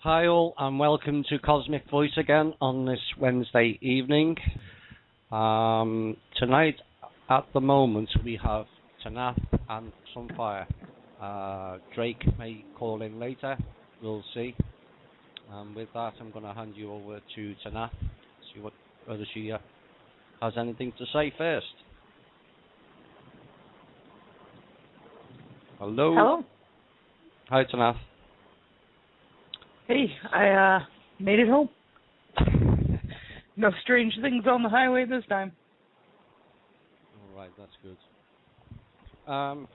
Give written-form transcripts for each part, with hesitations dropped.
Hi all, and welcome to Cosmic Voice again on this Wednesday evening. Tonight, at the moment, we have Tanaath and Sunfire. Drake may call in later, we'll see. With that, I'm going to hand you over to Tanaath, see whether she has anything to say first. Hello? Hello. Hi, Tanaath. Hey, I made it home. No strange things on the highway this time. All right, that's good.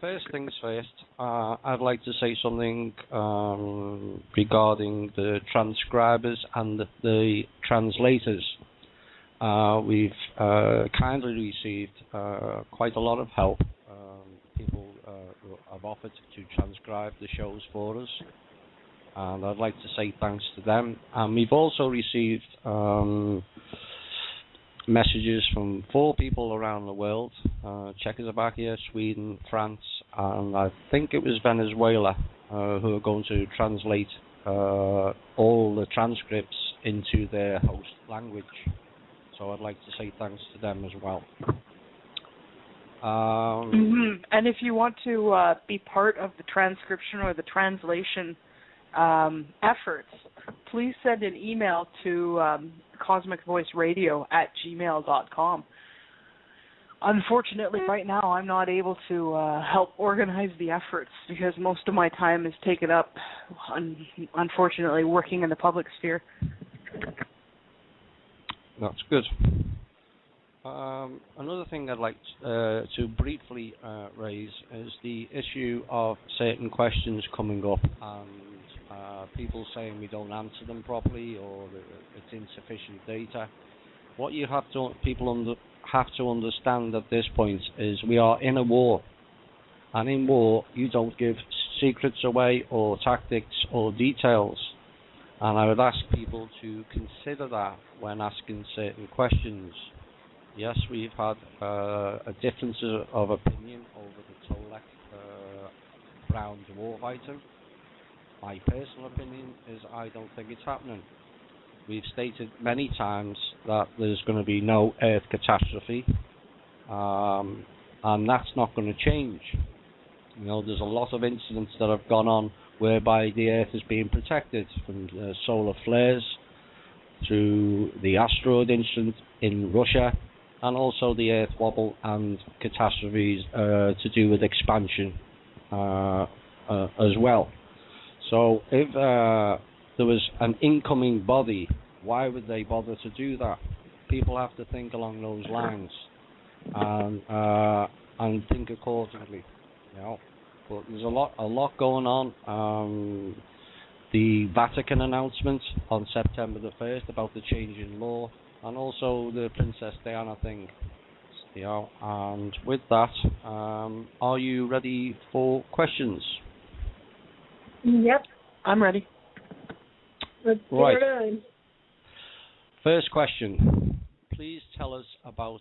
First things first, I'd like to say something regarding the transcribers and the translators. We've kindly received quite a lot of help. People have offered to transcribe the shows for us, and I'd like to say thanks to them. And we've also received messages from 4 people around the world, Czechoslovakia, Sweden, France, and I think it was Venezuela, who are going to translate all the transcripts into their host language. So I'd like to say thanks to them as well. And if you want to be part of the transcription or the translation efforts, please send an email to cosmicvoiceradio@gmail.com. Unfortunately, right now, I'm not able to help organize the efforts because most of my time is taken up, unfortunately, working in the public sphere. That's good. Another thing I'd like to briefly raise is the issue of certain questions coming up and people saying we don't answer them properly or it's insufficient data. What you have to have to understand at this point is we are in a war, and in war you don't give secrets away or tactics or details, and I would ask people to consider that when asking certain questions. Yes, we've had a difference of opinion over the Tolek Brown dwarf item. My personal opinion is I don't think it's happening. We've stated many times that there's going to be no Earth catastrophe, and that's not going to change. You know, there's a lot of incidents that have gone on whereby the Earth is being protected from solar flares, through the asteroid incident in Russia, and also the Earth wobble and catastrophes to do with expansion as well. So if there was an incoming body, why would they bother to do that? People have to think along those lines and think accordingly. You know, but there's a lot going on. The Vatican announcement on September the 1st about the change in law, and also the Princess Diana thing. You know, and with that, are you ready for questions? Yep. I'm ready. Let's get it on. First question. Please tell us about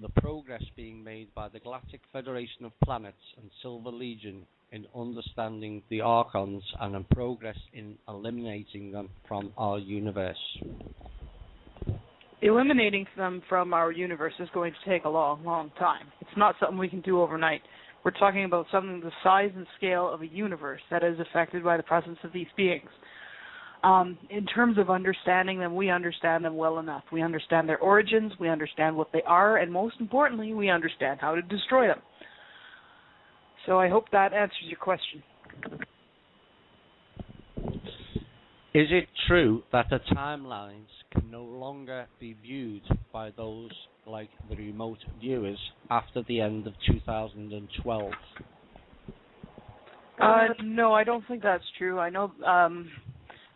the progress being made by the Galactic Federation of Planets and Silver Legion in understanding the Archons and in progress in eliminating them from our universe. Eliminating them from our universe is going to take a long, long time. It's not something we can do overnight. We're talking about something the size and scale of a universe that is affected by the presence of these beings. In terms of understanding them, we understand them well enough. We understand their origins, we understand what they are, and most importantly, we understand how to destroy them. So I hope that answers your question. Is it true that the timelines can no longer be viewed by those like the remote viewers after the end of 2012? No, I don't think that's true. I know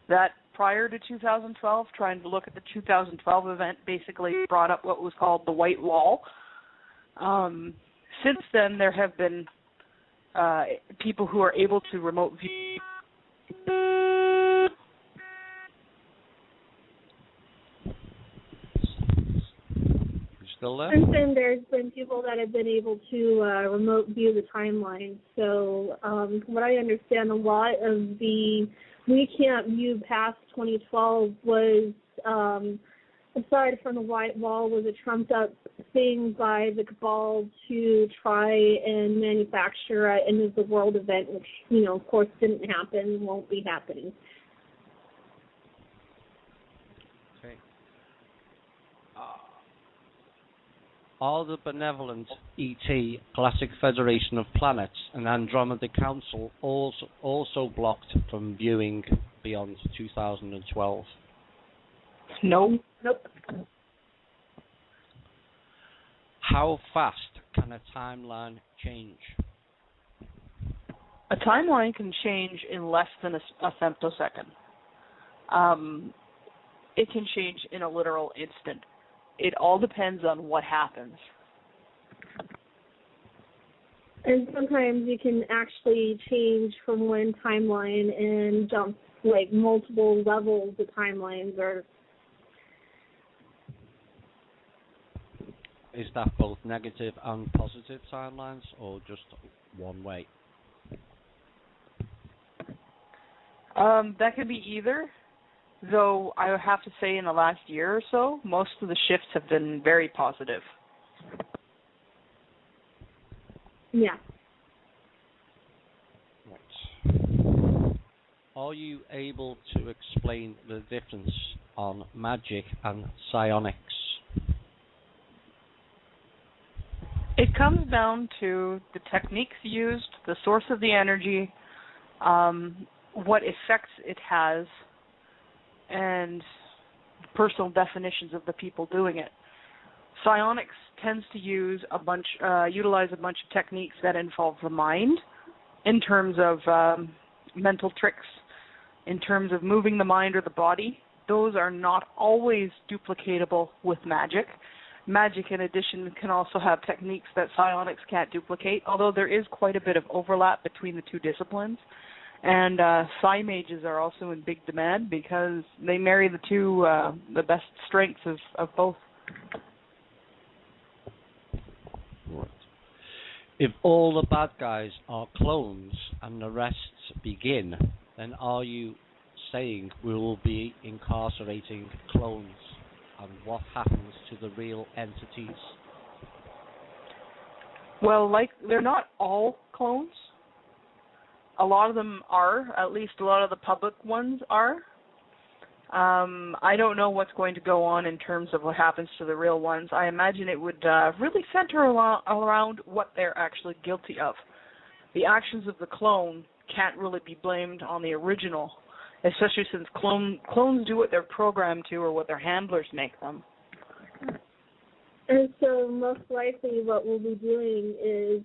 that prior to 2012, trying to look at the 2012 event basically brought up what was called the White Wall. Since then, there have been people who are able to remote view. Still there? Since then, there's been people that have been able to remote view the timeline. So, from what I understand, a lot of the we can't view past 2012 was, aside from the white wall, was a trumped-up thing by the cabal to try and manufacture an end-of-the-world event, which, of course didn't happen, won't be happening. Okay. Are the benevolent ET Galactic Federation of Planets and Andromeda Council also blocked from viewing beyond 2012? No. Nope. How fast can a timeline change? A timeline can change in less than a femtosecond. It can change in a literal instant. It all depends on what happens. And sometimes you can actually change from one timeline and jump like multiple levels of timelines. Or is that both negative and positive timelines, or just one way? That could be either. Though I would have to say in the last year or so, most of the shifts have been very positive. yeah. Right. Are you able to explain the difference on magic and psionics? It comes down to the techniques used, the source of the energy, what effects it has, and personal definitions of the people doing it. Psionics tends to utilize a bunch of techniques that involve the mind, in terms of mental tricks, in terms of moving the mind or the body. Those are not always duplicatable with magic. Magic, in addition, can also have techniques that psionics can't duplicate, although there is quite a bit of overlap between the two disciplines. And psi mages are also in big demand because they marry the two, the best strengths of both. Right. If all the bad guys are clones and the rest begin, then are you saying we will be incarcerating clones? And what happens to the real entities? Well, they're not all clones. A lot of them are, at least a lot of the public ones are. I don't know what's going to go on in terms of what happens to the real ones. I imagine it would really center around what they're actually guilty of. The actions of the clone can't really be blamed on the original, especially since clones do what they're programmed to or what their handlers make them. And so most likely what we'll be doing is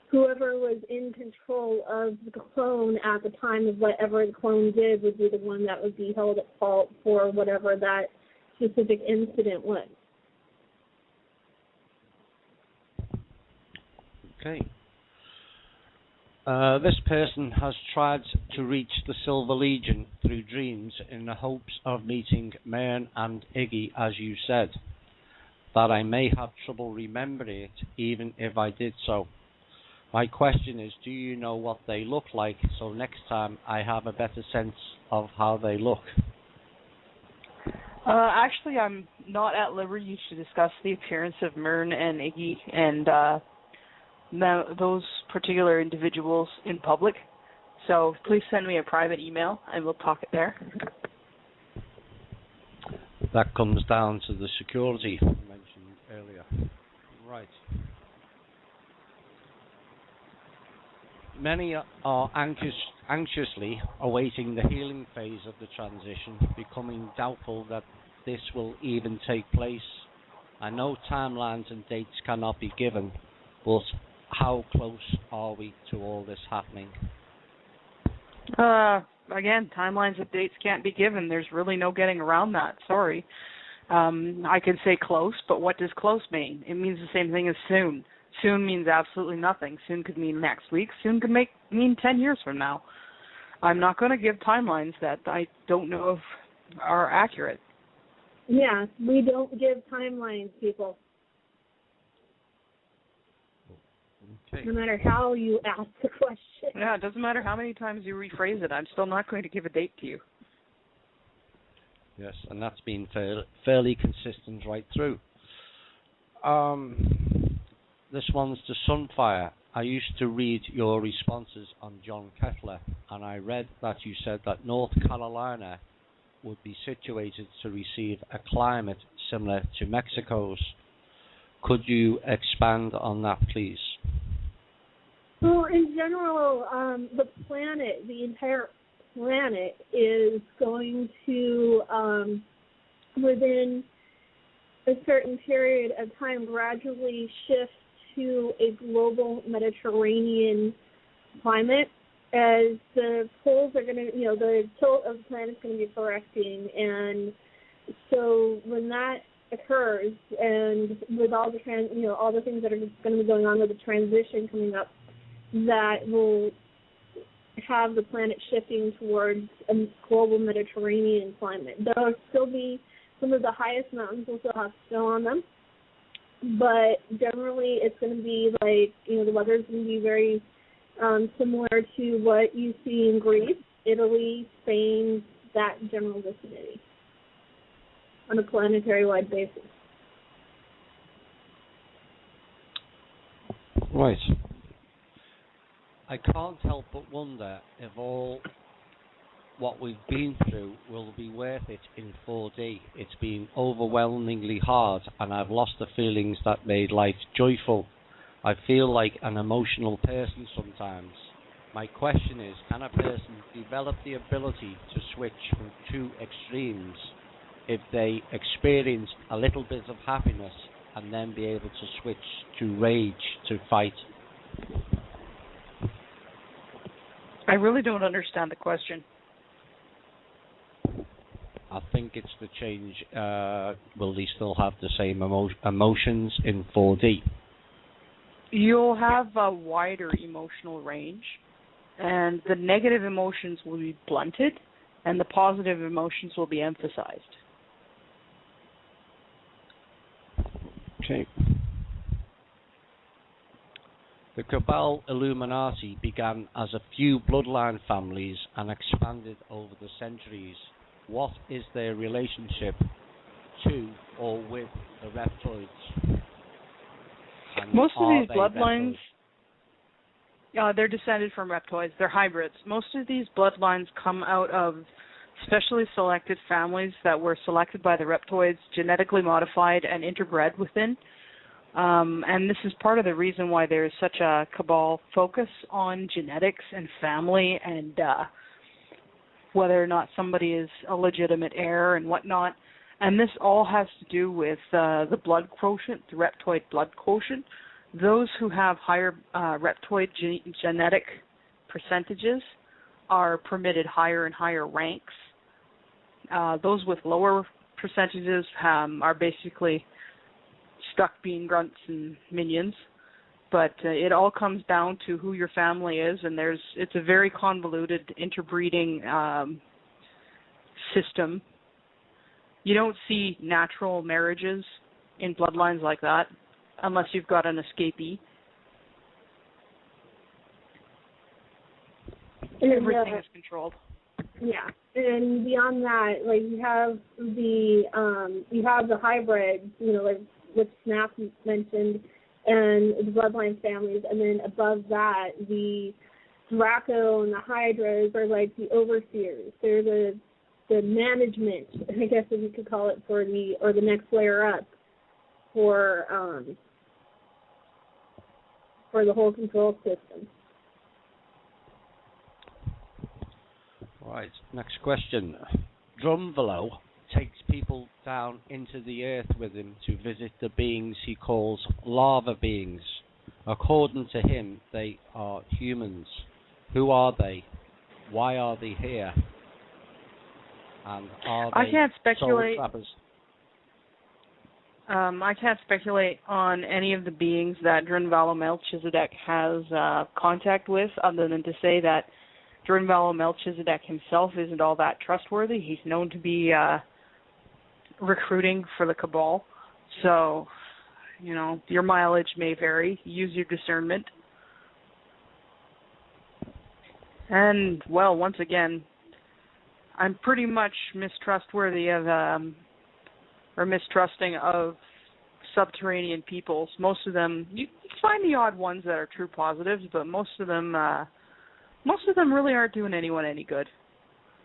whoever was in control of the clone at the time of whatever the clone did would be the one that would be held at fault for whatever that specific incident was. Okay. This person has tried to reach the Silver Legion through dreams in the hopes of meeting Mern and Iggy, as you said. That I may have trouble remembering it, even if I did so. My question is, do you know what they look like, so next time I have a better sense of how they look? Actually, I'm not at liberty to discuss the appearance of Mern and Iggy and those particular individuals in public. So please send me a private email and we'll talk it there. That comes down to the security you mentioned earlier. Right. Many are anxiously awaiting the healing phase of the transition, becoming doubtful that this will even take place. I know timelines and dates cannot be given, but how close are we to all this happening? Again, timelines and dates can't be given. There's really no getting around that. Sorry. I can say close, but what does close mean? It means the same thing as soon. Soon means absolutely nothing. Soon could mean next week. Soon could mean 10 years from now. I'm not going to give timelines that I don't know if are accurate. Yeah, we don't give timelines, people. Okay. no matter how you ask the question. Yeah, it doesn't matter how many times you rephrase it. I'm still not going to give a date to you. Yes, and that's been fairly consistent right through. This one's to Sunfire. I used to read your responses on John Kettler, and I read that you said that North Carolina would be situated to receive a climate similar to Mexico's. Could you expand on that, please? Well, in general, the entire planet is going to, within a certain period of time, gradually shift to a global Mediterranean climate, as the poles are going to, the tilt of the planet is going to be correcting, and so when that occurs, and with all the all the things that are going to be going on with the transition coming up, that will have the planet shifting towards a global Mediterranean climate. There will still be some of the highest mountains will still have snow on them, but generally it's going to be like, the weather is going to be very similar to what you see in Greece, Italy, Spain, that general vicinity on a planetary-wide basis. Right. I can't help but wonder if all what we've been through will be worth it in 4D. It's been overwhelmingly hard, and I've lost the feelings that made life joyful. I feel like an emotional person sometimes. My question is, can a person develop the ability to switch from two extremes if they experience a little bit of happiness and then be able to switch to rage, to fight? I really don't understand the question. I think it's the change. Will they still have the same emotions in 4D? You'll have a wider emotional range, and the negative emotions will be blunted, and the positive emotions will be emphasized. Okay. The Cabal Illuminati began as a few bloodline families and expanded over the centuries. What is their relationship to or with the reptoids? And most of these bloodlines, they're descended from reptoids. They're hybrids. Most of these bloodlines come out of specially selected families that were selected by the reptoids, genetically modified and interbred within. And this is part of the reason why there is such a cabal focus on genetics and family and whether or not somebody is a legitimate heir and whatnot. And this all has to do with the blood quotient, the reptoid blood quotient. Those who have higher reptoid genetic percentages are permitted higher and higher ranks. Those with lower percentages are basically stuck being grunts and minions. But it all comes down to who your family is, and it's a very convoluted interbreeding system. You don't see natural marriages in bloodlines like that unless you've got an escapee. Everything is controlled. Yeah, and beyond that, like you have the hybrids, like what Tanaath mentioned, and the bloodline families, and then above that, the Draco and the Hydras are like the overseers. They're the management, I guess if you could call it, or the next layer up for the whole control system. Right, next question. Drumvalo takes people down into the earth with him to visit the beings he calls lava beings. According to him, they are humans. Who are they? Why are they here? And are they I can't speculate. soul trappers? I can't speculate on any of the beings that Drunvalo Melchizedek has contact with, other than to say that Drunvalo Melchizedek himself isn't all that trustworthy. He's known to be recruiting for the Cabal. So, your mileage may vary. Use your discernment. And, well, once again, I'm pretty much mistrusting of subterranean peoples. Most of them, you find the odd ones that are true positives, but most of them really aren't doing anyone any good.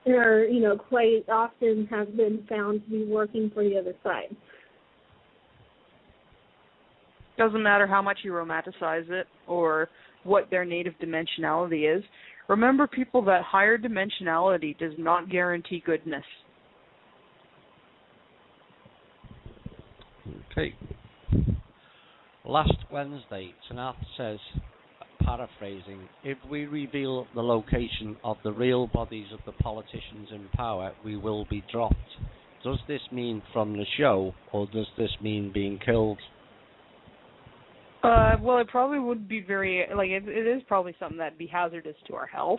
Or, quite often have been found to be working for the other side. Doesn't matter how much you romanticize it or what their native dimensionality is. Remember, people, that higher dimensionality does not guarantee goodness. Okay. Last Wednesday, Tanaath says, paraphrasing, if we reveal the location of the real bodies of the politicians in power, we will be dropped. Does this mean from the show, or does this mean being killed? Well, it probably would be it is probably something that'd be hazardous to our health,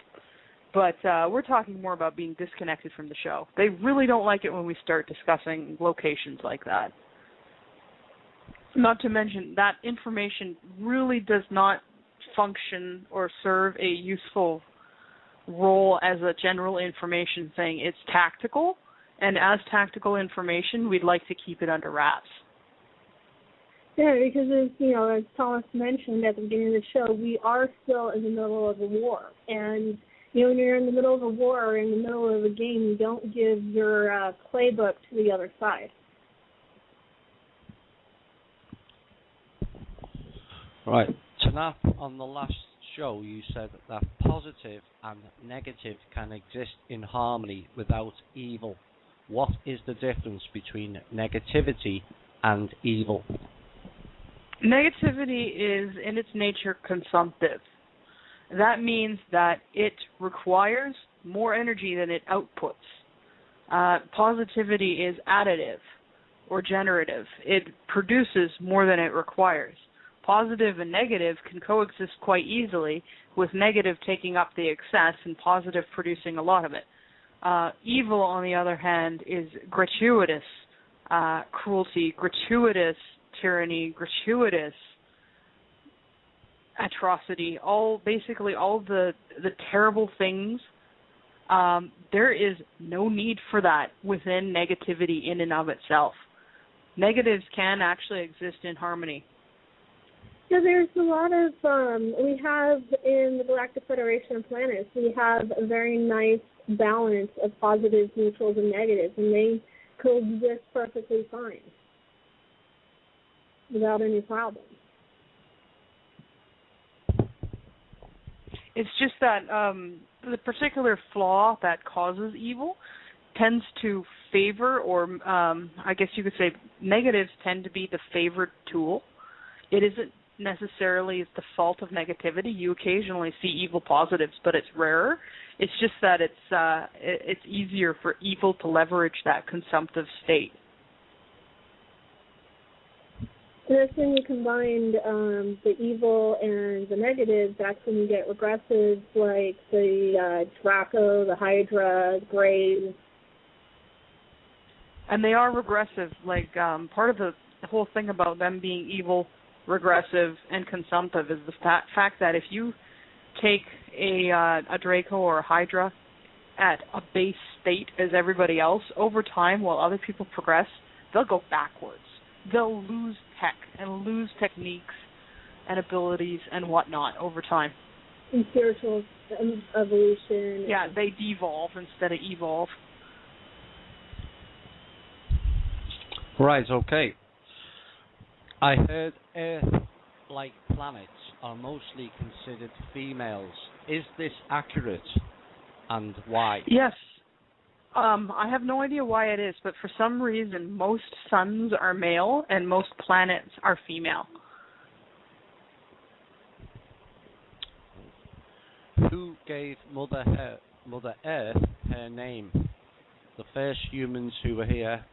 but we're talking more about being disconnected from the show. They really don't like it when we start discussing locations like that. Not to mention, that information really does not function or serve a useful role as a general information thing. It's tactical, and as tactical information, we'd like to keep it under wraps. Yeah, because as Thomas mentioned at the beginning of the show, we are still in the middle of a war. And, when you're in the middle of a war or in the middle of a game, you don't give your playbook to the other side. Right. Tanaath, on the last show, you said that positive and negative can exist in harmony without evil. What is the difference between negativity and evil? Negativity is, in its nature, consumptive. That means that it requires more energy than it outputs. Positivity is additive or generative. It produces more than it requires. Positive and negative can coexist quite easily, with negative taking up the excess and positive producing a lot of it. Evil, on the other hand, is gratuitous cruelty, gratuitous tyranny, gratuitous atrocity, basically all the terrible things. There is no need for that within negativity in and of itself. Negatives can actually exist in harmony. Yeah, there's a lot of, we have in the Galactic Federation of Planets, we have a very nice balance of positives, neutrals, and negatives, and they coexist perfectly fine without any problem. It's just that the particular flaw that causes evil tends to favor, or I guess you could say negatives tend to be the favored tool. It isn't necessarily the fault of negativity. You occasionally see evil positives, but it's rarer. It's just that it's easier for evil to leverage that consumptive state. And that's when you combine the evil and the negative. That's when you get regressives like the Draco, the Hydra, the Graves. And they are regressive. Part of the whole thing about them being evil, regressive, and consumptive is the fact that if you take a Draco or a Hydra at a base state as everybody else, over time, while other people progress, they'll go backwards. They'll lose tech and lose techniques and abilities and whatnot over time. And spiritual evolution. Yeah, they devolve instead of evolve. Right, okay. I heard Earth-like planets are mostly considered females. Is this accurate, and why? Yes. I have no idea why it is, but for some reason, most suns are male and most planets are female. Who gave Mother Earth her name? The first humans who were here,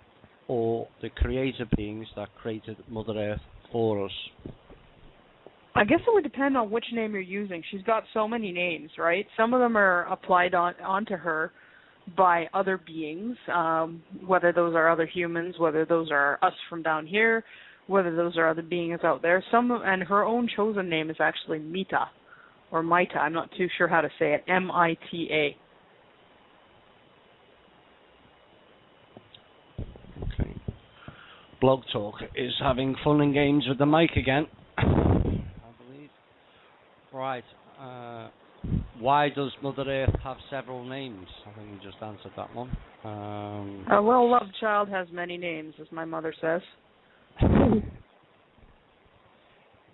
or the creator beings that created Mother Earth for us? I guess it would depend on which name you're using. She's got so many names, right? Some of them are applied onto her by other beings, whether those are other humans, whether those are us from down here, whether those are other beings out there. And her own chosen name is actually Mita, or Mita. I'm not too sure how to say it. MITA. Okay. Blog Talk is having fun and games with the mic again, I believe. Right. Why does Mother Earth have several names? I think you just answered that one. A well-loved child has many names, as my mother says.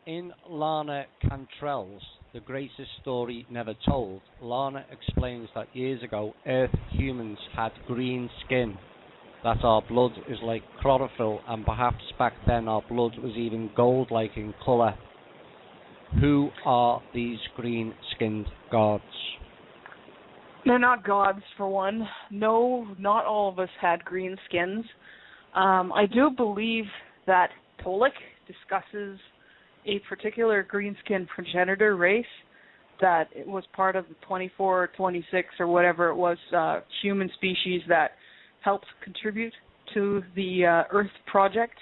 In Lana Cantrell's The Greatest Story Never Told, Lana explains that years ago, Earth humans had green skin, that our blood is like chlorophyll, and perhaps back then our blood was even gold-like in colour. Who are these green-skinned gods? They're not gods, for one. No, not all of us had green skins. I do believe that Tolkien discusses a particular green-skinned progenitor race that it was part of the 24 or 26 or whatever it was human species that helped contribute to the Earth project.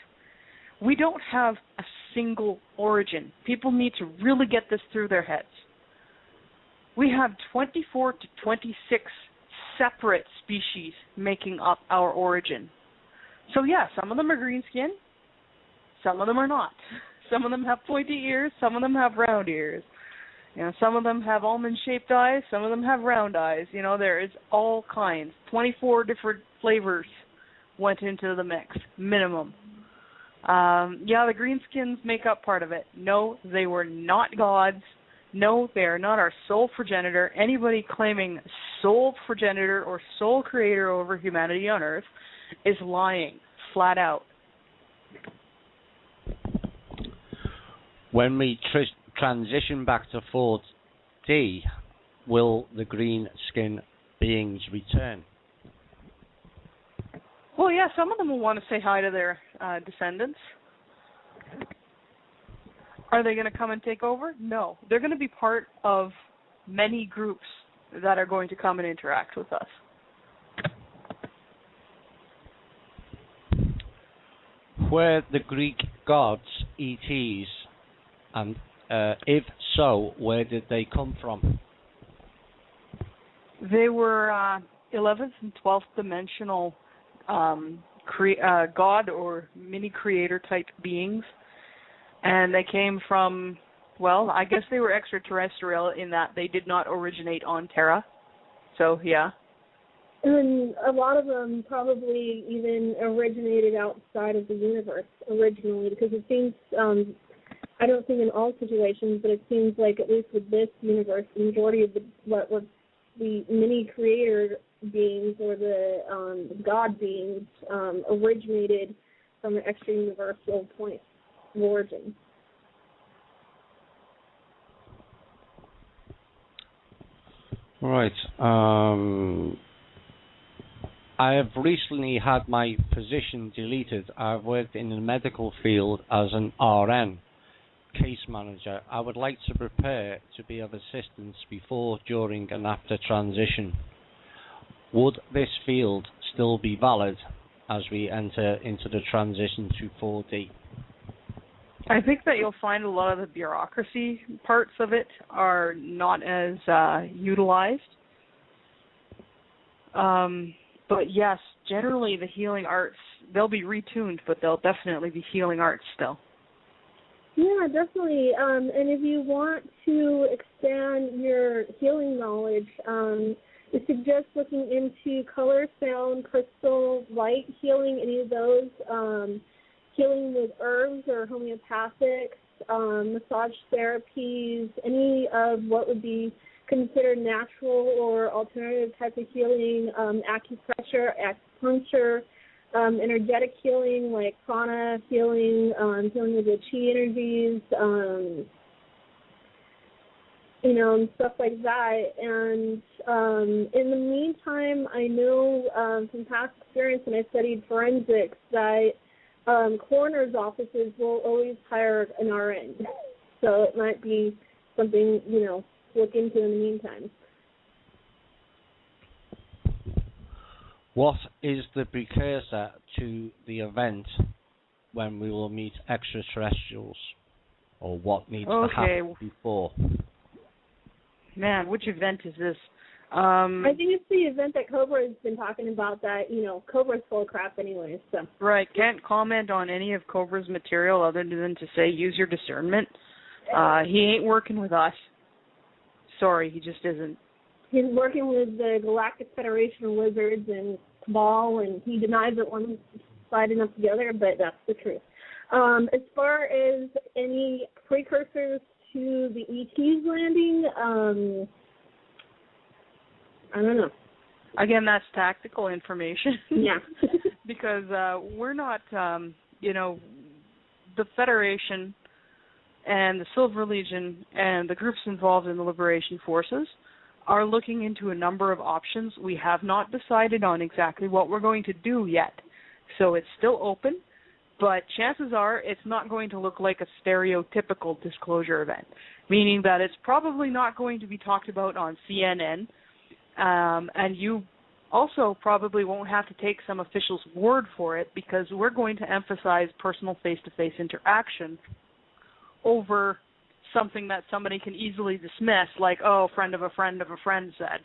We don't have a single origin. People need to really get this through their heads. We have 24 to 26 separate species making up our origin. So yeah, some of them are green skin, some of them are not. Some of them have pointy ears, some of them have round ears. Some of them have almond-shaped eyes, some of them have round eyes. There is all kinds. 24 different flavors went into the mix, minimum. The greenskins make up part of it. No, they were not gods. No, they are not our sole progenitor. Anybody claiming sole progenitor or sole creator over humanity on Earth is lying, flat out. When we transition back to 4D, will the green skin beings return? Well, yeah, some of them will want to say hi to their descendants. Are they going to come and take over? No. They're going to be part of many groups that are going to come and interact with us. Were the Greek gods ETs, and if so, where did they come from? They were 11th and 12th dimensional god or mini-creator type beings. And they came from, well, I guess they were extraterrestrial in that they did not originate on Terra. So, yeah. And a lot of them probably even originated outside of the universe originally, because it seems, I don't think in all situations, but it seems like at least with this universe, the majority of what were the mini-creator beings or the god beings originated from an extra-universal point of origin. Right. I have recently had my position deleted. I've worked in the medical field as an RN, case manager. I would like to prepare to be of assistance before, during and after transition. Would this field still be valid as we enter into the transition to 4D? I think that you'll find a lot of the bureaucracy parts of it are not as utilized. But yes, generally the healing arts, they'll be retuned, but they'll definitely be healing arts still. Yeah, definitely. And if you want to expand your healing knowledge, I suggest looking into color, sound, crystal, light healing, any of those, healing with herbs or homeopathics, massage therapies, any of what would be considered natural or alternative type of healing, acupressure, acupuncture, energetic healing like prana healing, healing with the chi energies, and stuff like that. And in the meantime, I know from past experience when I studied forensics that coroner's offices will always hire an RN. So it might be something, to look into in the meantime. What is the precursor to the event when we will meet extraterrestrials? Or what needs to happen before? Man, which event is this? I think it's the event that Cobra has been talking about that, Cobra's full of crap anyway, so. Right. Can't comment on any of Cobra's material other than to say use your discernment. He ain't working with us. Sorry, he just isn't. He's working with the Galactic Federation of Wizards and Cabal, and he denies it one side enough together, but that's the truth. As far as any precursors to the ET's landing, I don't know. Again, that's tactical information. Yeah. Because we're not, the Federation and the Silver Legion and the groups involved in the Liberation Forces are looking into a number of options. We have not decided on exactly what we're going to do yet. So it's still open, but chances are it's not going to look like a stereotypical disclosure event, meaning that it's probably not going to be talked about on CNN, and you also probably won't have to take some official's word for it, because we're going to emphasize personal face-to-face interaction over something that somebody can easily dismiss, like, oh, friend of a friend of a friend said.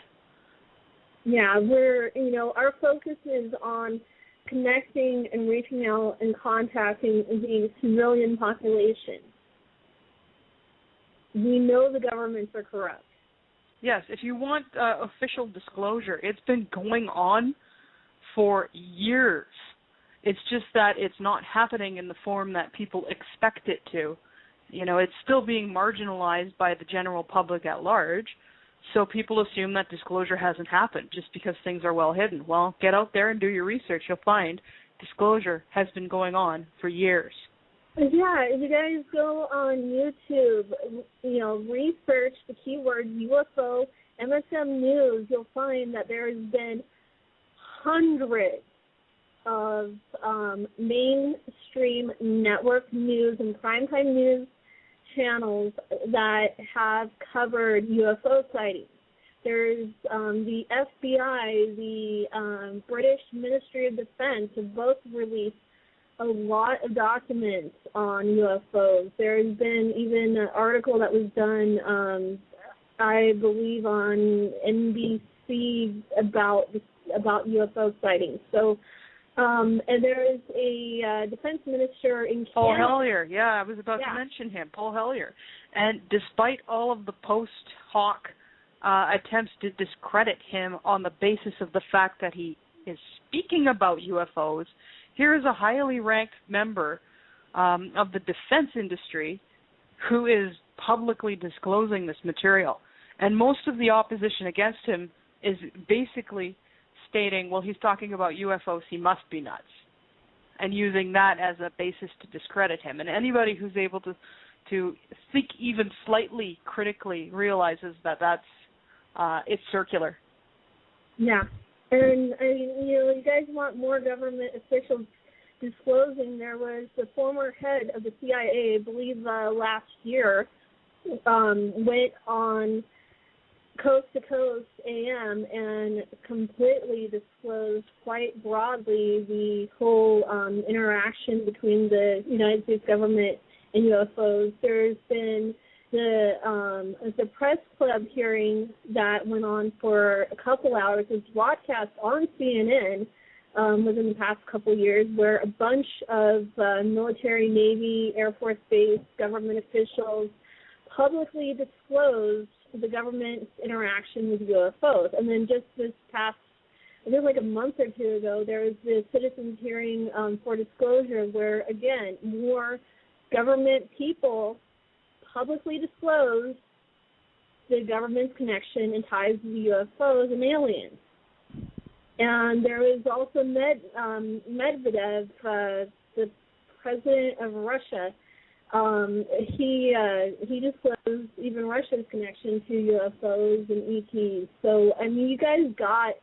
Yeah, our focus is on connecting and reaching out and contacting the civilian population. We know the governments are corrupt. Yes, if you want official disclosure, it's been going on for years. It's just that it's not happening in the form that people expect it to. It's still being marginalized by the general public at large, so people assume that disclosure hasn't happened just because things are well hidden. Well, get out there and do your research. You'll find disclosure has been going on for years. Yeah, if you guys go on YouTube, research the keyword UFO, MSM News, you'll find that there has been hundreds of mainstream network news and primetime news channels that have covered UFO sightings. There's the FBI, the British Ministry of Defense have both released a lot of documents on UFOs. There's been even an article that was done, I believe, on NBC about UFO sightings. So, and there is a defense minister in Canada. Paul Hellyer, yeah, I was about to mention him, Paul Hellyer. And despite all of the post hoc attempts to discredit him on the basis of the fact that he is speaking about UFOs, here is a highly ranked member of the defense industry who is publicly disclosing this material. And most of the opposition against him is basically stating, well, he's talking about UFOs, he must be nuts, and using that as a basis to discredit him. And anybody who's able to think even slightly critically realizes that that's it's circular. Yeah. And, you guys want more government officials disclosing. There was the former head of the CIA, I believe last year, went on Coast to Coast AM and completely disclosed quite broadly the whole interaction between the United States government and UFOs. There's been the press club hearing that went on for a couple hours. It was broadcast on CNN within the past couple years, where a bunch of military, Navy, Air Force Base, government officials publicly disclosed the government's interaction with UFOs. And then just this past, I think like a month or two ago, there was the citizens hearing for disclosure where, again, more government people publicly disclosed the government's connection and ties to the UFOs and aliens. And there was also Medvedev, the president of Russia. He disclosed even Russia's connection to UFOs and ETs. So, you guys got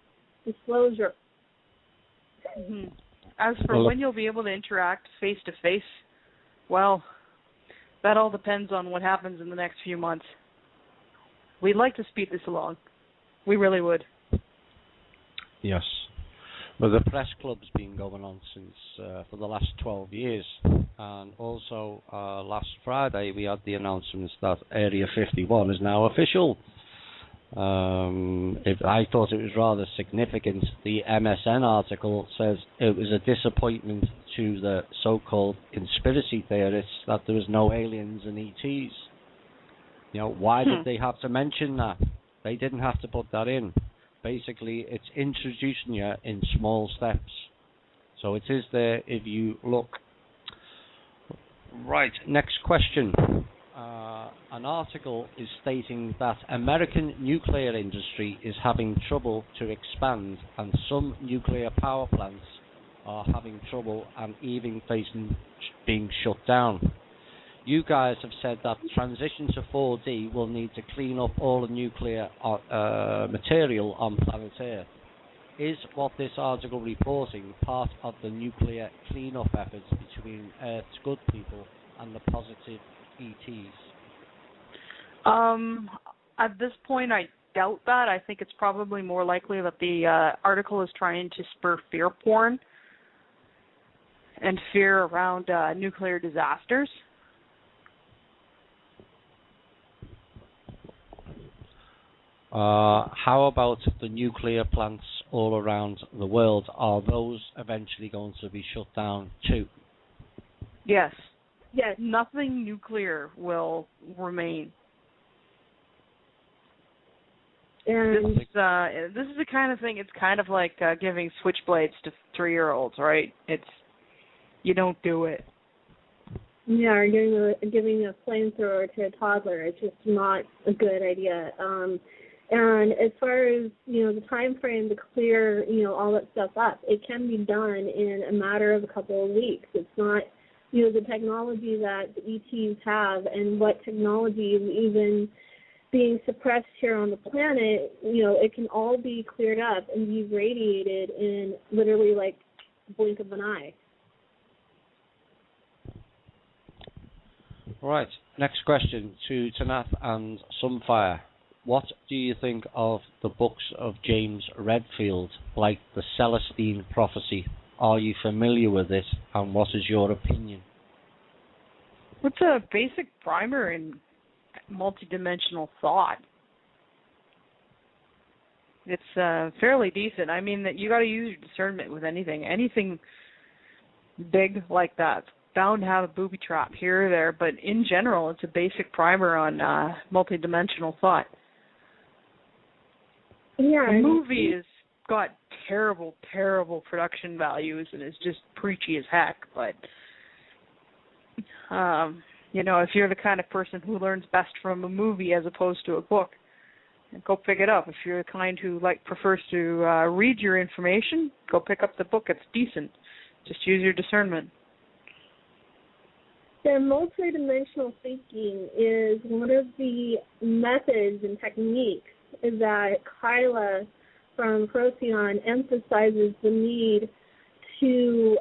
disclosure. Mm-hmm. As for when you'll be able to interact face-to-face, well, that all depends on what happens in the next few months. We'd like to speed this along. We really would. Yes. Well, the press club's been going on since for the last 12 years. And also last Friday we had the announcements that Area 51 is now official. If I thought it was rather significant. The MSN article says it was a disappointment to the so-called conspiracy theorists that there was no aliens and ETs. You know, why did they have to mention that? They didn't have to put that in. Basically, it's introducing you in small steps. So it is there if you look. Right, next question. An article is stating that American nuclear industry is having trouble to expand, and some nuclear power plants are having trouble and even facing being shut down. You guys have said that transition to 4D will need to clean up all the nuclear material on planet Earth. Is what this article reporting part of the nuclear clean-up efforts between Earth's good people and the positive ETs? At this point, I doubt that. I think it's probably more likely that the article is trying to spur fear porn and fear around nuclear disasters. How about the nuclear plants all around the world? Are those eventually going to be shut down too? Yes. Yes, nothing nuclear will remain. And this is the kind of thing, it's kind of like giving switchblades to 3-year-olds, right? You don't do it. yeah, or giving a flamethrower to a toddler, it's just not a good idea. And as far as, the time frame to clear, all that stuff up, it can be done in a matter of a couple of weeks. It's not, the technology that the ETs have and what technology is even being suppressed here on the planet, it can all be cleared up and be radiated in literally like a blink of an eye. Right, next question to Tanaath and Sunfire. What do you think of the books of James Redfield, like the Celestine Prophecy? Are you familiar with it, and what is your opinion? What's a basic primer in multidimensional thought? It's fairly decent. I mean, that you got to use your discernment with anything big like that. Bound to have a booby trap here or there, but in general, it's a basic primer on multidimensional thought. Yeah, the movie has got terrible production values and is just preachy as heck, but if you're the kind of person who learns best from a movie as opposed to a book, go pick it up. If you're the kind who prefers to read your information, go pick up the book. It's decent. Just use your discernment. The multidimensional thinking is one of the methods and techniques that Kyla from Procyon emphasizes the need to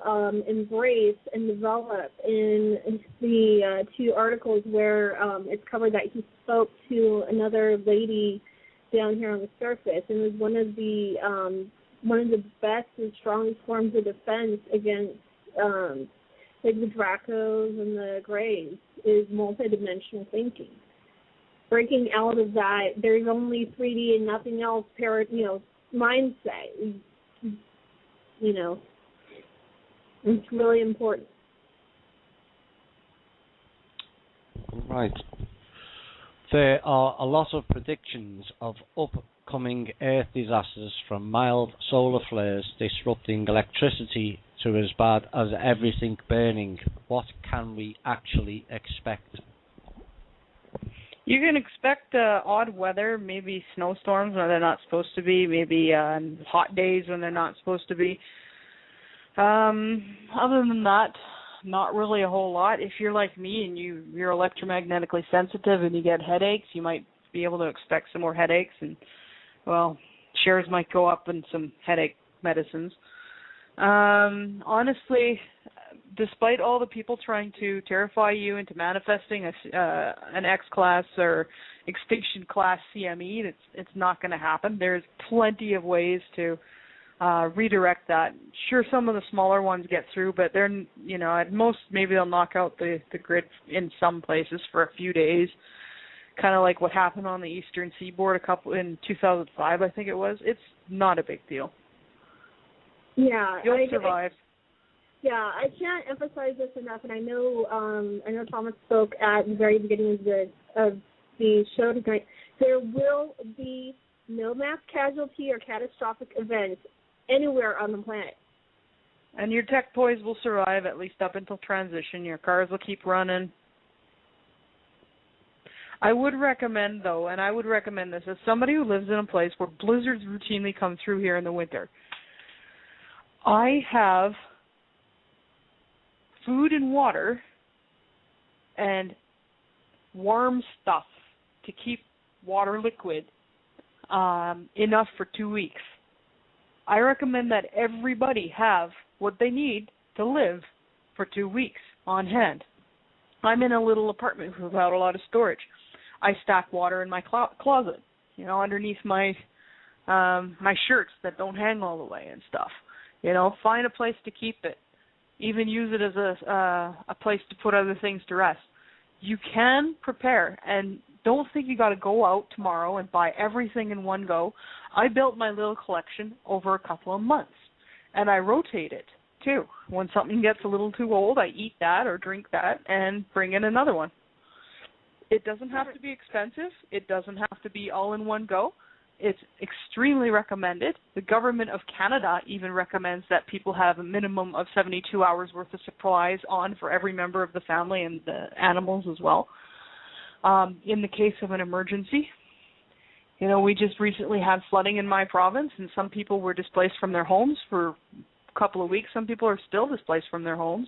embrace and develop in the 2 articles where it's covered that he spoke to another lady down here on the surface, and was one of the best and strongest forms of defense against the Dracos and the Greys is multidimensional thinking. Breaking out of that, there's only 3D and nothing else, mindset. It's really important. Right. There are a lot of predictions of upcoming Earth disasters, from mild solar flares disrupting electricity to as bad as everything burning. What can we actually expect? You can expect odd weather, maybe snowstorms when they're not supposed to be, maybe hot days when they're not supposed to be. Other than that, not really a whole lot. If you're like me and you're electromagnetically sensitive and you get headaches, you might be able to expect some more headaches, and, shares might go up in some headache medicines. Honestly, despite all the people trying to terrify you into manifesting an X-class or extinction class CME, it's not going to happen. There's plenty of ways to redirect that. Sure, some of the smaller ones get through, but they're, at most maybe they'll knock out the grid in some places for a few days. kind of like what happened on the eastern seaboard in 2005, I think it was. It's not a big deal. Yeah, You'll survive. I can't emphasize this enough, and I know Thomas spoke at the very beginning of the show tonight. There will be no mass casualty or catastrophic events anywhere on the planet. And your tech toys will survive at least up until transition. Your cars will keep running. I would recommend, though, and I would recommend this as somebody who lives in a place where blizzards routinely come through here in the winter. I have food and water and warm stuff to keep water liquid enough for 2 weeks. I recommend that everybody have what they need to live for 2 weeks on hand. I'm in a little apartment without a lot of storage. I stack water in my closet, underneath my my shirts that don't hang all the way and stuff. Find a place to keep it. Even use it as a place to put other things to rest. You can prepare, and don't think you got to go out tomorrow and buy everything in one go. I built my little collection over a couple of months, and I rotate it too. When something gets a little too old, I eat that or drink that and bring in another one. It doesn't have to be expensive. It doesn't have to be all in one go. It's extremely recommended. The government of Canada even recommends that people have a minimum of 72 hours worth of supplies on for every member of the family and the animals as well. In the case of an emergency, we just recently had flooding in my province, and some people were displaced from their homes for a couple of weeks. Some people are still displaced from their homes.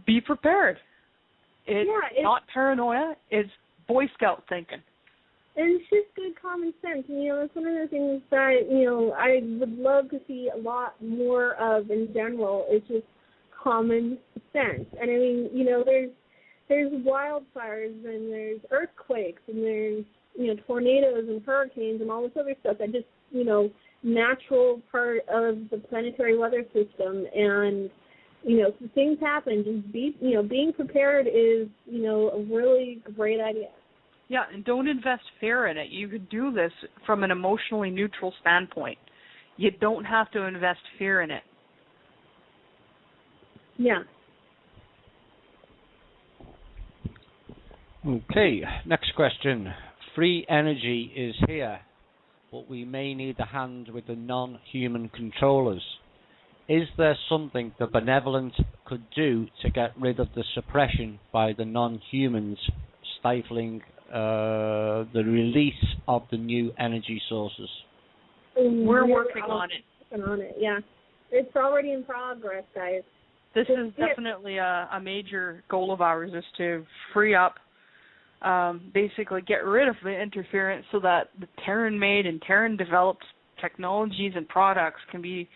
Be prepared. It's not paranoia. It's Boy Scout thinking. And it's just good common sense. And, it's one of the things that, I would love to see a lot more of in general is just common sense. And, I mean, there's wildfires and there's earthquakes and there's, tornadoes and hurricanes and all this other stuff that just, natural part of the planetary weather system. And, things happen. Just being prepared is, a really great idea. Yeah, and don't invest fear in it. You could do this from an emotionally neutral standpoint. You don't have to invest fear in it. Yeah. Okay, next question. Free energy is here, but we may need a hand with the non-human controllers. Is there something the benevolent could do to get rid of the suppression by the non-humans stifling the release of the new energy sources? We're working on it. Yeah. It's already in progress, guys. This is definitely a major goal of ours, is to free up, basically get rid of the interference so that the Terran-made and Terran-developed technologies and products can be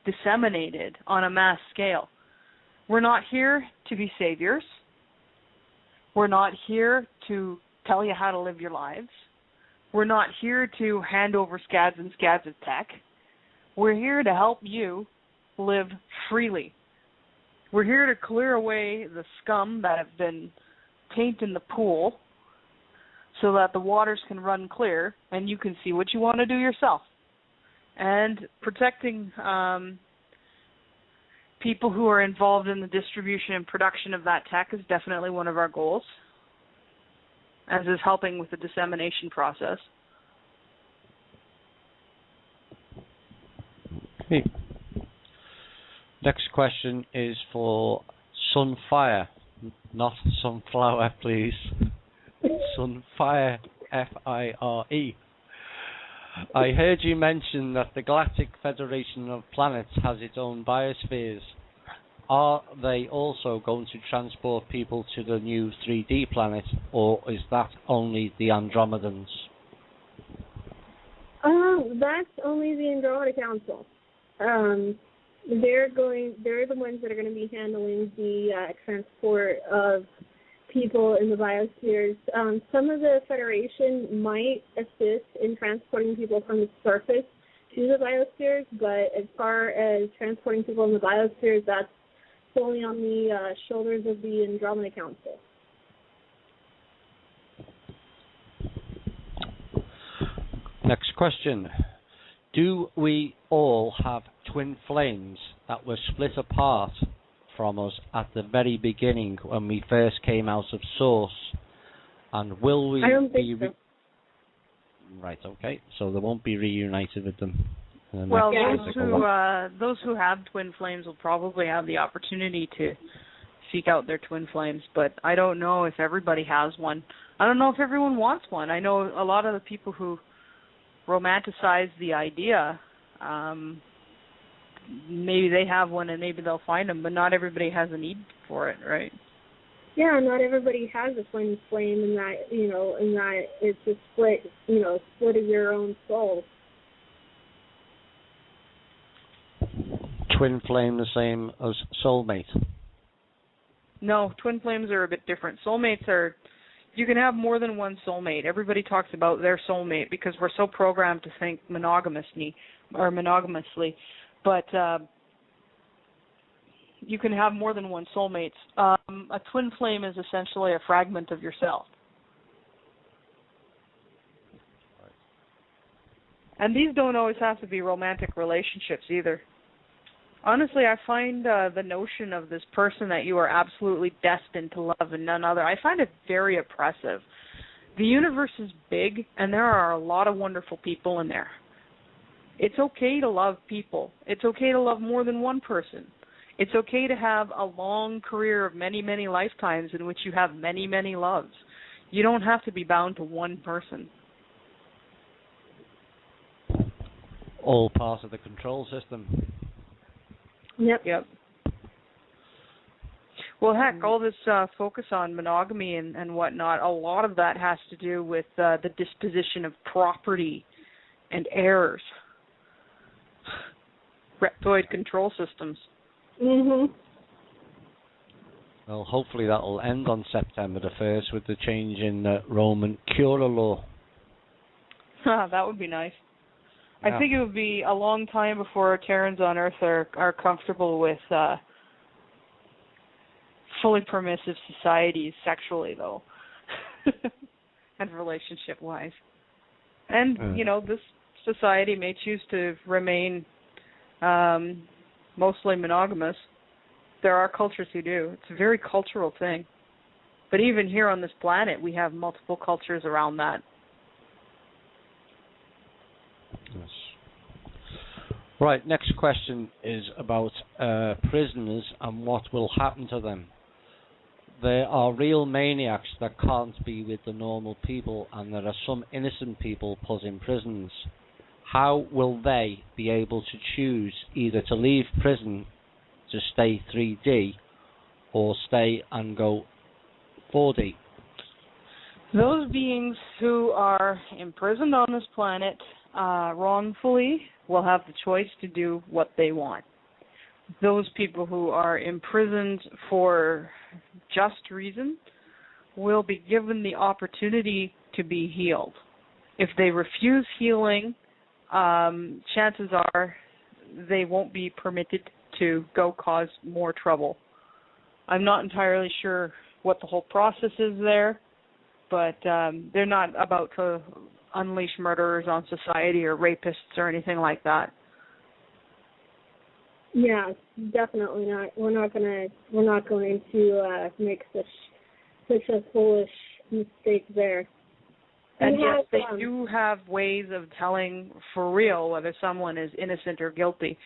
disseminated on a mass scale. We're not here to be saviors. We're not here to tell you how to live your lives. We're not here to hand over scads and scads of tech. We're here to help you live freely. We're here to clear away the scum that have been tainting the pool so that the waters can run clear and you can see what you want to do yourself. And protecting people who are involved in the distribution and production of that tech is definitely one of our goals, as is helping with the dissemination process. Okay. Next question is for Sunfire, not Sunflower, please. Sunfire, F-I-R-E. I heard you mention that the Galactic Federation of Planets has its own biospheres. Are they also going to transport people to the new 3D planet, or is that only the Andromedans? That's only the Andromeda Council. They're the ones that are going to be handling the transport of people in the biospheres. Some of the Federation might assist in transporting people from the surface to the biospheres, but as far as transporting people in the biospheres, that's solely on the shoulders of the Andromeda Council. question. Do we all have twin flames that were split apart from us at the very beginning when we first came out of Source? And will we I don't think so. Right, okay. So they won't be reunited with them. Well, those who have twin flames will probably have the opportunity to seek out their twin flames, but I don't know if everybody has one. I don't know if everyone wants one. I know a lot of the people who romanticize the idea, maybe they have one and maybe they'll find them, but not everybody has a need for it, right? Yeah, not everybody has a twin flame in that, in that it's a split of your own soul. Twin flame the same as soulmate? No, twin flames are a bit different. Soulmates are, you can have more than one soulmate. Everybody talks about their soulmate because we're so programmed to think monogamously, but you can have more than one soulmate. A twin flame is essentially a fragment of yourself. And these don't always have to be romantic relationships either. Honestly, I find the notion of this person that you are absolutely destined to love and none other, I find it very oppressive. The universe is big, and there are a lot of wonderful people in there. It's okay to love people. It's okay to love more than one person. It's okay to have a long career of many, many lifetimes in which you have many, many loves. You don't have to be bound to one person. All part of the control system. Yep. Well, heck, all this focus on monogamy and whatnot, a lot of that has to do with the disposition of property and heirs. Reptoid control systems. Mhm. Well, hopefully that will end on September the 1st with the change in Roman Cura law. That would be nice. Yeah. I think it would be a long time before Terrans on Earth are comfortable with fully permissive societies sexually, though, and relationship-wise. And, this society may choose to remain mostly monogamous. There are cultures who do. It's a very cultural thing. But even here on this planet, we have multiple cultures around that. Yes. Right, next question is about prisoners and what will happen to them. There are real maniacs that can't be with the normal people, and there are some innocent people put in prisons. How will they be able to choose either to leave prison to stay 3D or stay and go 4D? Those beings who are imprisoned on this planet wrongfully will have the choice to do what they want. Those people who are imprisoned for just reason will be given the opportunity to be healed. If they refuse healing, chances are they won't be permitted to go cause more trouble. I'm not entirely sure what the whole process is there, but they're not about to unleash murderers on society or rapists or anything like that. Yeah, definitely not. We're not going to make such a foolish mistake there. And yes, they do have ways of telling for real whether someone is innocent or guilty.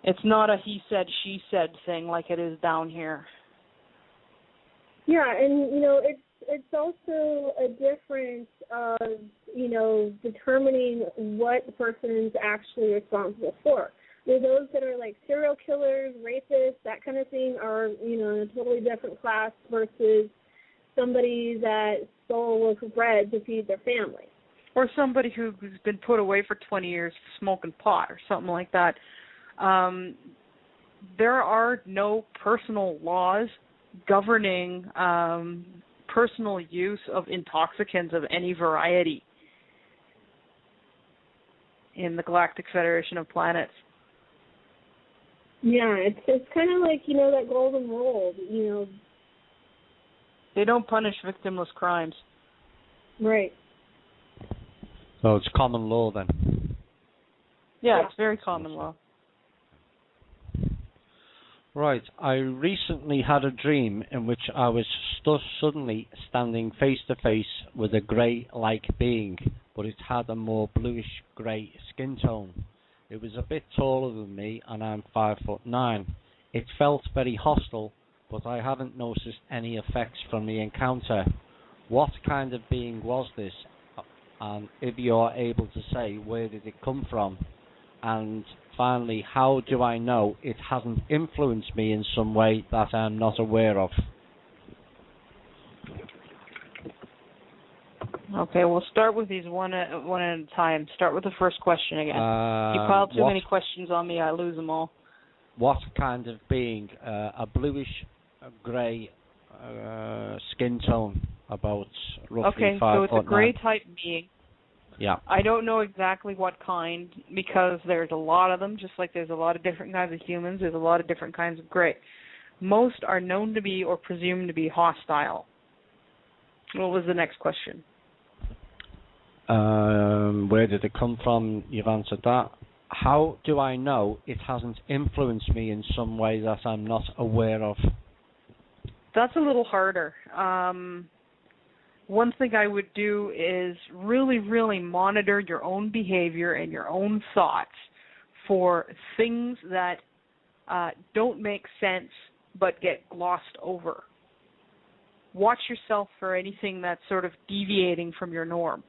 It's not a he said, she said thing like it is down here. Yeah, and it's also a difference of determining what the person is actually responsible for. Those that are like serial killers, rapists, that kind of thing are in a totally different class versus somebody that stole a loaf of bread to feed their family. Or somebody who's been put away for 20 years for smoking pot or something like that. There are no personal laws governing personal use of intoxicants of any variety in the Galactic Federation of Planets. Yeah, it's kind of like, that golden rule, They don't punish victimless crimes. Right. So it's common law then. Yeah, it's very common law. Right. I recently had a dream in which I was suddenly standing face to face with a grey-like being, but it had a more bluish-grey skin tone. It was a bit taller than me, and I'm 5'9". It felt very hostile, but I haven't noticed any effects from the encounter. What kind of being was this? And if you are able to say, where did it come from? And finally, how do I know it hasn't influenced me in some way that I'm not aware of? Okay, we'll start with these one at a time. Start with the first question again. You pile too many questions on me, I lose them all. What kind of being? A bluish grey skin tone, about roughly 5 foot. Okay, so it's a grey type being. Yeah. I don't know exactly what kind, because there's a lot of them, just like there's a lot of different kinds of humans, there's a lot of different kinds of grey. Most are known to be or presumed to be hostile. What was the next question? Where did it come from? You've answered that. How do I know it hasn't influenced me in some way that I'm not aware of? That's a little harder. One thing I would do is really, really monitor your own behavior and your own thoughts for things that don't make sense but get glossed over. Watch yourself for anything that's sort of deviating from your norm.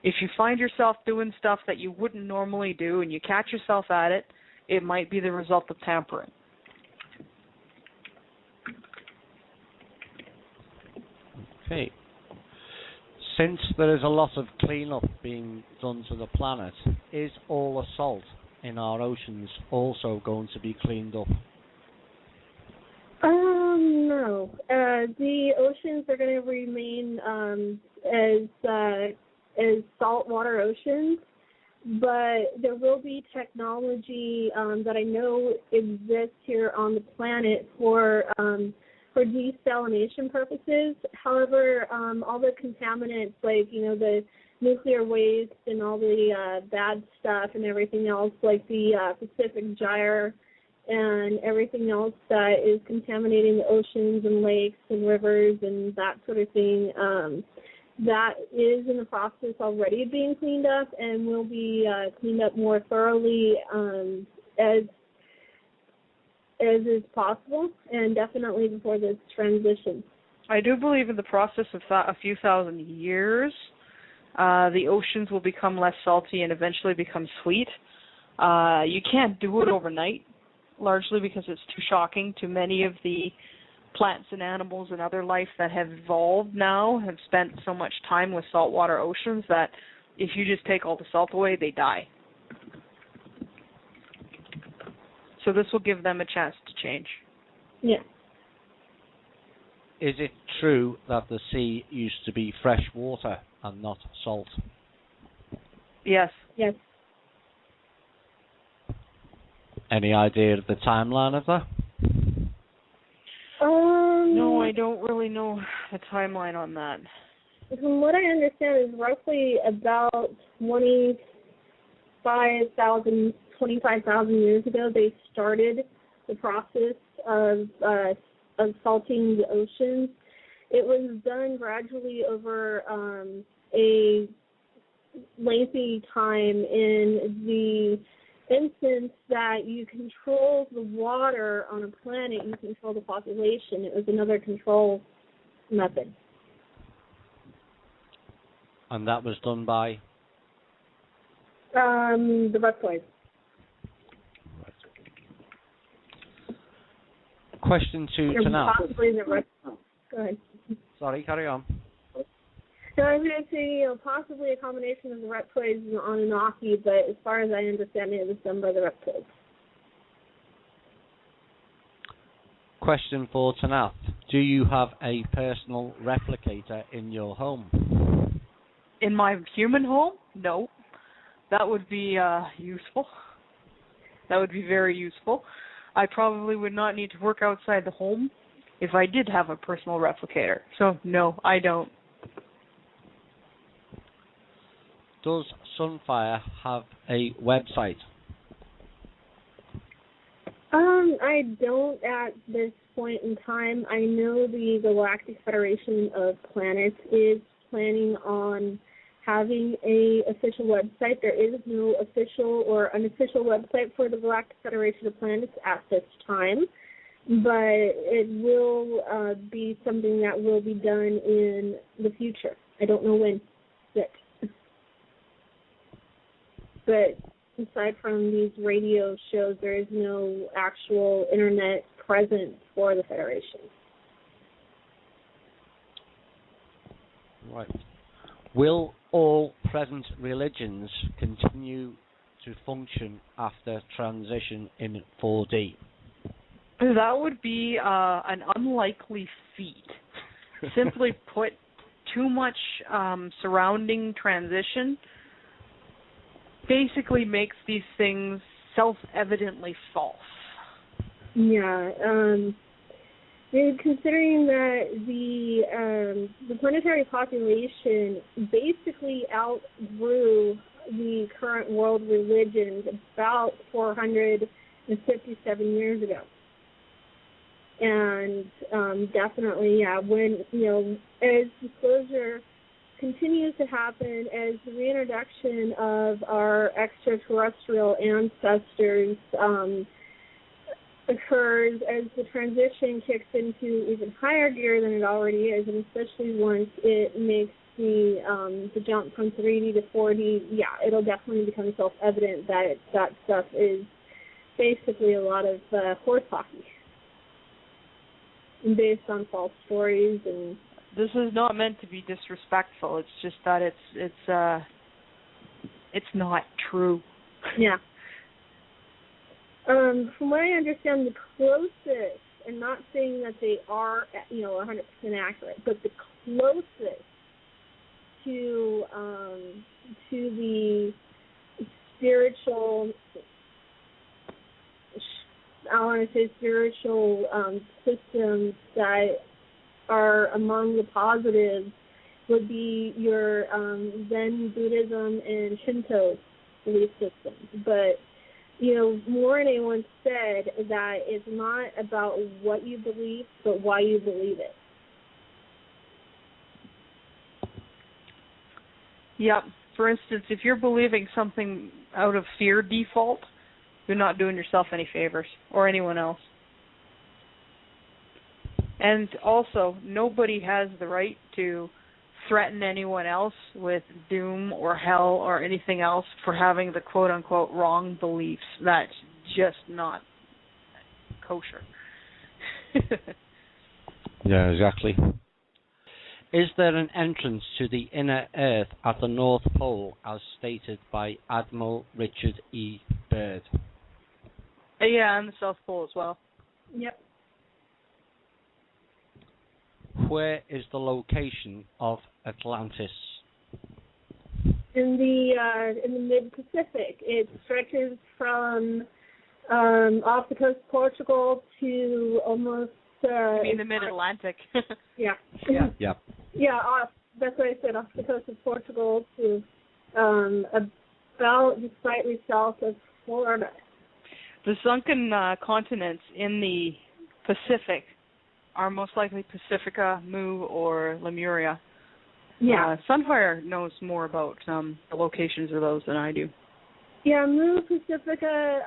If you find yourself doing stuff that you wouldn't normally do and you catch yourself at it, it might be the result of tampering. Okay. Since there is a lot of cleanup being done to the planet, is all the salt in our oceans also going to be cleaned up? No. The oceans are going to remain as saltwater oceans, but there will be technology that I know exists here on the planet for desalination purposes. However, all the contaminants, like, the nuclear waste and all the bad stuff and everything else, like the Pacific Gyre and everything else that is contaminating the oceans and lakes and rivers and that sort of thing, that is in the process already of being cleaned up and will be cleaned up more thoroughly as is possible, and definitely before this transition. I do believe in the process of a few thousand years, the oceans will become less salty and eventually become sweet. You can't do it overnight, largely because it's too shocking to many of the plants and animals and other life that have evolved now, have spent so much time with saltwater oceans that if you just take all the salt away, they die. So this will give them a chance to change. Yeah. Is it true that the sea used to be fresh water and not salt? Yes. Yes. Any idea of the timeline of that? No, I don't really know the timeline on that. From what I understand, is roughly about 25,000 years ago, they started the process of salting the oceans. It was done gradually over a lengthy time in the instance that you control the water on a planet, you control the population. It was another control method. And that was done by? The reptoids. Question to Tanaath. Possibly the reptoids. Go ahead. Sorry, carry on. So I was going to say, possibly a combination of the reptoids and the Anunnaki, but as far as I understand it was done by the reptoids. Question for Tanaath. Do you have a personal replicator in your home? In my human home? No. That would be useful. That would be very useful. I probably would not need to work outside the home if I did have a personal replicator. So, no, I don't. Does Sunfire have a website? I don't at this point in time. I know the Galactic Federation of Planets is planning on having a official website. There is no official or unofficial website for the Galactic Federation of Planets at this time, but it will be something that will be done in the future. I don't know when yet. But aside from these radio shows, there is no actual internet presence for the Federation. Right. Will all present religions continue to function after transition in 4D? That would be an unlikely feat. Simply put, too much surrounding transition basically makes these things self-evidently false. Yeah, considering that the planetary population basically outgrew the current world religions about 457 years ago. And definitely, yeah, when, as disclosure continues to happen, as the reintroduction of our extraterrestrial ancestors occurs, as the transition kicks into even higher gear than it already is, and especially once it makes the jump from 3D to 4D, yeah, it'll definitely become self-evident that that stuff is basically a lot of horse hockey based on false stories. And this is not meant to be disrespectful. It's just that it's not true. Yeah. From what I understand, the closest, and not saying that they are, 100% accurate, but the closest to the spiritual, I want to say spiritual systems that are among the positives would be your Zen Buddhism and Shinto belief systems. But Morrissey once said that it's not about what you believe, but why you believe it. Yep. For instance, if you're believing something out of fear default, you're not doing yourself any favors or anyone else. And also, nobody has the right to threaten anyone else with doom or hell or anything else for having the quote-unquote wrong beliefs. That's just not kosher. Yeah, exactly. Is there an entrance to the inner Earth at the North Pole as stated by Admiral Richard E. Byrd? Yeah, and the South Pole as well. Yep. Where is the location of Atlantis? In the mid-Pacific. It stretches from off the coast of Portugal to almost... you mean the mid-Atlantic? Yeah. Yeah. Yeah. Yeah, that's what I said, off the coast of Portugal to about just slightly south of Florida. The sunken continents in the Pacific are most likely Pacifica, Mu, or Lemuria. Yeah. Sunfire knows more about the locations of those than I do. Yeah, Mu, Pacifica,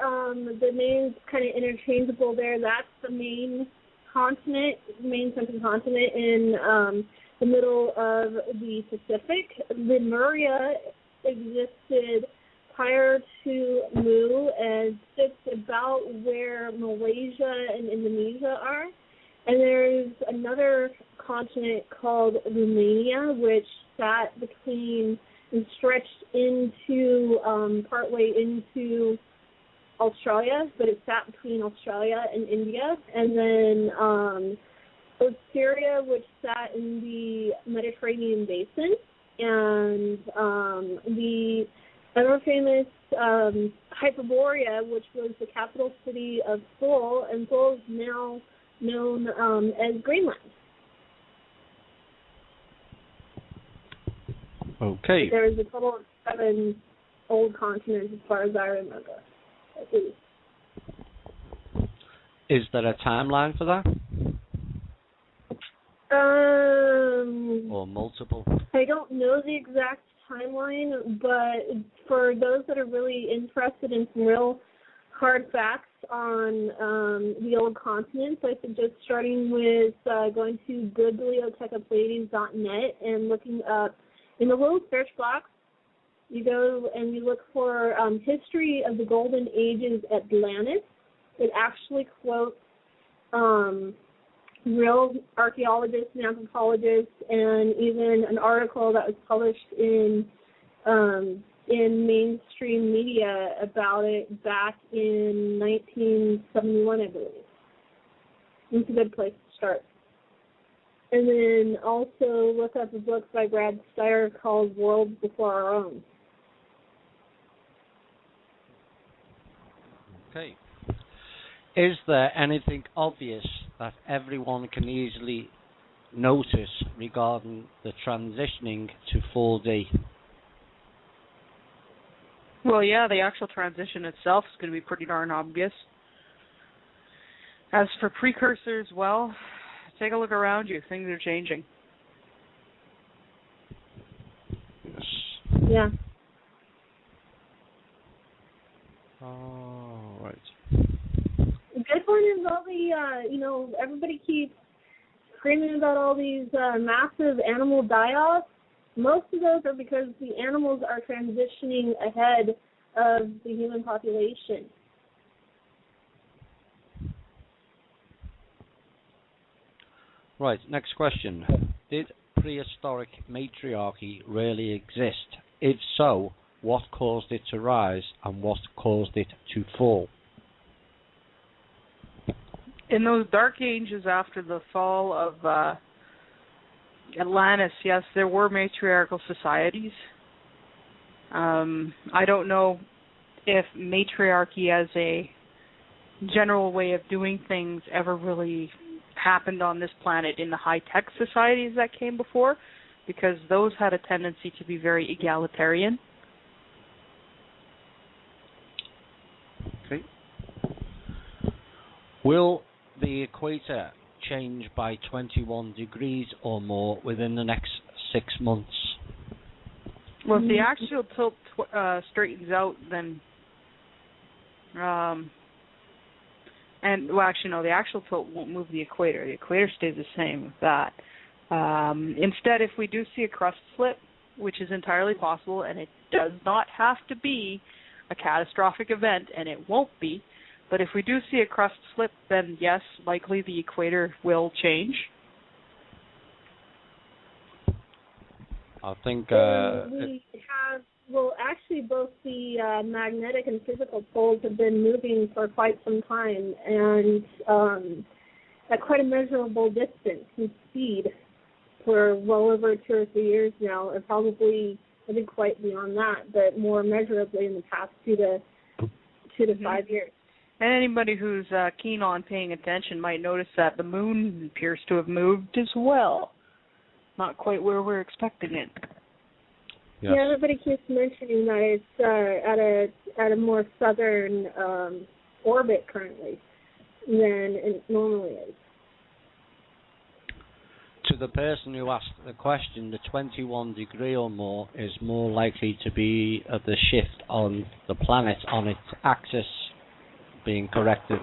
the name's kind of interchangeable there. That's the main continent, main sunken continent in the middle of the Pacific. Lemuria existed prior to Mu and sits about where Malaysia and Indonesia are. And there's another continent called Romania, which sat between and stretched into partway into Australia, but it sat between Australia and India. And then Syria, which sat in the Mediterranean basin, and the ever famous Hyperborea, which was the capital city of Seoul, and Seoul is now known as Greenland. Okay. There is a total of 7 old continents as far as I remember, at least. Is there a timeline for that? Or multiple? I don't know the exact timeline, but for those that are really interested in some real hard facts on the old continents, I suggest starting with going to bibliotecapleiades.net and looking up in the little search box. You go and you look for History of the Golden Ages Atlantis. It actually quotes real archaeologists and anthropologists, and even an article that was published in mainstream media about it back in 1971, I believe. It's a good place to start. And then also look up a book by Brad Steyer called Worlds Before Our Own. Okay. Is there anything obvious that everyone can easily notice regarding the transitioning to 4D? Well, yeah, the actual transition itself is going to be pretty darn obvious. As for precursors, well, take a look around you. Things are changing. Yes. Yeah. All right. The good one is all the, everybody keeps screaming about all these massive animal die-offs. Most of those are because the animals are transitioning ahead of the human population. Right, next question. Did prehistoric matriarchy really exist? If so, what caused it to rise and what caused it to fall? In those dark ages after the fall of Atlantis, yes, there were matriarchal societies. I don't know if matriarchy as a general way of doing things ever really happened on this planet in the high-tech societies that came before, because those had a tendency to be very egalitarian. Okay. Will the equator change by 21 degrees or more within the next 6 months? Well, if the axial tilt straightens out, then the axial tilt won't move the equator. The equator stays the same with that. Instead, if we do see a crust slip, which is entirely possible, and it does not have to be a catastrophic event, and it won't be, but if we do see a crust slip, then yes, likely the equator will change. I think actually both the magnetic and physical poles have been moving for quite some time, and at quite a measurable distance and speed for well over 2 or 3 years now, or probably I think quite beyond that, but more measurably in the past 2 to 5 years. And anybody who's keen on paying attention might notice that the moon appears to have moved as well. Not quite where we're expecting it. Yes. Yeah, everybody keeps mentioning that it's at a more southern orbit currently than it normally is. To the person who asked the question, the 21 degree or more is more likely to be the shift on the planet on its axis being corrected.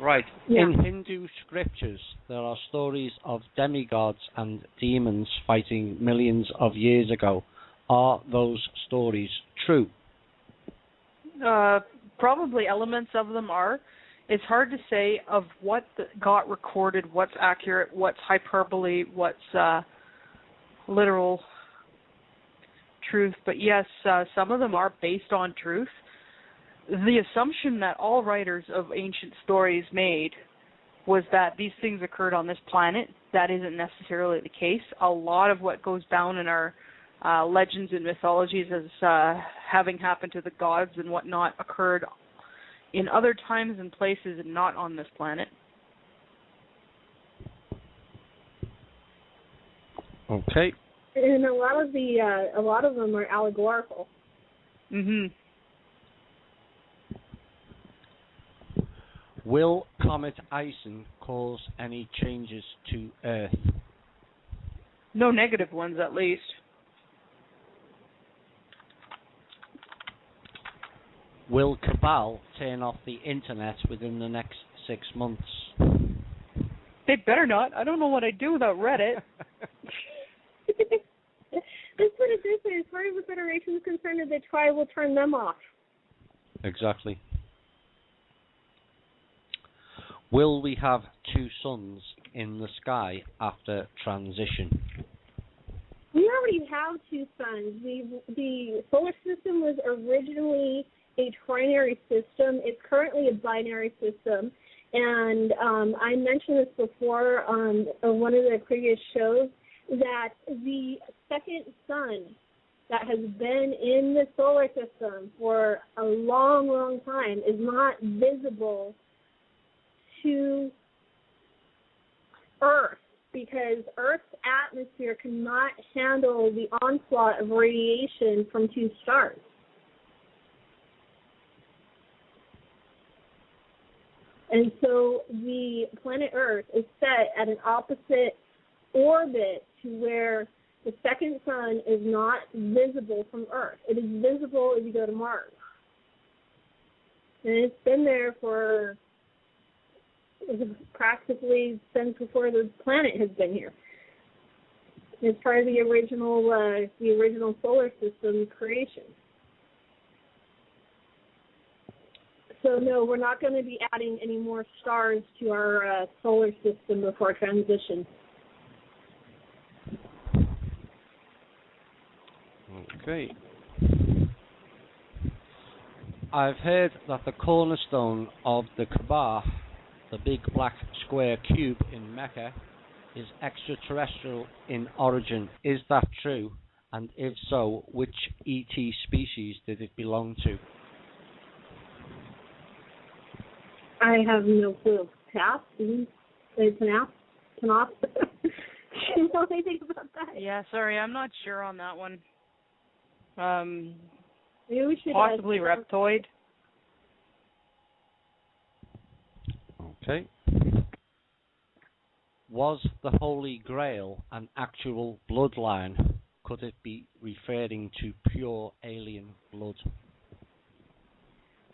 Right. Yeah. In Hindu scriptures, there are stories of demigods and demons fighting millions of years ago. Are those stories true? Probably elements of them are. It's hard to say of what got recorded, what's accurate, what's hyperbole, what's literal truth. But yes, some of them are based on truth. The assumption that all writers of ancient stories made was that these things occurred on this planet. That isn't necessarily the case. A lot of what goes down in our legends and mythologies as having happened to the gods and whatnot occurred in other times and places and not on this planet. Okay. And a lot of them are allegorical. Mhm. Will comet icing cause any changes to Earth? No negative ones, at least. Will Cabal turn off the internet within the next 6 months? They better not. I don't know what I'd do without Reddit. Let's put it this way: as far as the Federation is concerned, if they try, we'll turn them off. Exactly. Will we have 2 suns in the sky after transition? We already have 2 suns. The solar system was originally a trinary system. It's currently a binary system. And I mentioned this before on one of the previous shows, that the second sun that has been in the solar system for a long, long time is not visible to Earth, because Earth's atmosphere cannot handle the onslaught of radiation from 2 stars. And so the planet Earth is set at an opposite orbit to where the second sun is not visible from Earth. It is visible if you go to Mars. And it's been there for practically since before the planet has been here. It's part of the original solar system creation. So no, we're not going to be adding any more stars to our solar system before transition. Okay. I've heard that the cornerstone of the Kaaba, the big black square cube in Mecca, is extraterrestrial in origin. Is that true? And if so, which ET species did it belong to? I have no clue. Tanaath? Tanaath? Do you know anything about that? Yeah, sorry, I'm not sure on that one. Maybe we should possibly reptoid. Okay. Was the Holy Grail an actual bloodline? Could it be referring to pure alien blood?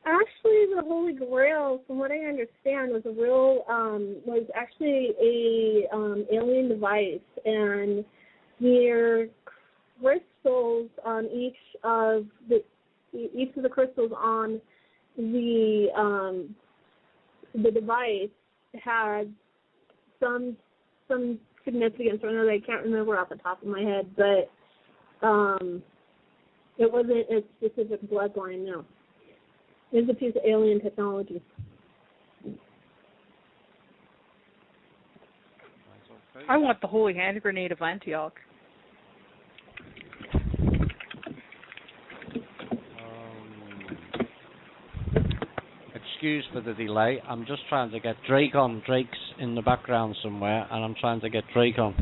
Actually, the Holy Grail, from what I understand, was actually a alien device, and there crystals on each of the crystals on the device had some significance. I know that I can't remember off the top of my head, but it wasn't a specific bloodline. No, it was a piece of alien technology. I want the holy hand grenade of Antioch. Excuse for the delay. I'm just trying to get Drake on. Drake's in the background somewhere, and I'm trying to get Drake on.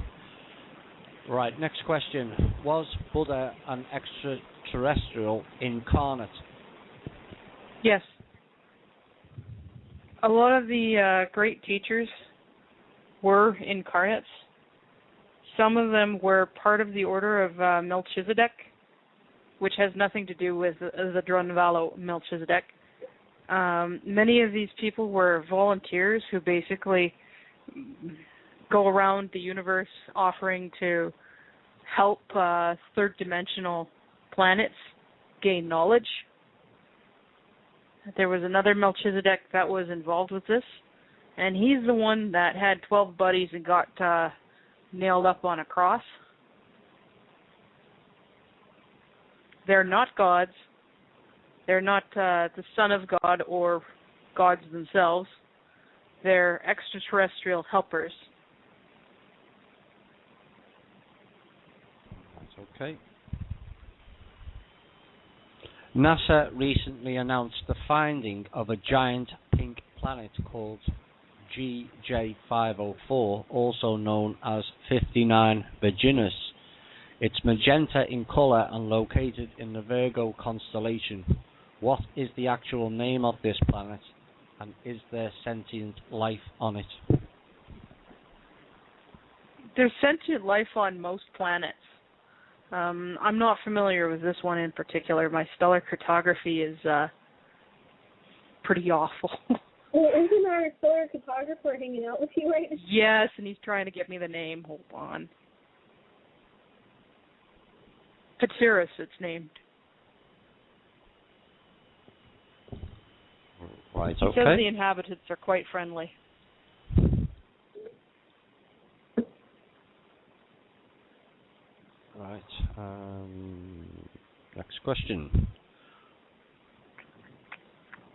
Right, next question. Was Buddha an extraterrestrial incarnate? Yes. A lot of the great teachers were incarnates. Some of them were part of the order of Melchizedek, which has nothing to do with the Drunvalo Melchizedek. Many of these people were volunteers who basically go around the universe offering to help third-dimensional planets gain knowledge. There was another Melchizedek that was involved with this, and he's the one that had 12 buddies and got nailed up on a cross. They're not gods. They're not the Son of God or gods themselves. They're extraterrestrial helpers. That's okay. NASA recently announced the finding of a giant pink planet called GJ504, also known as 59 Virginis. It's magenta in colour and located in the Virgo constellation. What is the actual name of this planet, and is there sentient life on it? There's sentient life on most planets. I'm not familiar with this one in particular. My stellar cartography is pretty awful. Well, isn't our stellar cartographer hanging out with you right now? Yes, and he's trying to get me the name. Hold on. Pteris, it's named. Right, He okay. says the inhabitants are quite friendly. Right. Next question.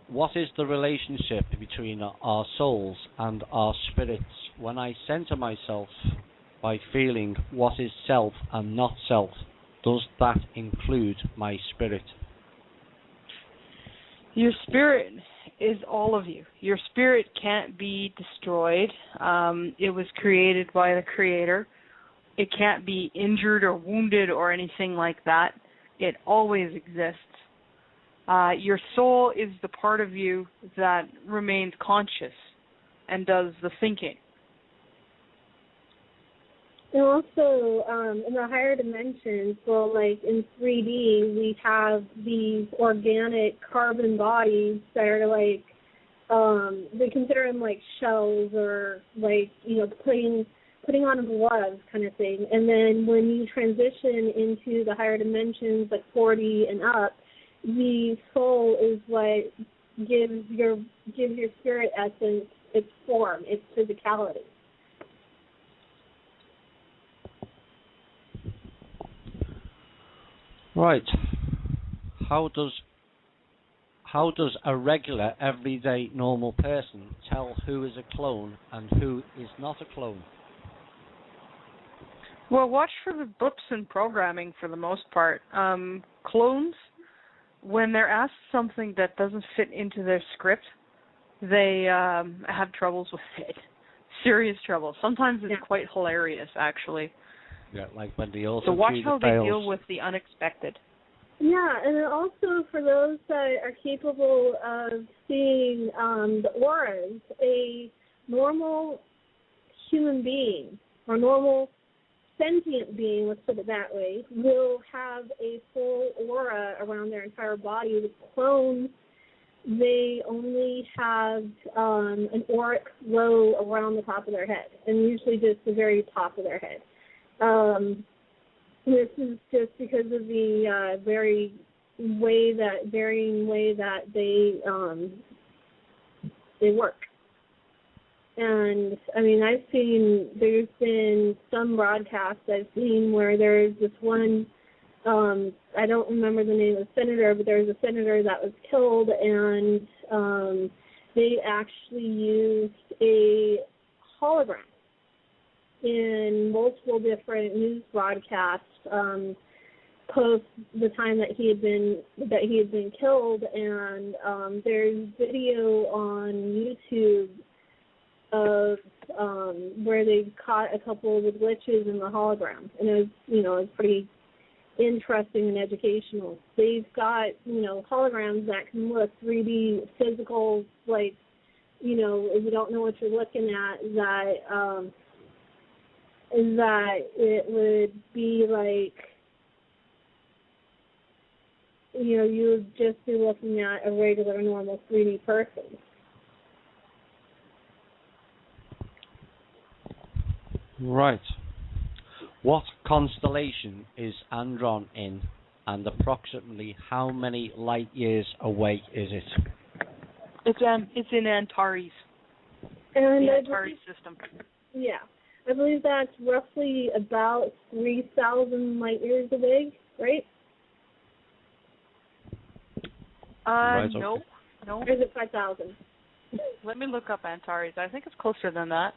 What is the relationship between our souls and our spirits? When I center myself by feeling what is self and not self, does that include my spirit? Your spirit is all of you. Your spirit can't be destroyed. It was created by the Creator. It can't be injured or wounded or anything like that. It always exists. Your soul is the part of you that remains conscious and does the thinking. And also, in the higher dimensions, well, like in 3D, we have these organic carbon bodies that are like, they consider them like shells or like, you know, putting on a glove kind of thing. And then when you transition into the higher dimensions, like 40 and up, the soul is what gives your spirit essence its form, its physicality. Right. How does a regular, everyday, normal person tell who is a clone and who is not a clone? Well, watch for the blips in programming for the most part. Clones, when they're asked something that doesn't fit into their script, they have troubles with it. Serious trouble. Sometimes it's quite hilarious, actually. Yeah, like when the auto. So watch how they deal with the unexpected. Yeah, and then also for those that are capable of seeing the auras, a normal human being or normal sentient being, let's put it that way, will have a full aura around their entire body. With clones, they only have an auric glow around the top of their head, and usually just the very top of their head. This is just because of the varying way that they work. And I mean, there's been some broadcasts I've seen where there's this one, I don't remember the name of the senator, but there was a senator that was killed, and they actually used a hologram in multiple different news broadcasts post the time that he had been killed, and there's video on YouTube of where they caught a couple of the glitches in the hologram, and it was pretty interesting and educational. They've got holograms that can look 3D physical, like if you don't know what you're looking at, that it would be like, you would just be looking at a regular, normal 3D person. Right. What constellation is Andron in, and approximately how many light years away is it? It's in Antares. And the Antares system. Yeah. I believe that's roughly about 3,000 light years away, right? Right, no. okay. No. Or is it 5,000? Let me look up Antares. I think it's closer than that.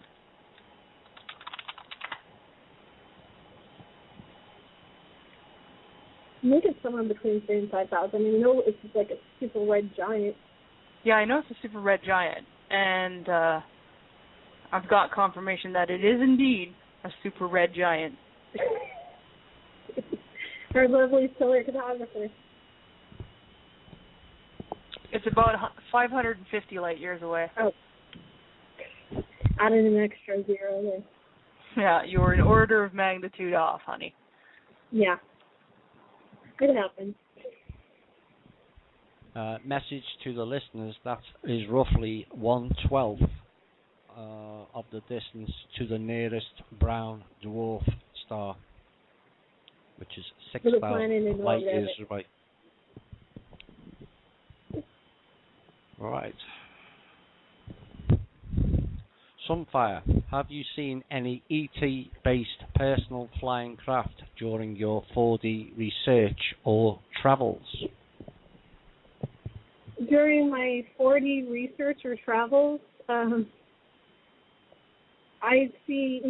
I think it's somewhere between 3,000 and 5,000. I know it's like a super red giant. Yeah, I know it's a super red giant, and I've got confirmation that it is indeed a super red giant. Our lovely solar photographer. It's about 550 light years away. Oh. Added an extra zero there. Yeah, you were an order of magnitude off, honey. Yeah. It happens. Message to the listeners, that is roughly 1/12 of the distance to the nearest brown dwarf star, which is 6,000 light years away. Right. Sunfire, have you seen any ET-based personal flying craft during your 4D research or travels? During my 4D research or travels, I see,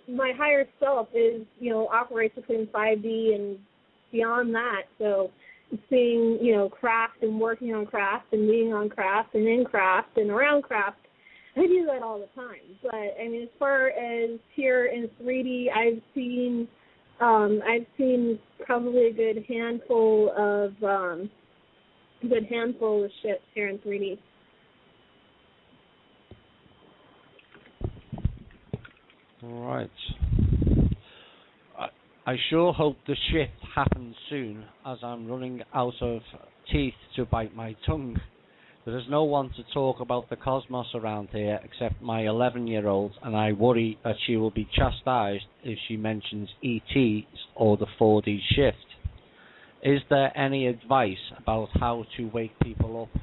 my higher self is, operates between 5D and beyond that, so seeing, craft and working on craft and being on craft and in craft and around craft, I do that all the time. But, as far as here in 3D, I've seen probably a good handful of ships here in 3D. All right. I sure hope the shift happens soon, as I'm running out of teeth to bite my tongue. There is no one to talk about the cosmos around here except my 11-year-old, and I worry that she will be chastised if she mentions ET or the 4D shift. Is there any advice about how to wake people up?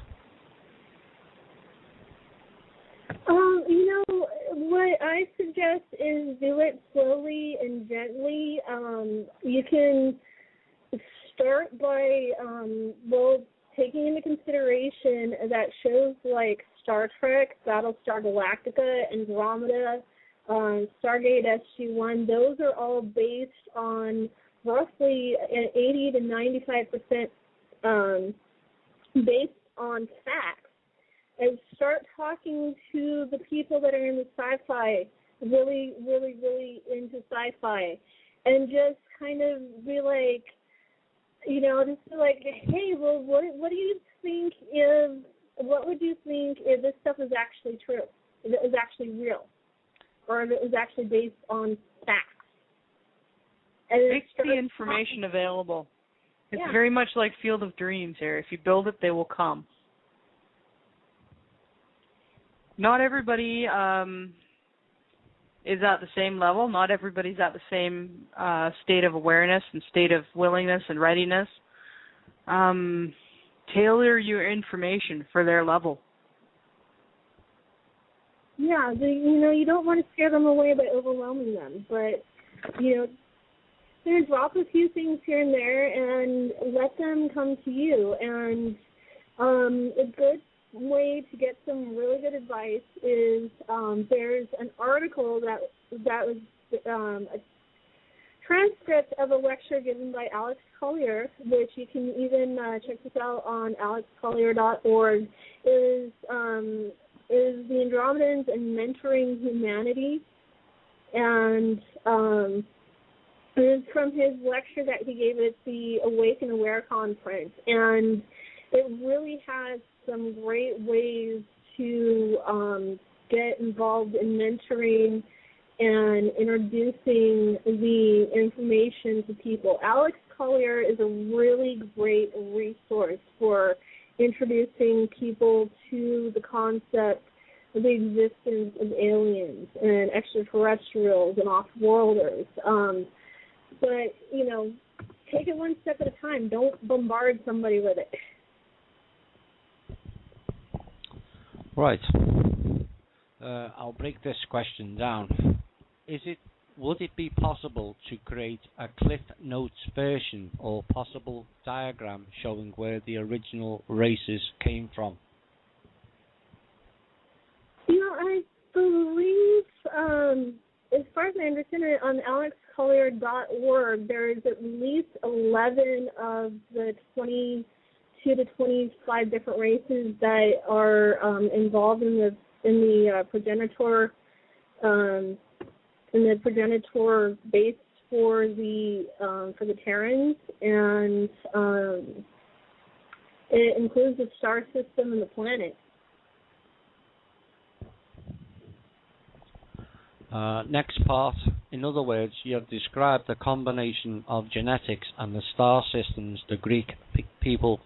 What I suggest is do it slowly and gently. You can start by, taking into consideration that shows like Star Trek, Battlestar Galactica, Andromeda, Stargate SG-1, those are all based on roughly 80 to 95% based on facts. And start talking to the people that are in the sci-fi, really, really, really into sci-fi, and just kind of be like, hey, well, what do you think what would you think if this stuff is actually true, if it was actually real, or if it was actually based on facts? And make the information available. It's very much like Field of Dreams here. If you build it, they will come. Not everybody is at the same level. Not everybody's at the same state of awareness and state of willingness and readiness. Tailor your information for their level. Yeah, you don't want to scare them away by overwhelming them, but, drop a few things here and there and let them come to you. And a good way to get some really good advice is there's an article that was a transcript of a lecture given by Alex Collier, which you can even check this out on alexcollier.org, is The Andromedans and Mentoring Humanity. And it is from his lecture that he gave at the Awake and Aware conference. And it really has some great ways to get involved in mentoring and introducing the information to people. Alex Collier is a really great resource for introducing people to the concept of the existence of aliens and extraterrestrials and off-worlders. But, take it one step at a time. Don't bombard somebody with it. Right. I'll break this question down. Would it be possible to create a Cliff Notes version or possible diagram showing where the original races came from? I believe, as far as I understand it, on alexcollier.org, there is at least 11 of the 22 to 25 different races that are involved in the progenitor based for the Terrans, and it includes the star system and the planet. Next part. In other words, you have described the combination of genetics and the star systems the Greek people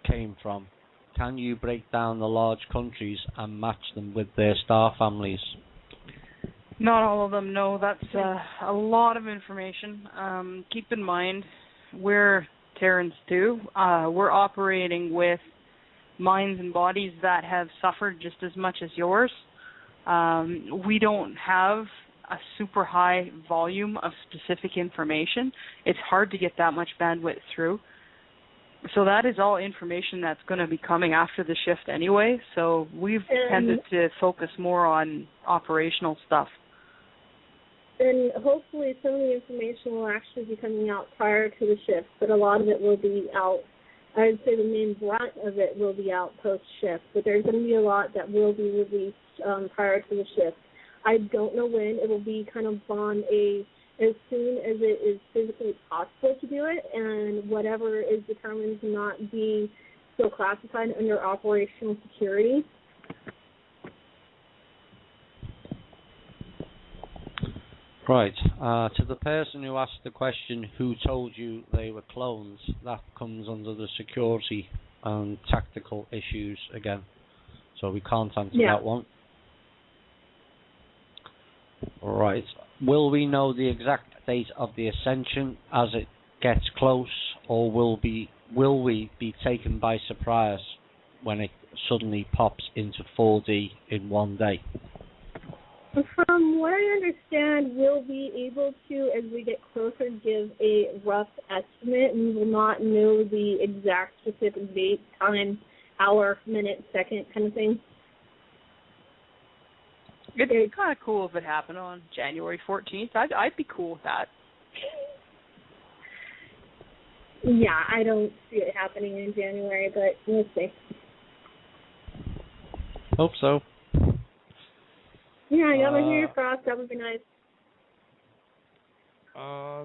came from. Can you break down the large countries and match them with their star families? Not all of them, no. That's a lot of information. Keep in mind, we're Terrans too. We're operating with minds and bodies that have suffered just as much as yours. We don't have a super high volume of specific information. It's hard to get that much bandwidth through. So that is all information that's going to be coming after the shift anyway. So we've tended to focus more on operational stuff. And hopefully some of the information will actually be coming out prior to the shift, but a lot of it will be out. I'd say the main brunt of it will be out post-shift, but there's going to be a lot that will be released prior to the shift. I don't know when. It will be kind of on as soon as it is physically possible to do it, and whatever is determined to not be still classified under operational security. Right. To the person who asked the question, who told you they were clones, that comes under the security and tactical issues again. So we can't answer that one. Right. Will we know the exact date of the ascension as it gets close, or will we be taken by surprise when it suddenly pops into 4D in one day? From what I understand, we'll be able to, as we get closer, give a rough estimate. We will not know the exact specific date, time, hour, minute, second kind of thing. It'd be kind of cool if it happened on January 14th. I'd be cool with that. Yeah, I don't see it happening in January, but we'll see. Hope so. Yeah, I got my fingers crossed. That would be nice.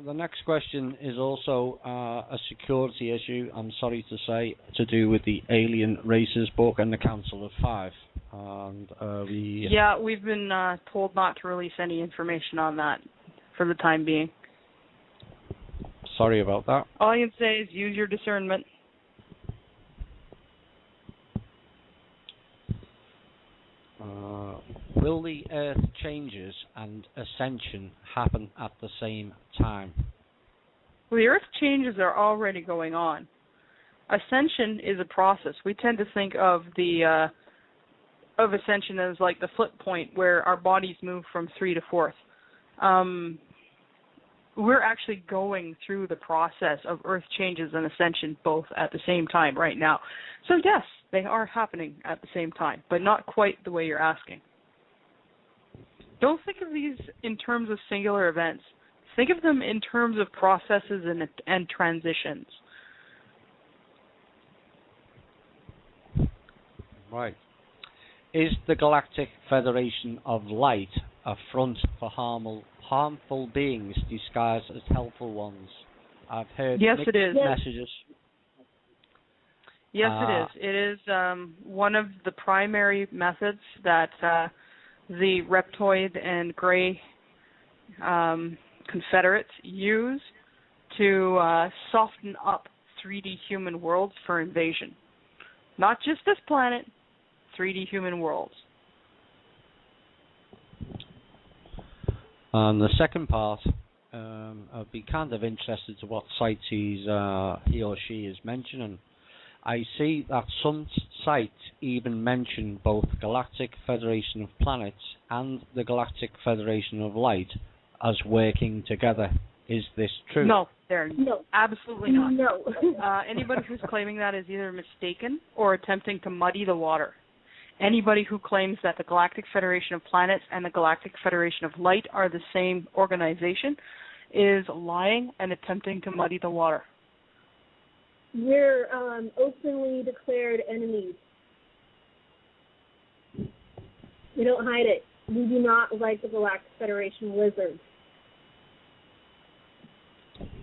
The next question is also a security issue, I'm sorry to say, to do with the Alien Races book and the Council of Five. And Yeah, we've been told not to release any information on that for the time being. Sorry about that. All I can say is use your discernment. Will the Earth changes and ascension happen at the same time? Well, the Earth changes are already going on. Ascension is a process. We tend to think of the of ascension as like the flip point where our bodies move from 3 to 4th. We're actually going through the process of Earth changes and ascension both at the same time right now. So yes, they are happening at the same time, but not quite the way you're asking. Don't think of these in terms of singular events. Think of them in terms of processes and transitions. Right. Is the Galactic Federation of Light a front for harmful beings disguised as helpful ones? I've heard mixed messages. Yes, it is. It is one of the primary methods that the Reptoid and Grey Confederates use to soften up 3D human worlds for invasion. Not just this planet, 3D human worlds. And the second part, I'd be kind of interested to what sites he or she is mentioning. I see that some sites even mention both Galactic Federation of Planets and the Galactic Federation of Light as working together. Is this true? No, absolutely not. No. Anybody who's claiming that is either mistaken or attempting to muddy the water. Anybody who claims that the Galactic Federation of Planets and the Galactic Federation of Light are the same organization is lying and attempting to muddy the water. We're openly declared enemies. We don't hide it. We do not like the Galactic Federation wizards.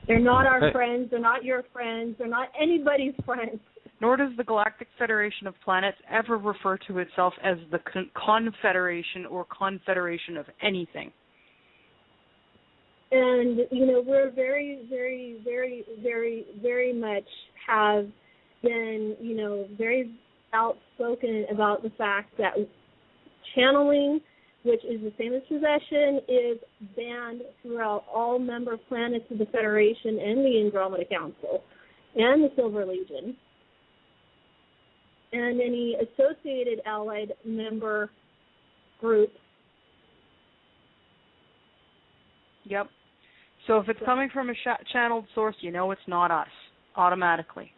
They're not our friends. They're not your friends. They're not anybody's friends. Nor does the Galactic Federation of Planets ever refer to itself as the Confederation or Confederation of anything. And, we're very, very, very, very, very much have been, very outspoken about the fact that channeling, which is the same as possession, is banned throughout all member planets of the Federation and the Andromeda Council and the Silver Legion and any associated allied member groups. Yep. So if it's coming from a channeled source, it's not us, automatically.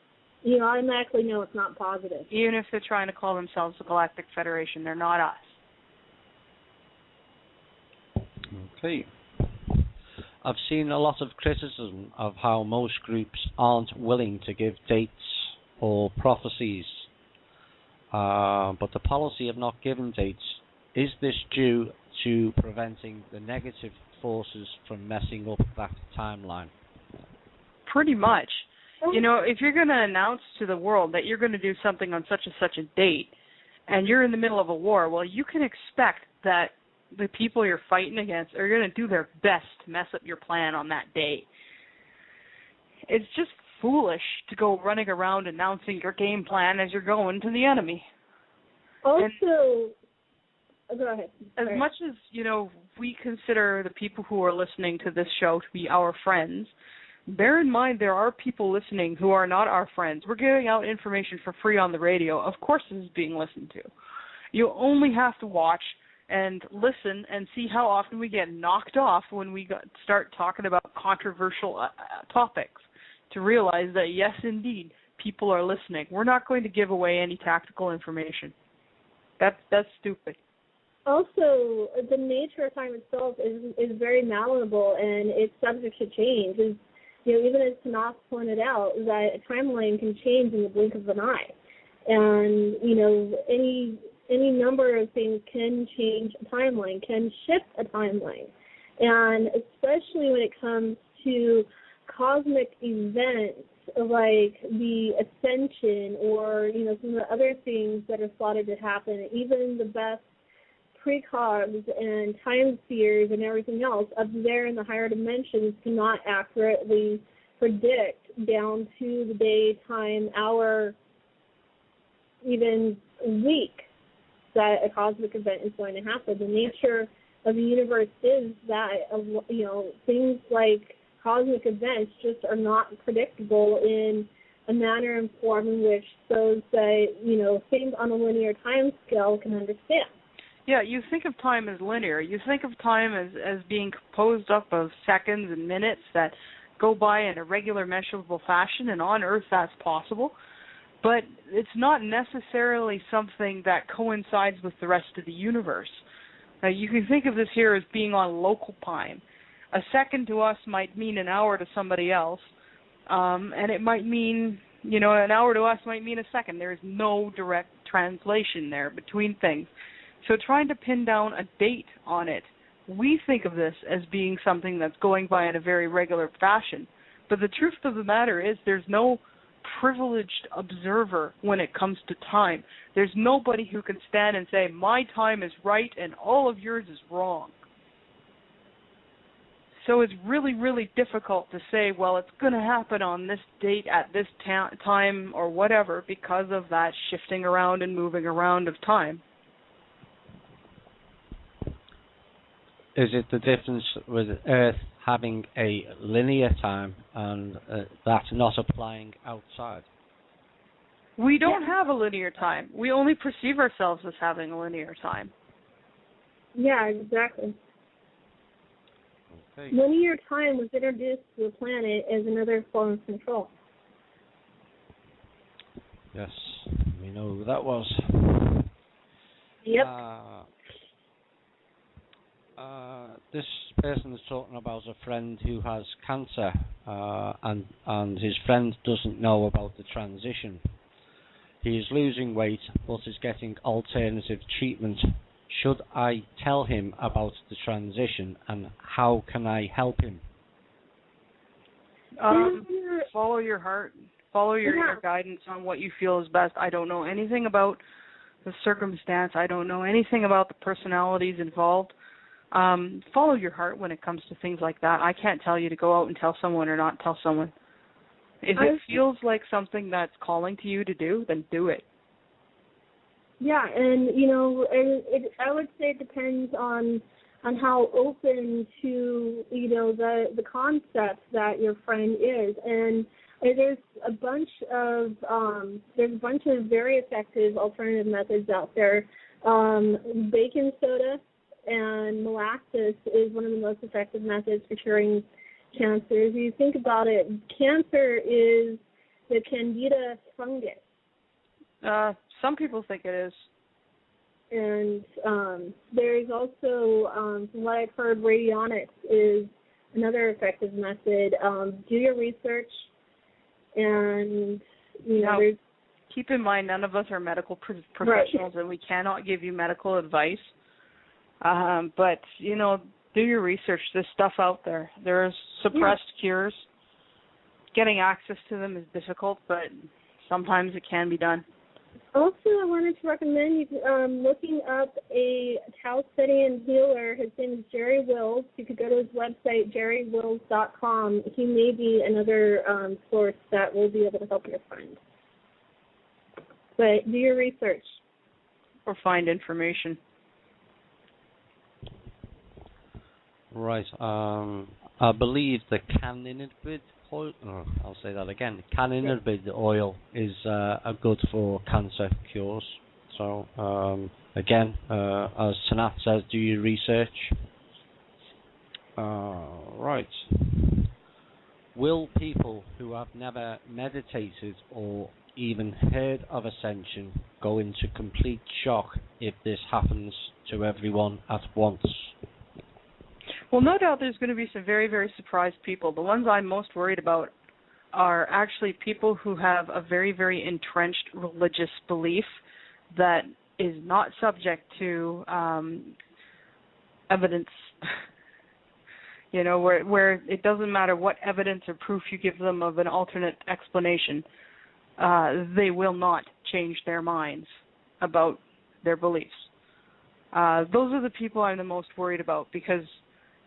You automatically know it's not positive. Even if they're trying to call themselves the Galactic Federation, they're not us. Okay. I've seen a lot of criticism of how most groups aren't willing to give dates or prophecies, but the policy of not giving dates, is this due to preventing the negative forces from messing up that timeline? Pretty much. If you're going to announce to the world that you're going to do something on such and such a date, and you're in the middle of a war, well, you can expect that the people you're fighting against are going to do their best to mess up your plan on that day. It's just foolish to go running around announcing your game plan as you're going to the enemy. Also, go ahead. As much as, we consider the people who are listening to this show to be our friends, bear in mind there are people listening who are not our friends. We're giving out information for free on the radio. Of course this is being listened to. You only have to watch and listen and see how often we get knocked off when we start talking about controversial topics to realize that, yes, indeed, people are listening. We're not going to give away any tactical information. That's stupid. Also, the nature of time itself is very malleable, and it's subject to change. Even as Tanaath pointed out, that a timeline can change in the blink of an eye. And, any number of things can change a timeline, can shift a timeline. And especially when it comes to cosmic events like the ascension or, some of the other things that are slotted to happen, even the best precogs and time spheres and everything else up there in the higher dimensions cannot accurately predict down to the day, time, hour, even week that a cosmic event is going to happen. The nature of the universe is that, things like cosmic events just are not predictable in a manner and form in which those that, things on a linear time scale can understand. Yeah, you think of time as linear. You think of time as being composed up of seconds and minutes that go by in a regular measurable fashion, and on Earth that's possible. But it's not necessarily something that coincides with the rest of the universe. Now, you can think of this here as being on local time. A second to us might mean an hour to somebody else, and it might mean, an hour to us might mean a second. There is no direct translation there between things. So trying to pin down a date on it, we think of this as being something that's going by in a very regular fashion. But the truth of the matter is there's no privileged observer when it comes to time. There's nobody who can stand and say, my time is right and all of yours is wrong. So it's really, really difficult to say, well, it's going to happen on this date at this time or whatever because of that shifting around and moving around of time. Is it the difference with Earth having a linear time and that not applying outside? We don't have a linear time. We only perceive ourselves as having a linear time. Yeah, exactly. Okay. Linear time was introduced to the planet as another form of control. Yes, we know who that was. Yep. This person is talking about a friend who has cancer, and his friend doesn't know about the transition. He is losing weight, but is getting alternative treatment. Should I tell him about the transition, and how can I help him? Follow your heart. Follow your inner guidance on what you feel is best. I don't know anything about the circumstance. I don't know anything about the personalities involved. Follow your heart when it comes to things like that. I can't tell you to go out and tell someone or not tell someone. If it feels like something that's calling to you to do, then do it. Yeah, and I would say it depends on how open to the concept that your friend is, and there's a bunch of very effective alternative methods out there. Baking soda and molasses is one of the most effective methods for curing cancer. If you think about it, cancer is the Candida fungus. Some people think it is. And there's also, from what I've heard, radionics is another effective method. Do your research, and there's... Keep in mind, none of us are medical professionals, and we cannot give you medical advice. But do your research. There's stuff out there. There's suppressed cures. Getting access to them is difficult, but sometimes it can be done. Also, I wanted to recommend you looking up a Chalcedian healer. His name is Jerry Wills. You could go to his website, jerrywills.com. He may be another source that will be able to help your friend. But do your research. Or find information. Right. I believe the cannabis oil, I'll say that again. Cannabis oil is good for cancer cures. So, again, as Tanaath says, do your research. Right. Will people who have never meditated or even heard of ascension go into complete shock if this happens to everyone at once? Well, no doubt there's going to be some very, very surprised people. The ones I'm most worried about are actually people who have a very, very entrenched religious belief that is not subject to evidence. Where it doesn't matter what evidence or proof you give them of an alternate explanation, they will not change their minds about their beliefs. Those are the people I'm the most worried about, because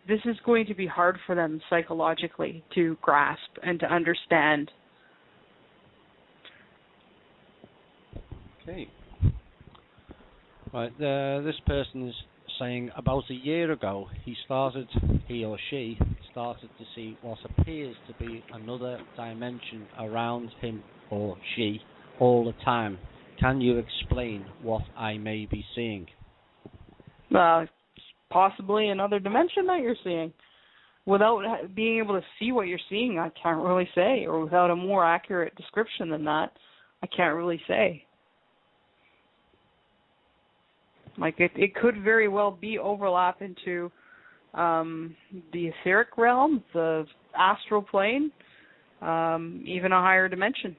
this is going to be hard for them psychologically to grasp and to understand. Okay. Right, this person is saying about a year ago he or she started to see what appears to be another dimension around him or she all the time. Can you explain what I may be seeing? Possibly another dimension that you're seeing. Without being able to see what you're seeing, I can't really say. Or without a more accurate description than that, I can't really say. Like, it could very well be overlap into the etheric realm, the astral plane, even a higher dimension.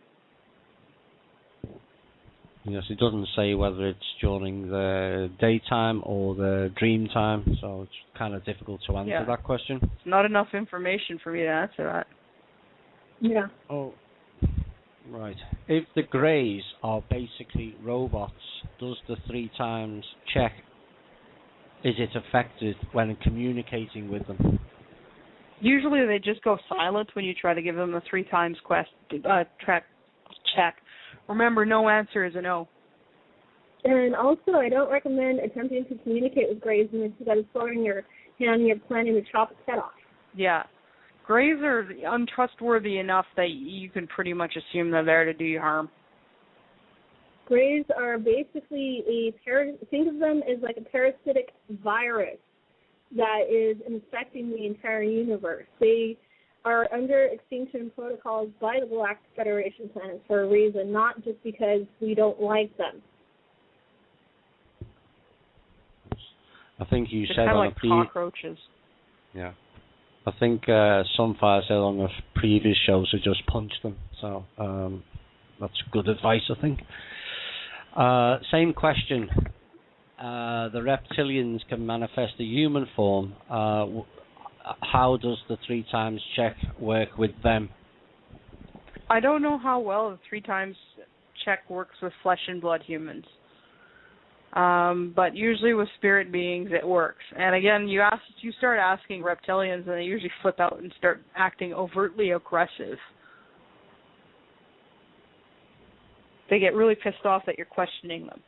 Yes, it doesn't say whether it's during the daytime or the dream time, so it's kind of difficult to answer that question. It's not enough information for me to answer that. Yeah. Oh, right. If the Greys are basically robots, does the 3 times check, is it affected when communicating with them? Usually they just go silent when you try to give them a 3 times check. Remember, no answer is a no. And also, I don't recommend attempting to communicate with Greys unless you've got a sword in your hand and you're planning to chop its head off. Yeah. Greys are untrustworthy enough that you can pretty much assume they're there to do you harm. Greys are basically think of them as like a parasitic virus that is infecting the entire universe. They are under extinction protocols by the Galactic Federation planets for a reason, not just because we don't like them. I think you They're said kind of on like cockroaches. Yeah. I think Sunfire said on the previous shows to just punch them. So that's good advice, I think. Same question. The reptilians can manifest a human form. How does the 3 times check work with them? I don't know how well the 3 times check works with flesh and blood humans. But usually with spirit beings it works. And again, you start asking reptilians and they usually flip out and start acting overtly aggressive. They get really pissed off that you're questioning them.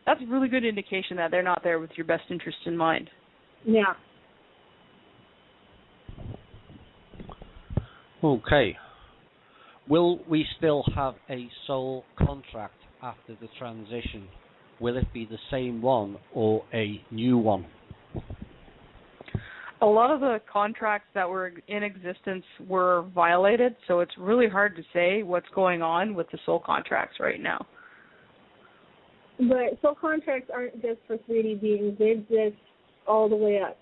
That's a really good indication that they're not there with your best interest in mind. Yeah. Okay. Will we still have a soul contract after the transition? Will it be the same one or a new one? A lot of the contracts that were in existence were violated, so it's really hard to say what's going on with the soul contracts right now. But soul contracts aren't just for 3D beings. They exist all the way up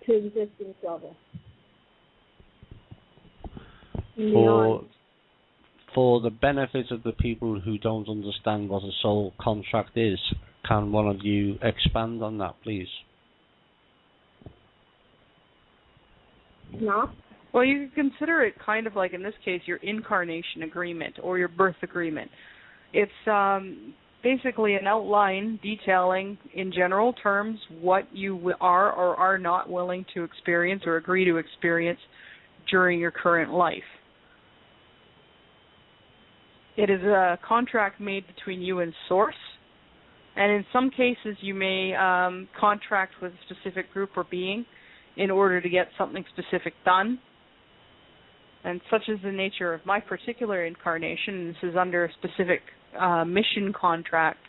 to existence level. For the benefit of the people who don't understand what a soul contract is, can one of you expand on that, please? No. Well, you can consider it kind of like, in this case, your incarnation agreement or your birth agreement. It's basically an outline detailing, in general terms, what you are or are not willing to experience or agree to experience during your current life. It is a contract made between you and Source, and in some cases you may contract with a specific group or being in order to get something specific done. And such is the nature of my particular incarnation. This is under a specific mission contract.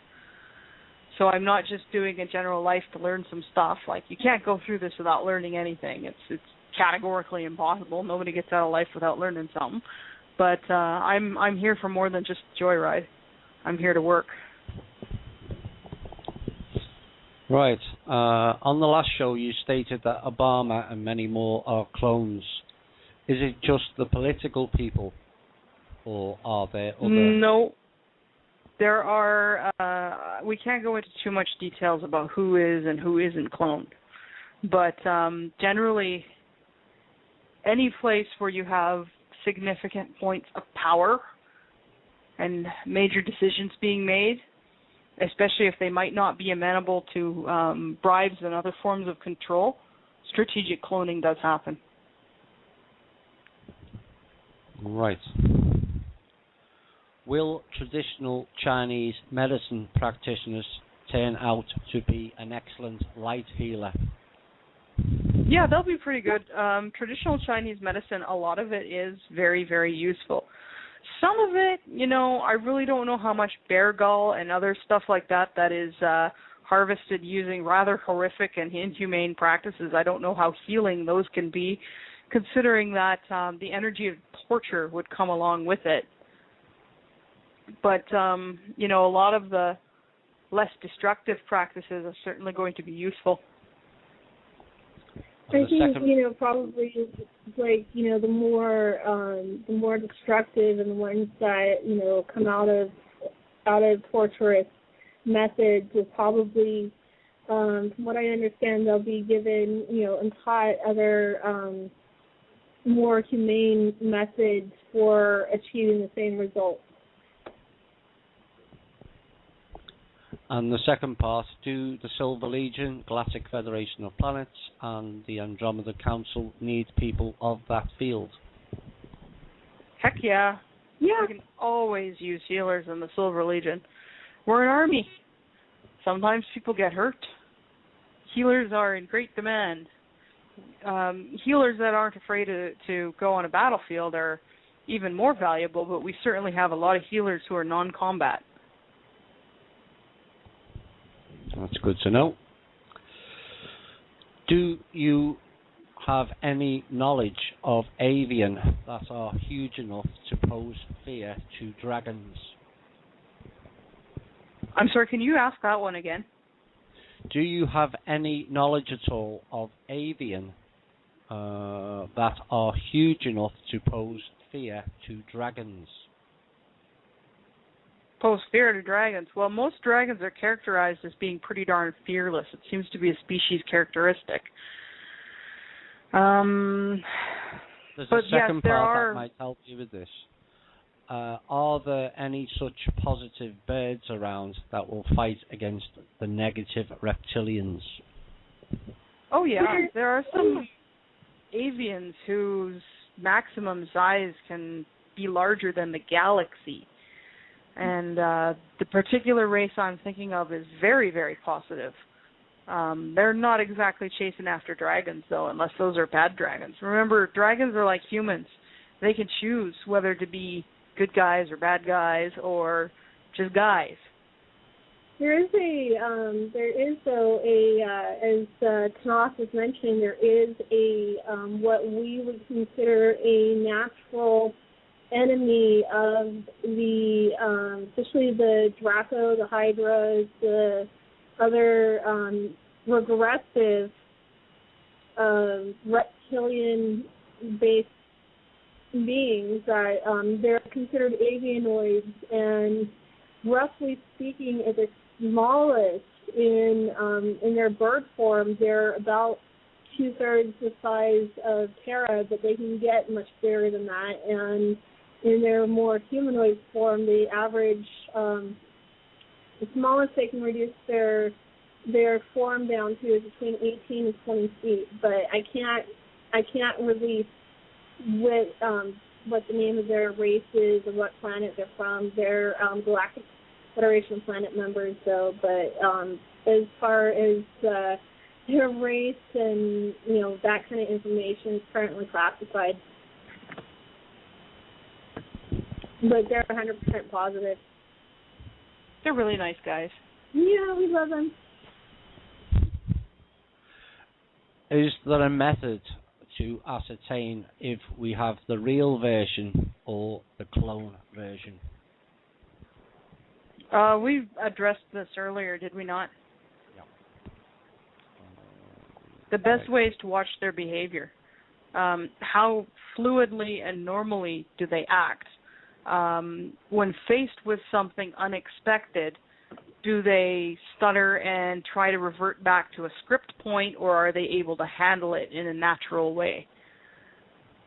So I'm not just doing a general life to learn some stuff. Like, you can't go through this without learning anything. It's categorically impossible. Nobody gets out of life without learning something. But I'm here for more than just joyride. I'm here to work. Right. On the last show, you stated that Obama and many more are clones. Is it just the political people, or are there other? No. There are. We can't go into too much details about who is and who isn't cloned, but generally, any place where you have significant points of power and major decisions being made, especially if they might not be amenable to bribes and other forms of control, strategic cloning does happen. Right. Will traditional Chinese medicine practitioners turn out to be an excellent light healer? Yeah, they'll be pretty good. Traditional Chinese medicine, a lot of it is very, very useful. Some of it, I really don't know how much bear gall and other stuff like that is harvested using rather horrific and inhumane practices. I don't know how healing those can be, considering that the energy of torture would come along with it. But, a lot of the less destructive practices are certainly going to be useful. I think, probably like, the more destructive and the ones that, come out of torturous methods will probably, from what I understand, they'll be given, and taught other more humane methods for achieving the same results. And the second part, do the Silver Legion, Galactic Federation of Planets, and the Andromeda Council need people of that field? Heck yeah. Yeah. We can always use healers in the Silver Legion. We're an army. Sometimes people get hurt. Healers are in great demand. Healers that aren't afraid to go on a battlefield are even more valuable, but we certainly have a lot of healers who are non-combat. That's good to know. Do you have any knowledge of avian that are huge enough to pose fear to dragons? I'm sorry, can you ask that one again? Do you have any knowledge at all of avian that are huge enough to pose fear to dragons? Pose fear to dragons. Well, most dragons are characterized as being pretty darn fearless. It seems to be a species characteristic. There's a second part that might help you with this. are there any such positive birds around that will fight against the negative reptilians? Oh yeah, there are some avians whose maximum size can be larger than the galaxy. And the particular race I'm thinking of is very, very positive. They're not exactly chasing after dragons, though, unless those are bad dragons. Remember, dragons are like humans. They can choose whether to be good guys or bad guys or just guys. There is though as Tanaath was mentioning, there is what we would consider a natural enemy of the, especially the Draco, the Hydras, the other regressive reptilian-based beings that they're considered avianoids, and roughly speaking, at the smallest in their bird form, they're about 2/3 the size of Terra, but they can get much bigger than that. And in their more humanoid form, the average, the smallest they can reduce their form down to is between 18 and 20 feet. But I can't release what the name of their race is and what planet they're from. They're Galactic Federation planet members, though. But as far as their race and that kind of information is currently classified. But they're 100% positive. They're really nice guys. Yeah, we love them. Is there a method to ascertain if we have the real version or the clone version? We addressed this earlier, did we not? Yeah. The best way is to watch their behavior. How fluidly and normally do they act? When faced with something unexpected, do they stutter and try to revert back to a script point, or are they able to handle it in a natural way?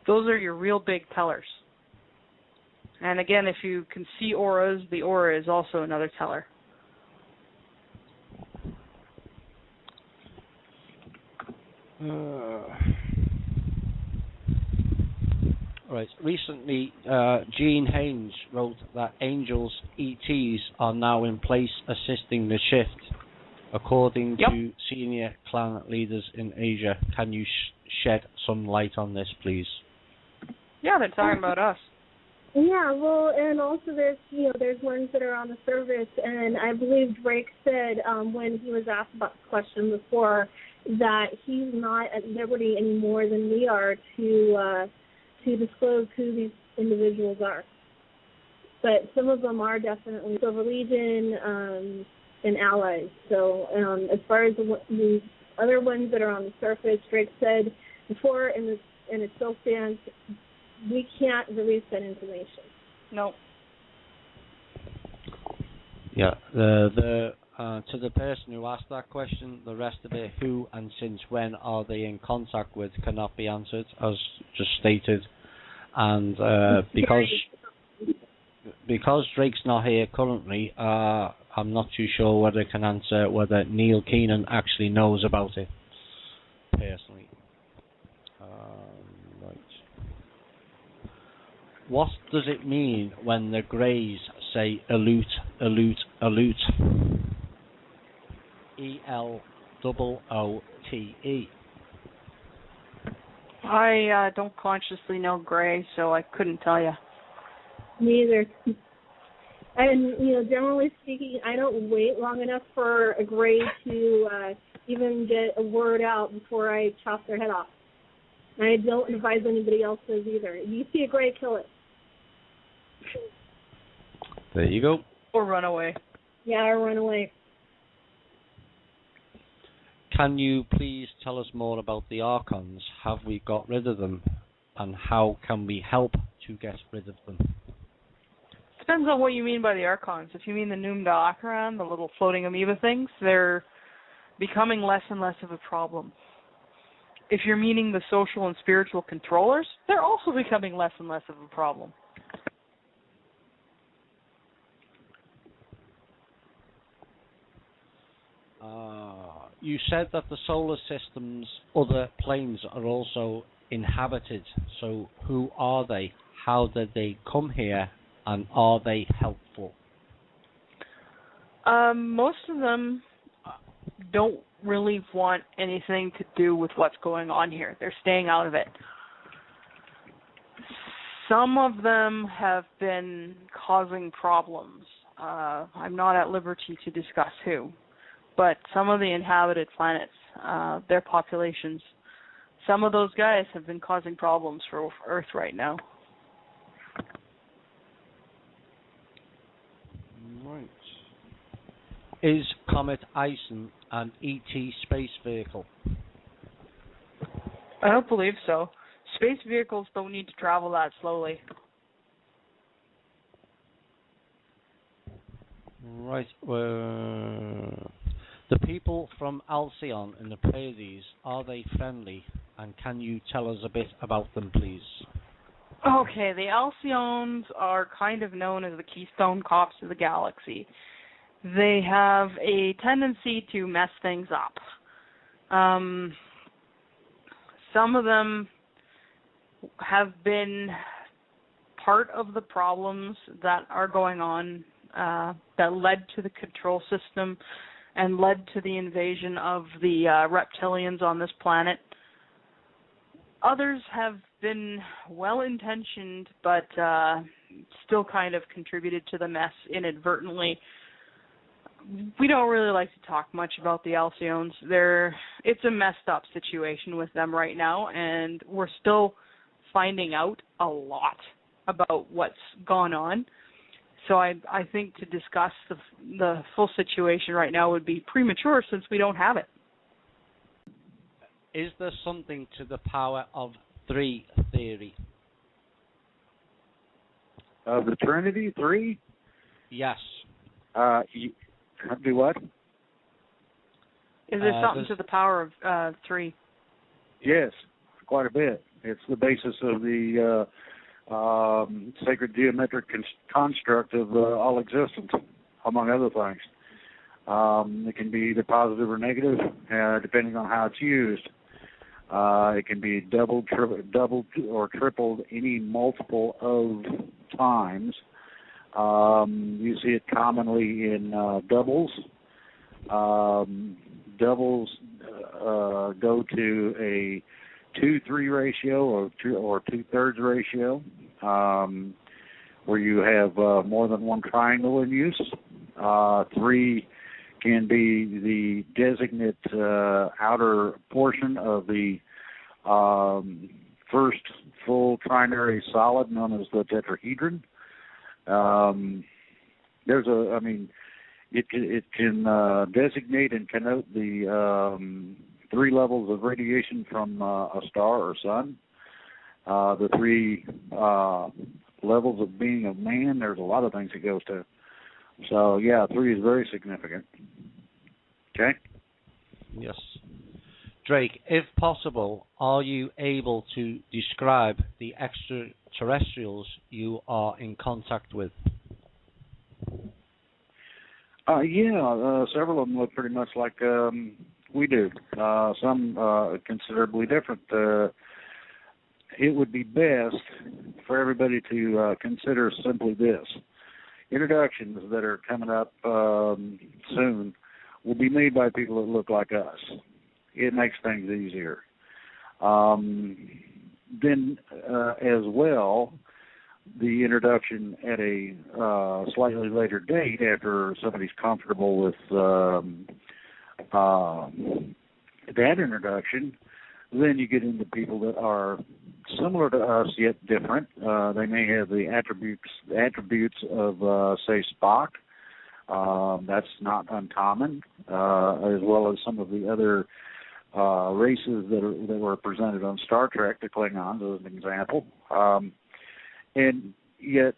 Those are your real big tellers. And again, if you can see auras, the aura is also another teller. Right. Recently, Gene Haynes wrote that Angel's ETs are now in place assisting the shift, according to senior clan leaders in Asia. Can you shed some light on this, please? Yeah, they're talking about us. Yeah, well, and also there's ones that are on the surface, and I believe Drake said when he was asked about the question before that he's not at liberty any more than we are to disclose who these individuals are. But some of them are definitely Silver Legion and allies. So as far as the other ones that are on the surface, Drake said before, and it still stands, we can't release that information. No. Yeah, to the person who asked that question, the rest of it, who and since when are they in contact with, cannot be answered, as just stated. And because Drake's not here currently, I'm not too sure whether I can answer whether Neil Keenan actually knows about it, personally. Right. What does it mean when the Greys say eloot, eloot, eloot? ELOOTE. I don't consciously know Grey, so I couldn't tell you. Me either. And, generally speaking, I don't wait long enough for a Grey to even get a word out before I chop their head off. And I don't advise anybody else does either. If you see a Grey, kill it. There you go. Or run away. Yeah, or run away. Can you please tell us more about the Archons? Have we got rid of them? And how can we help to get rid of them? Depends on what you mean by the Archons. If you mean the Noom Da'akran, the little floating amoeba things, they're becoming less and less of a problem. If you're meaning the social and spiritual controllers, they're also becoming less and less of a problem. You said that the solar system's other planes are also inhabited. So who are they? How did they come here? And are they helpful? Most of them don't really want anything to do with what's going on here. They're staying out of it. Some of them have been causing problems. I'm not at liberty to discuss who, but some of the inhabited planets, their populations, some of those guys have been causing problems for Earth right now. Right. Is Comet Ison an ET space vehicle? I don't believe so. Space vehicles don't need to travel that slowly. Right. The people from Alcyon in the Pleiades, are they friendly? And can you tell us a bit about them, please? Okay, the Alcyons are kind of known as the Keystone Cops of the galaxy. They have a tendency to mess things up. Some of them have been part of the problems that are going on that led to the control system and led to the invasion of the reptilians on this planet. Others have been well-intentioned, but still kind of contributed to the mess inadvertently. We don't really like to talk much about the Alcyons. It's a messed up situation with them right now, and we're still finding out a lot about what's gone on. So I think to discuss the full situation right now would be premature since we don't have it. Is there something to the power of 3 theory? The Trinity, 3? Yes. Do what? Is there something to the power of 3? Yes, quite a bit. It's the basis of the sacred geometric construct of all existence, among other things. It can be either positive or negative, depending on how it's used. It can be doubled or tripled any multiple of times. You see it commonly in doubles. Doubles go to a 2-3 ratio or 2/3 ratio, where you have more than one triangle in use. 3 can be the designate outer portion of the first full trinary solid known as the tetrahedron. It can designate and connote the 3 levels of radiation from a star or sun. The 3 levels of being of man. There's a lot of things it goes to. So, yeah, 3 is very significant. Okay? Yes. Drake, if possible, are you able to describe the extraterrestrials you are in contact with? Several of them look pretty much like we do. Some considerably different. It would be best for everybody to consider simply this. Introductions that are coming up soon will be made by people that look like us. It makes things easier. Then, as well, the introduction at a slightly later date after somebody's comfortable with that introduction, then you get into people that are similar to us yet different. They may have the attributes of, say, Spock. That's not uncommon, as well as some of the other races that were presented on Star Trek, the Klingons as an example. And yet,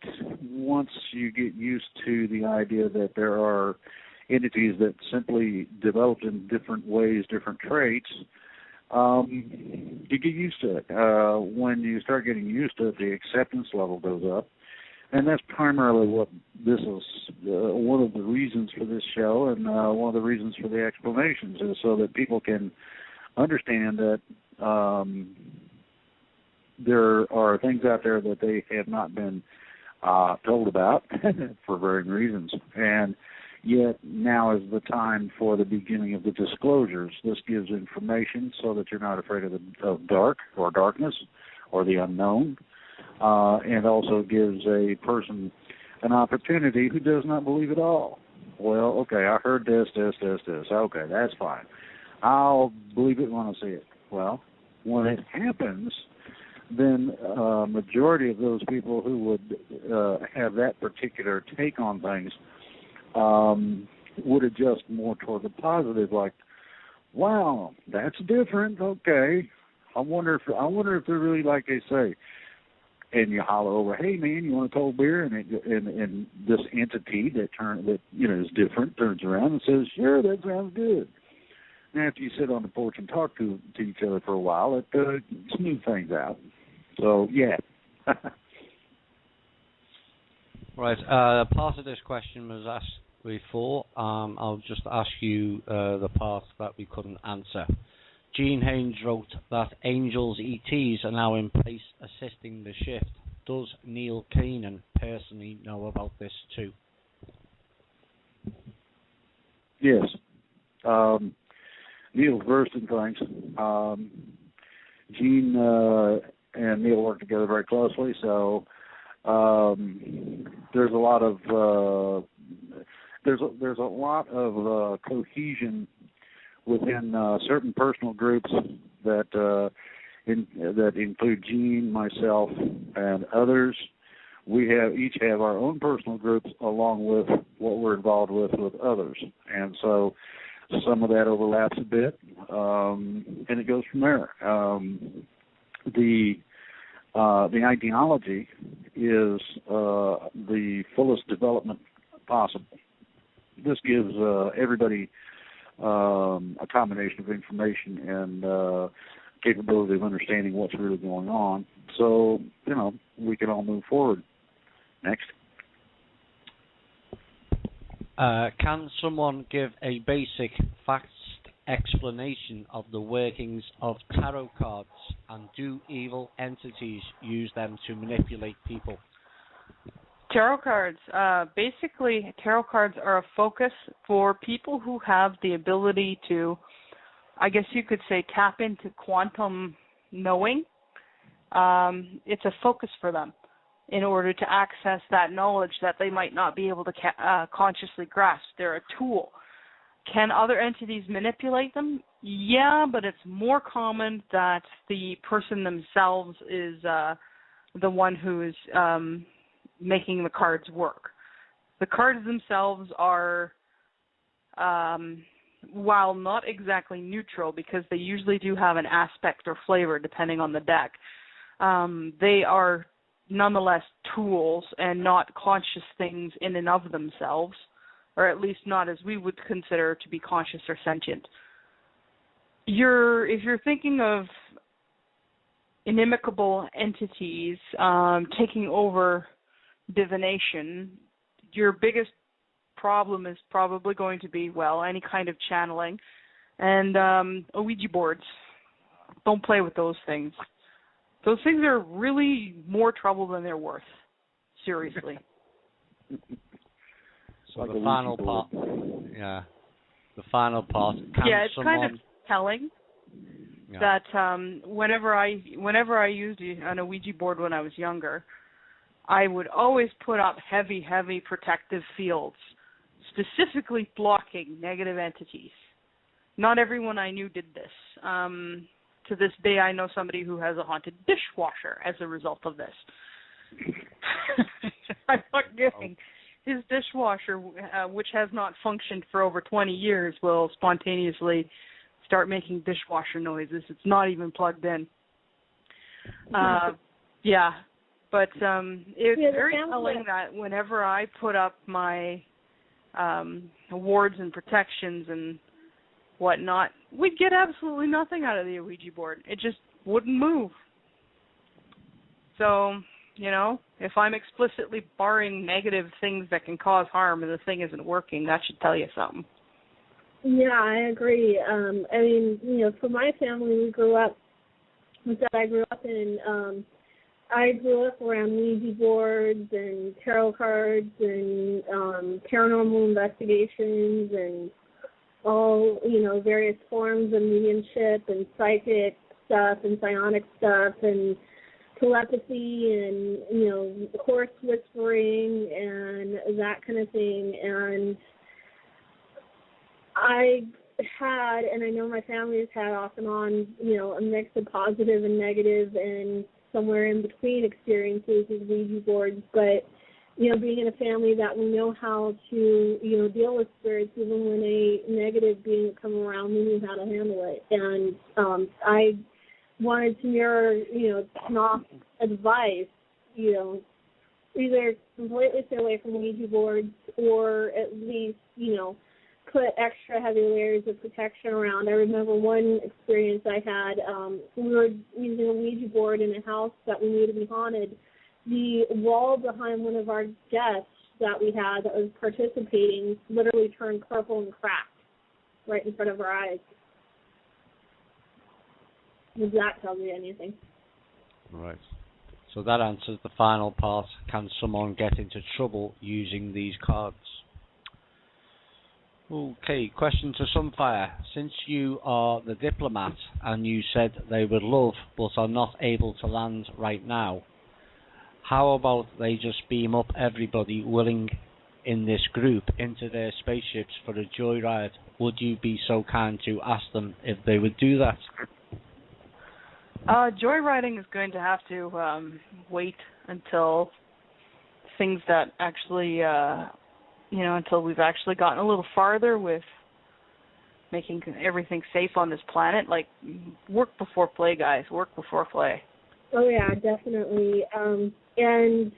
once you get used to the idea that there are entities that simply developed in different ways, different traits, you get used to it. When you start getting used to it, the acceptance level goes up. And that's primarily what this is, one of the reasons for this show, and one of the reasons for the explanations is so that people can understand that there are things out there that they have not been told about for varying reasons. And yet now is the time for the beginning of the disclosures. This gives information so that you're not afraid of dark or darkness or the unknown, and also gives a person an opportunity who does not believe at all. Well, okay, I heard this. Okay, that's fine. I'll believe it when I see it. Well, when it happens, then majority of those people who would have that particular take on things would adjust more toward the positive, like, wow, that's different. Okay, I wonder if they're really like they say. And you holler over, hey man, you want a cold beer? And this entity that is different turns around and says, sure, that sounds good. And after you sit on the porch and talk to each other for a while, it smooths things out. So yeah. Right. Part of this question was asked before. I'll just ask you the part that we couldn't answer. Gene Haynes wrote that Angels ETs are now in place assisting the shift. Does Neil Keenan personally know about this too? Yes. Neil's versed in things. Gene and Neil work together very closely, so there's a lot of cohesion within certain personal groups that include Gene, myself, and others. We each have our own personal groups along with what we're involved with others, and so some of that overlaps a bit, and it goes from there. The ideology is the fullest development possible. This gives everybody a combination of information and capability of understanding what's really going on. So, we can all move forward. Next. Can someone give a basic, fast explanation of the workings of tarot cards, and do evil entities use them to manipulate people? Tarot cards. Basically, tarot cards are a focus for people who have the ability to, I guess you could say, tap into quantum knowing. It's a focus for them in order to access that knowledge that they might not be able to consciously grasp. They're a tool. Can other entities manipulate them? Yeah, but it's more common that the person themselves is the one who is making the cards work. The cards themselves are, while not exactly neutral, because they usually do have an aspect or flavor depending on the deck, they are nonetheless tools and not conscious things in and of themselves, or at least not as we would consider to be conscious or sentient. If you're thinking of inimical entities taking over divination, your biggest problem is probably going to be, any kind of channeling and Ouija boards. Don't play with those things. Those things are really more trouble than they're worth. Seriously. So like the final part, the final part. It's kind of telling that whenever I used an Ouija board when I was younger, I would always put up heavy protective fields, specifically blocking negative entities. Not everyone I knew did this. To this day, I know somebody who has a haunted dishwasher as a result of this. I'm not kidding. His dishwasher, which has not functioned for over 20 years, will spontaneously start making dishwasher noises. It's not even plugged in. But it's very telling that whenever I put up my wards and protections and whatnot, we'd get absolutely nothing out of the Ouija board. It just wouldn't move. So You know, if I'm explicitly barring negative things that can cause harm and the thing isn't working, that should tell you something. Yeah, I agree. I mean, you know, for my family, I grew up around Ouija boards and tarot cards and paranormal investigations and all, you know, various forms of mediumship and psychic stuff and psionic stuff and telepathy and, you know, horse whispering and that kind of thing. And I had, and I know my family has had off and on, you know, a mix of positive and negative and somewhere in between experiences with Ouija boards, but, you know, being in a family that we know how to, you know, deal with spirits, even when a negative being would come around, we knew how to handle it. And I wanted to mirror, you know, Tanaath's advice, you know, either completely stay away from Ouija boards or at least, you know, put extra heavy layers of protection around. I remember one experience I had, we were using a Ouija board in a house that we knew to be haunted. The wall behind one of our guests that we had that was participating literally turned purple and cracked right in front of our eyes. Does that tell you anything? Right. So that answers the final part. Can someone get into trouble using these cards? Okay, question to Sunfire. Since you are the diplomat and you said they would love but are not able to land right now, how about they just beam up everybody willing in this group into their spaceships for a joyride? Would you be so kind to ask them if they would do that? Joyriding is going to have to wait until things that actually, you know, until we've actually gotten a little farther with making everything safe on this planet. Like, work before play, guys. Work before play. Oh, yeah, definitely. And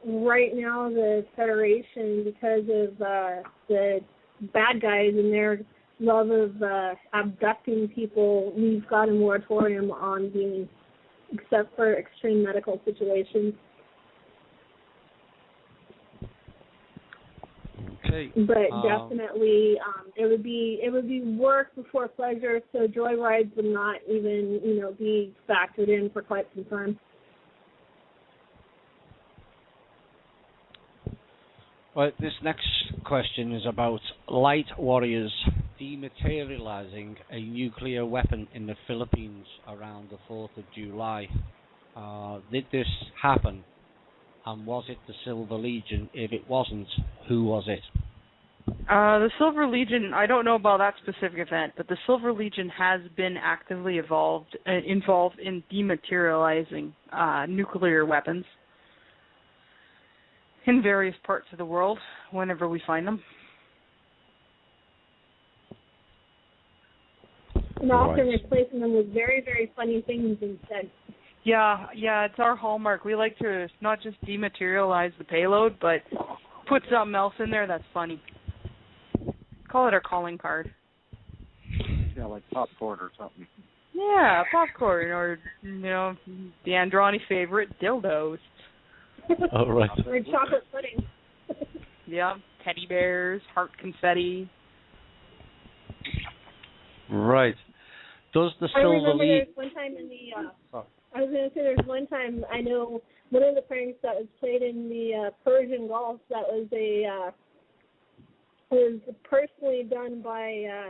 right now the Federation, because of the bad guys and their love of abducting people, we've got a moratorium on being, except for extreme medical situations. Okay. But definitely, it would be work before pleasure. So joyrides would not even, you know, be factored in for quite some time. Well, this next question is about light warriors dematerializing a nuclear weapon in the Philippines around the 4th of July. Did this happen? And was it the Silver Legion? If it wasn't, who was it? The Silver Legion, I don't know about that specific event, but the Silver Legion has been actively involved in dematerializing nuclear weapons in various parts of the world whenever we find them. And often replacing them with very, very funny things instead. Yeah, it's our hallmark. We like to not just dematerialize the payload, but put something else in there that's funny. Call it our calling card. Yeah, like popcorn or something. Yeah, popcorn, or, you know, the Andrani favorite, dildos. Oh, right. Or chocolate pudding. Yeah, teddy bears, heart confetti. Right. Does the Silver Legion... I was going to say there's one time, I know one of the pranks that was played in the Persian Gulf that was personally done by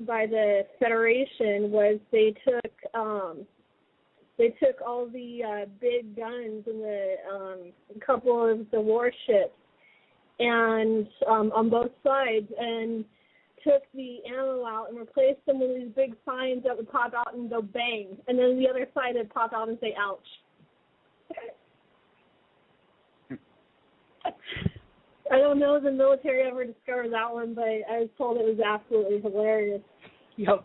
the Federation was they took all the big guns and a couple of the warships and on both sides and took the ammo out and replaced them with these big signs that would pop out and go bang, and then the other side would pop out and say ouch. I don't know if the military ever discovered that one, but I was told it was absolutely hilarious. Yep.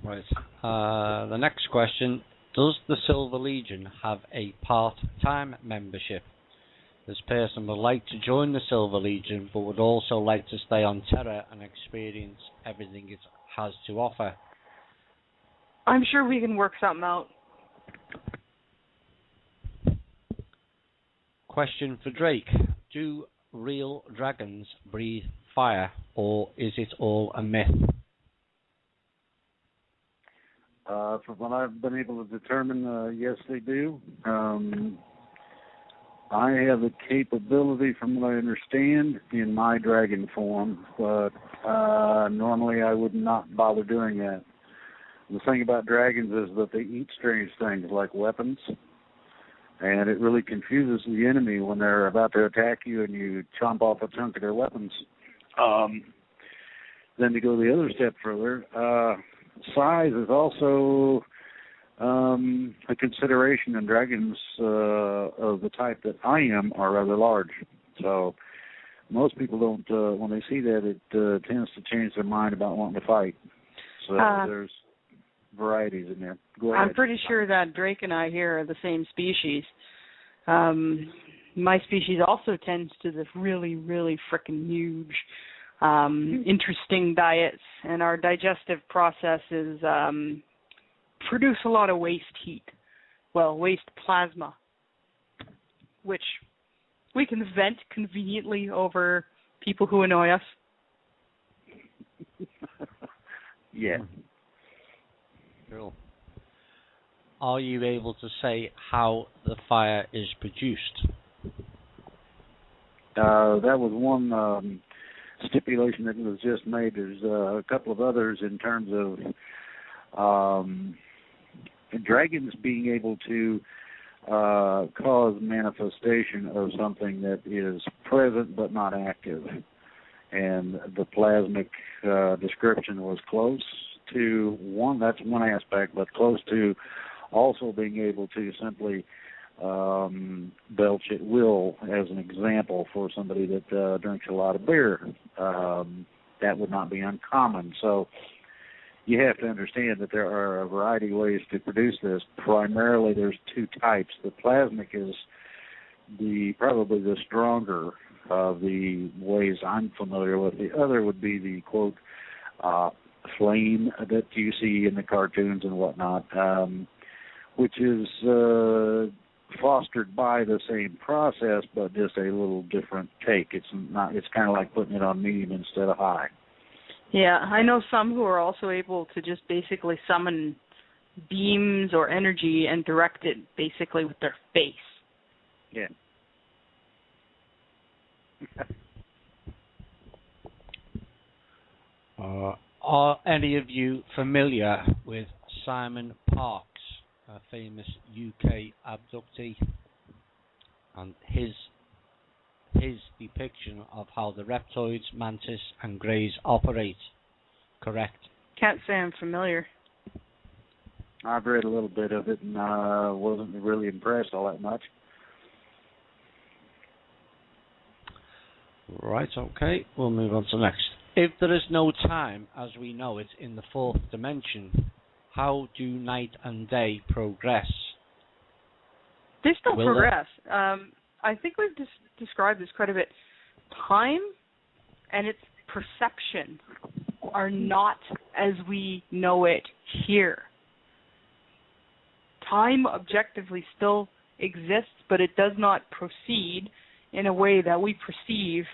Right. The next question, does the Silver Legion have a part-time membership? This person would like to join the Silver Legion, but would also like to stay on Terra and experience everything it has to offer. I'm sure we can work something out. Question for Drake. Do real dragons breathe fire, or is it all a myth? From what I've been able to determine, yes, they do. I have the capability, from what I understand, in my dragon form, but normally I would not bother doing that. The thing about dragons is that they eat strange things like weapons, and it really confuses the enemy when they're about to attack you and you chomp off a chunk of their weapons. Then to go the other step further, size is also a consideration, and dragons of the type that I am are rather large. So most people don't, when they see that, it tends to change their mind about wanting to fight. So there's varieties in there. Go ahead. I'm pretty sure that Drake and I here are the same species. My species also tends to this really, really frickin' huge, interesting diets, and our digestive processes produce a lot of waste heat. Well, waste plasma, which we can vent conveniently over people who annoy us. Yeah. Cool. Are you able to say how the fire is produced? That was one stipulation that was just made. There's a couple of others in terms of dragons being able to cause manifestation of something that is present but not active. And the plasmic description was close to one, that's one aspect, but close to also being able to simply belch at will, as an example, for somebody that drinks a lot of beer. That would not be uncommon. So you have to understand that there are a variety of ways to produce this. Primarily, there's two types. The plasmic is probably the stronger of the ways I'm familiar with. The other would be the, quote, flame that you see in the cartoons and whatnot, which is fostered by the same process, but just a little different take. It's kind of like putting it on medium instead of high. Yeah, I know some who are also able to just basically summon beams or energy and direct it basically with their face. Yeah. Are any of you familiar with Simon Parkes, a famous UK abductee, and his depiction of how the reptoids, mantis, and greys operate? Correct? Can't say I'm familiar. I've read a little bit of it and wasn't really impressed all that much. Right, okay. We'll move on to the next. If there is no time as we know it in the fourth dimension, how do night and day progress? They still progress. I think we've described this quite a bit. Time and its perception are not as we know it here. Time objectively still exists, but it does not proceed in a way that we perceive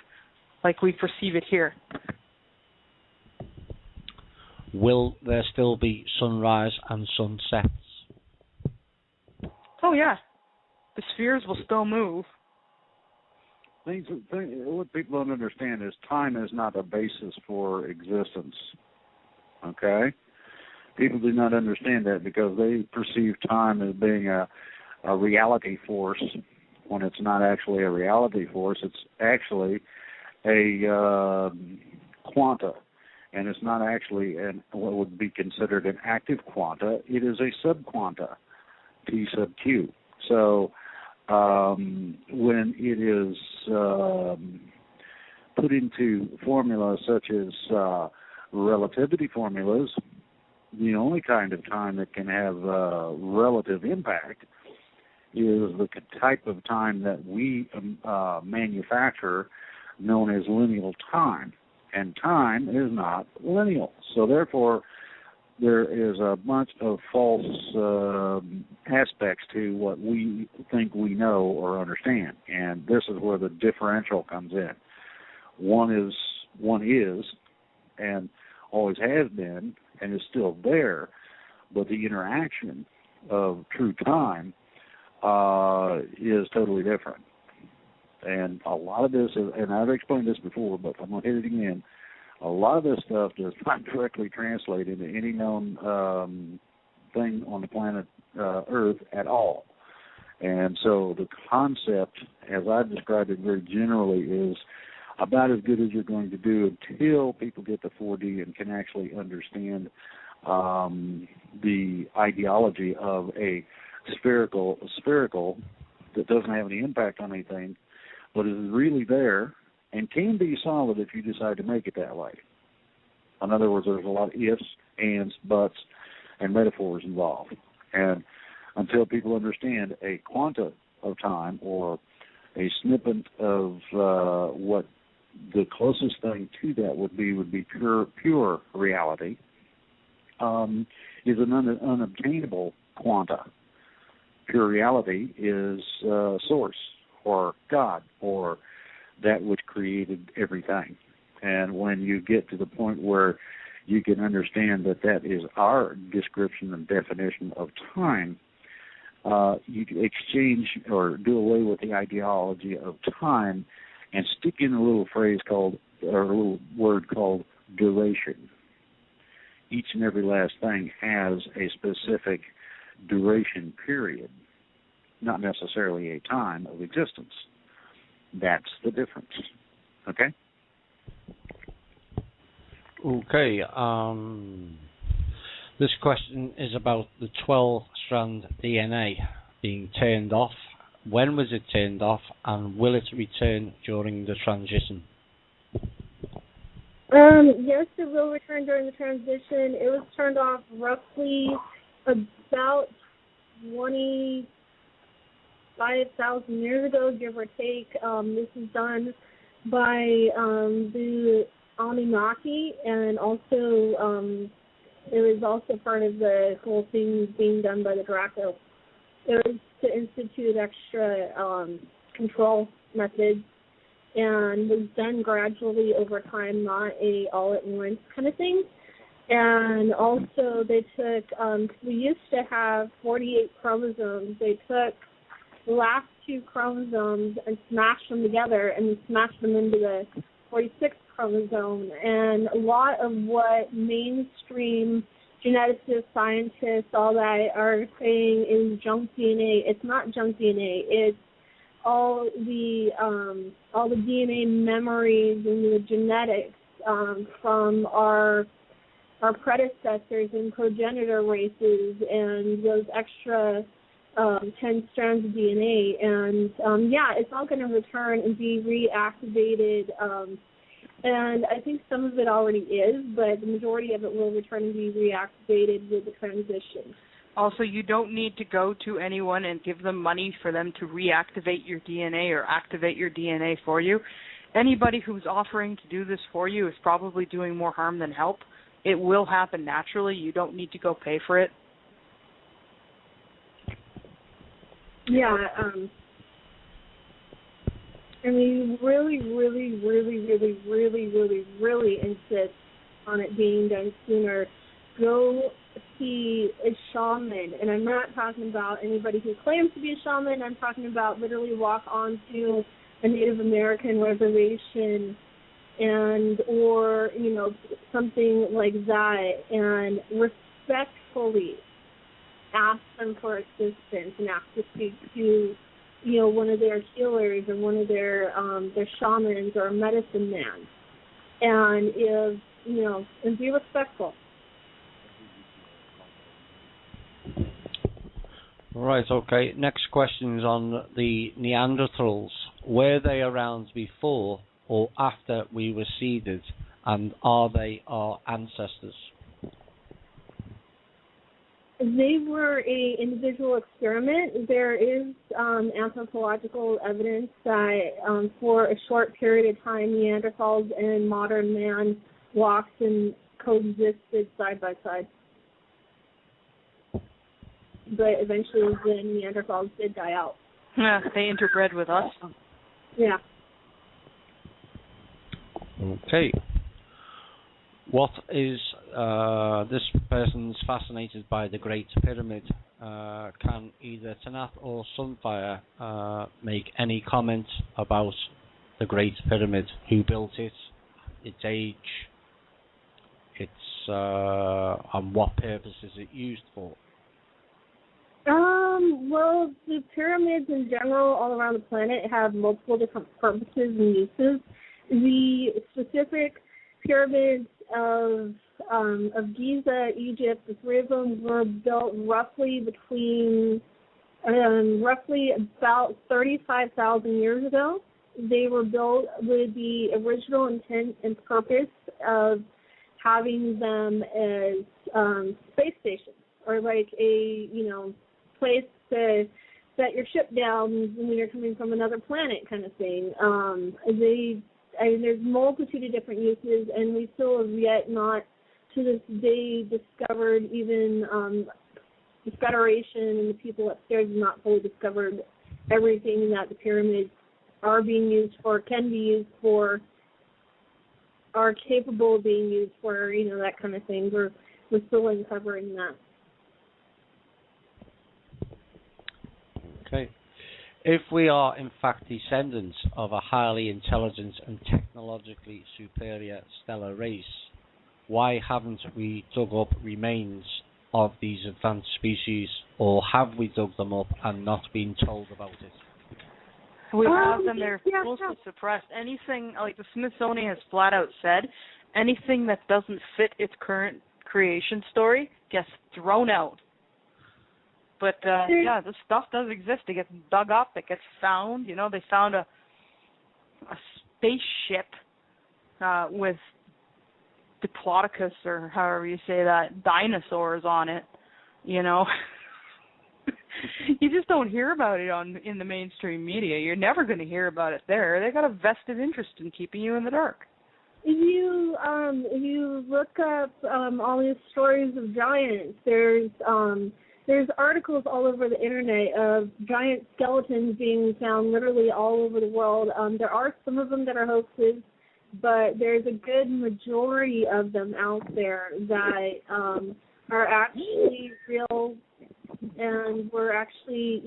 like we perceive it here. Will there still be sunrise and sunsets? Oh, yeah. The spheres will still move. What people don't understand is time is not a basis for existence. Okay? People do not understand that because they perceive time as being a reality force when it's not actually a reality force. It's actually a quanta. And it's not actually what would be considered an active quanta. It is a subquanta, T sub Q. So when it is put into formulas such as relativity formulas, the only kind of time that can have relative impact is the type of time that we manufacture, known as lineal time. And time is not lineal. So therefore, there is a bunch of false aspects to what we think we know or understand, and this is where the differential comes in. One is, and always has been, and is still there, but the interaction of true time is totally different. And a lot of this, and I've explained this before, but I'm going to hit it again, a lot of this stuff does not directly translate into any known thing on the planet Earth at all. And so the concept, as I've described it very generally, is about as good as you're going to do until people get to 4D and can actually understand the ideology of a spherical that doesn't have any impact on anything, but is really there and can be solid if you decide to make it that way. In other words, there's a lot of ifs, ands, buts, and metaphors involved. And until people understand a quanta of time or a snippet of what the closest thing to that would be pure reality, is an unobtainable quanta. Pure reality is source or God or that which created everything. And when you get to the point where you can understand that that is our description and definition of time, you can exchange or do away with the ideology of time and stick in a little phrase called, or a little word called duration. Each and every last thing has a specific duration period, not necessarily a time of existence. That's the difference. Okay? Okay. This question is about the 12-strand DNA being turned off. When was it turned off, and will it return during the transition? Yes, it will return during the transition. It was turned off roughly about 25,000 years ago, give or take. This is done by the Anunnaki, and also it was also part of the whole thing being done by the Draco. It was to institute extra control methods, and was done gradually over time, not a all-at-once kind of thing. And also they took, we used to have 48 chromosomes. They took the last 2 chromosomes and smashed them together and smashed them into the 46th chromosome. And a lot of what mainstream geneticists, scientists, all that are saying is junk DNA. It's not junk DNA. It's all the DNA memories and the genetics from our predecessors and progenitor races, and those extra 10 strands of DNA. And it's all going to return and be reactivated. And I think some of it already is, but the majority of it will return and be reactivated with the transition. Also, you don't need to go to anyone and give them money for them to reactivate your DNA or activate your DNA for you. Anybody who's offering to do this for you is probably doing more harm than help. It will happen naturally. You don't need to go pay for it. Yeah, I mean, really insist on it being done sooner. Go see a shaman, and I'm not talking about anybody who claims to be a shaman. I'm talking about literally walk onto a Native American reservation or something like that, and respectfully ask them for assistance and ask to speak to one of their healers or one of their shamans or a medicine man, and and be respectful. Right, okay. Next question is on the Neanderthals. Were they around before or after we were seeded, and are they our ancestors? They were an individual experiment. There is anthropological evidence that for a short period of time, Neanderthals and modern man walked and coexisted side by side. but eventually the Neanderthals did die out. Yeah, they interbred with us. Yeah. Okay. What is this person's fascinated by the Great Pyramid? Can either Tanaath or Sunfire make any comment about the Great Pyramid? Who built it? Its age? Its and what purpose is it used for? Well, the pyramids in general all around the planet have multiple different purposes and uses. The specific pyramids of Giza, Egypt, the three of them were built roughly about 35,000 years ago. They were built with the original intent and purpose of having them as space stations, or like a place to set your ship down when you're coming from another planet, kind of thing. There's multitude of different uses, and we still have yet not, to this day, discovered even the Federation and the people upstairs have not fully discovered everything that the pyramids are being used for, can be used for, are capable of being used for, that kind of thing. We're still uncovering that. Okay. If we are in fact descendants of a highly intelligent and technologically superior stellar race, why haven't we dug up remains of these advanced species, or have we dug them up and not been told about it? We have them. They're mostly suppressed. Anything, like the Smithsonian has flat out said, anything that doesn't fit its current creation story gets thrown out. But, this stuff does exist. It gets dug up. It gets found. They found a spaceship with Diplodocus, or however you say that, dinosaurs on it, You just don't hear about it in the mainstream media. You're never going to hear about it there. They got a vested interest in keeping you in the dark. If you look up all these stories of giants, there's articles all over the internet of giant skeletons being found literally all over the world. There are some of them that are hoaxes, but there's a good majority of them out there that are actually real, and were actually,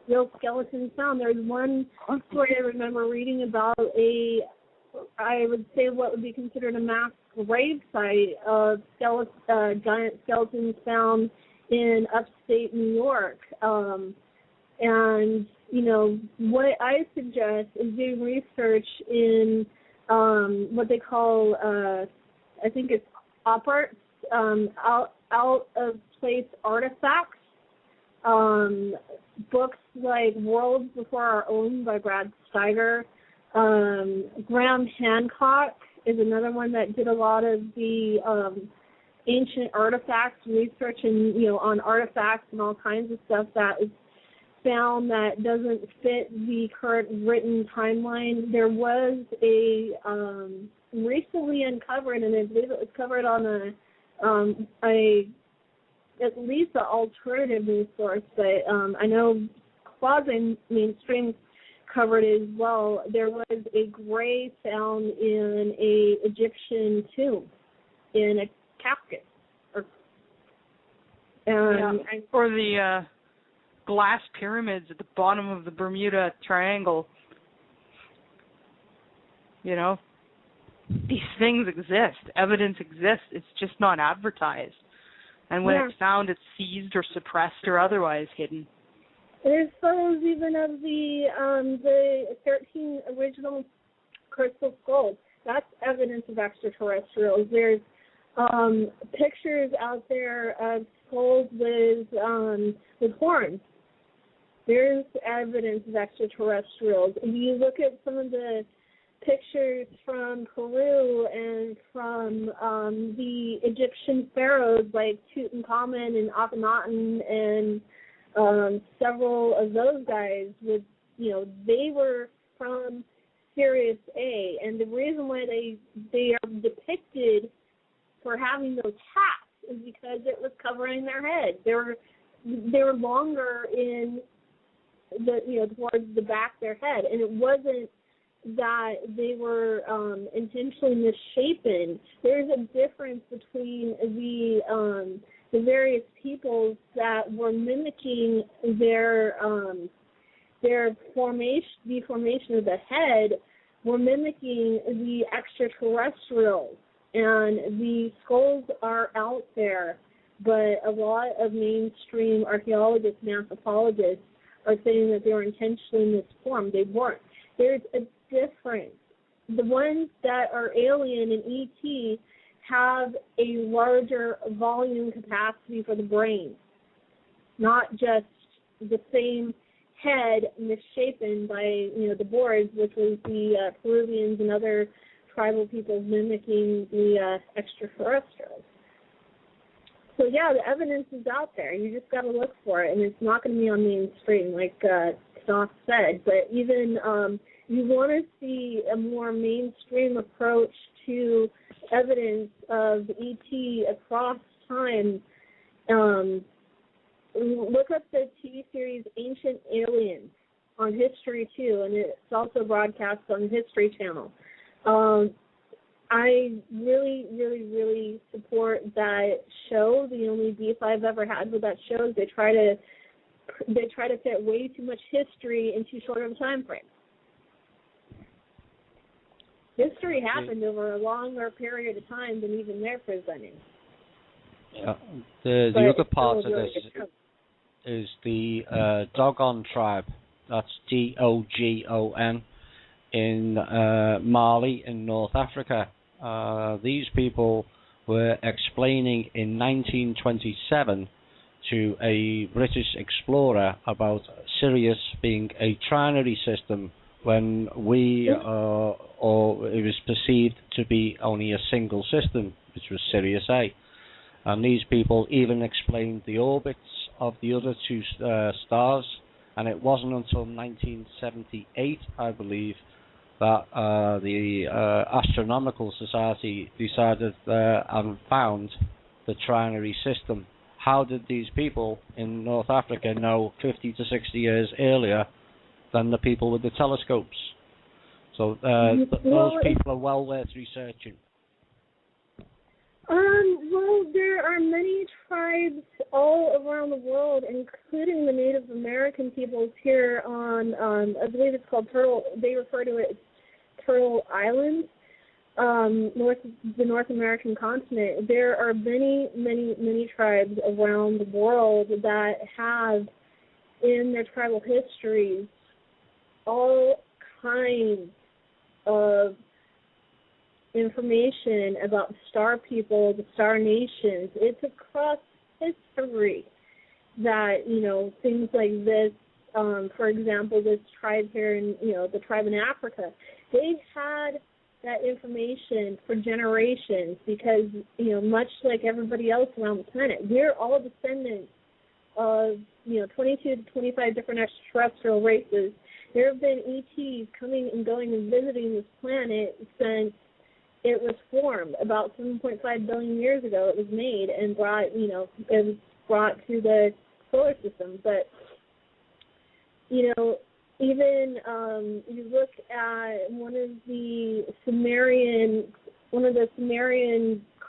real skeletons found. There's one story I remember reading about I would say what would be considered a mass grave site of giant skeletons found in upstate New York. And, what I suggest is doing research in what they call, I think it's OPARTs, out-of-place artifacts. Books like Worlds Before Our Own by Brad Steiger. Graham Hancock is another one that did a lot of the ancient artifacts research and on artifacts and all kinds of stuff that is found that doesn't fit the current written timeline. There was a recently uncovered, and I believe it was covered on at least an alternative news source, but I know quasi-mainstream covered as well. There was a gray found in a Egyptian tomb in a casket. Or the glass pyramids at the bottom of the Bermuda Triangle. These things exist. Evidence exists. It's just not advertised. And when it's found, it's seized or suppressed or otherwise hidden. There's photos even of the 13 original crystal skulls. That's evidence of extraterrestrials. There's pictures out there of skulls with horns. There's evidence of extraterrestrials. If you look at some of the pictures from Peru and from the Egyptian pharaohs like Tutankhamun and Akhenaten and several of those guys, with they were from Sirius A, and the reason why they are depicted for having those hats is because it was covering their head. There were they were longer in the towards the back of their head, and it wasn't that they were intentionally misshapen. There's a difference between the various peoples that were mimicking their deformation of the head, were mimicking the extraterrestrials, and the skulls are out there, but a lot of mainstream archaeologists and anthropologists are saying that they were intentionally misformed. They weren't. There's a difference. The ones that are alien and ET have a larger volume capacity for the brain, not just the same head misshapen by the Boers, which was the Peruvians and other tribal peoples mimicking the extraterrestrials. So yeah, the evidence is out there. You just got to look for it, and it's not going to be on mainstream, like Tanaath said. But even you want to see a more mainstream approach to evidence of ET across time. Look up the TV series Ancient Aliens on History 2, and it's also broadcast on the History Channel. I really, really, really support that show. The only beef I've ever had with that show is they try to fit way too much history in too short of a time frame. History happened over a longer period of time than even they're presenting. Yeah. The other part of this is the Dogon tribe. That's Dogon in Mali in North Africa. These people were explaining in 1927 to a British explorer about Sirius being a trinary system when or it was perceived to be only a single system, which was Sirius A. And these people even explained the orbits of the other two stars, and it wasn't until 1978, I believe, that the Astronomical Society decided and found the trinary system. How did these people in North Africa know 50 to 60 years earlier than the people with the telescopes? So those people are well worth researching. Well, there are many tribes all around the world, including the Native American peoples here on, I believe it's called Turtle. They refer to it as Turtle Island, the North American continent. There are many, many, many tribes around the world that have in their tribal histories all kinds of information about the star people, the star nations. It's across history that, things like this, for example, this tribe here in, the tribe in Africa, they've had that information for generations because, much like everybody else around the planet, we're all descendants of, 22 to 25 different extraterrestrial races. There have been ETs coming and going and visiting this planet since it was formed. About 7.5 billion years ago it was made and brought, it was brought to the solar system. But, even you look at one of the Sumerian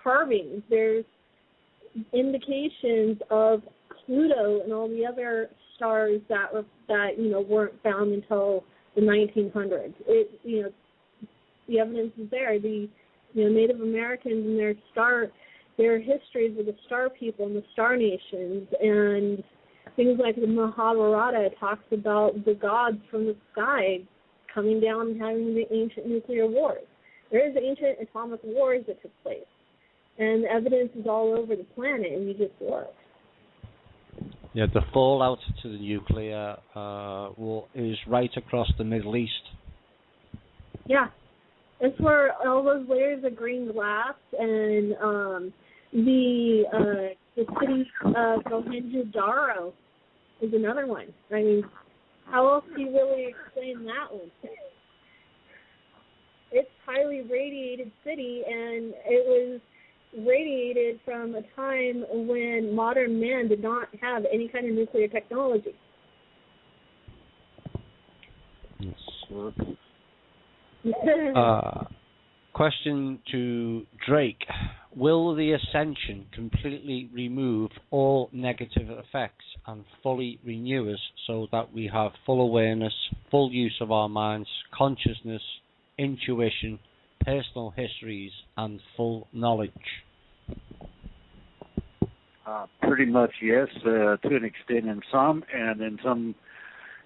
carvings, there's indications of Pluto and all the other stars that weren't found until the 1900s. The evidence is there. The Native Americans and their histories with the star people and the star nations, and things like the Mahabharata talks about the gods from the sky coming down and having the ancient nuclear wars. There is ancient atomic wars that took place, and the evidence is all over the planet, and you just look. Yeah, the fallout to the nuclear war is right across the Middle East. Yeah, that's where all those layers of green glass and the city of Mohenjo-Daro is another one. I mean, how else do you really explain that one? It's highly radiated city, and it was radiated created from a time when modern man did not have any kind of nuclear technology. Question to Drake. Will the Ascension completely remove all negative effects and fully renew us so that we have full awareness, full use of our minds, consciousness, intuition, personal histories, and full knowledge? Pretty much, yes, to an extent in some, and in some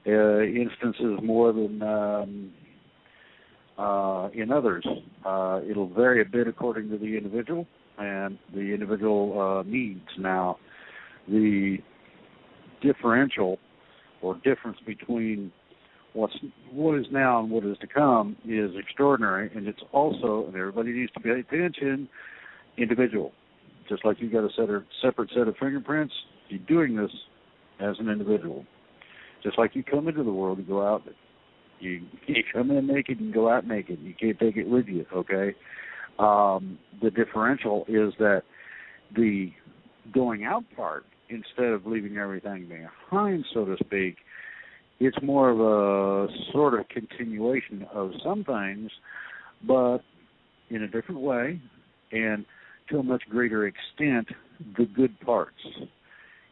instances more than in others. It'll vary a bit according to the individual and the individual needs. Now, the differential or difference between what is now and what is to come is extraordinary, and it's also, and everybody needs to pay attention, individual. Just like you've got a separate set of fingerprints, you're doing this as an individual. Just like you come into the world, you go out, you come in naked and go out naked. You can't take it with you, okay? The differential is that the going out part, instead of leaving everything behind, so to speak, it's more of a sort of continuation of some things, but in a different way, and to a much greater extent, the good parts.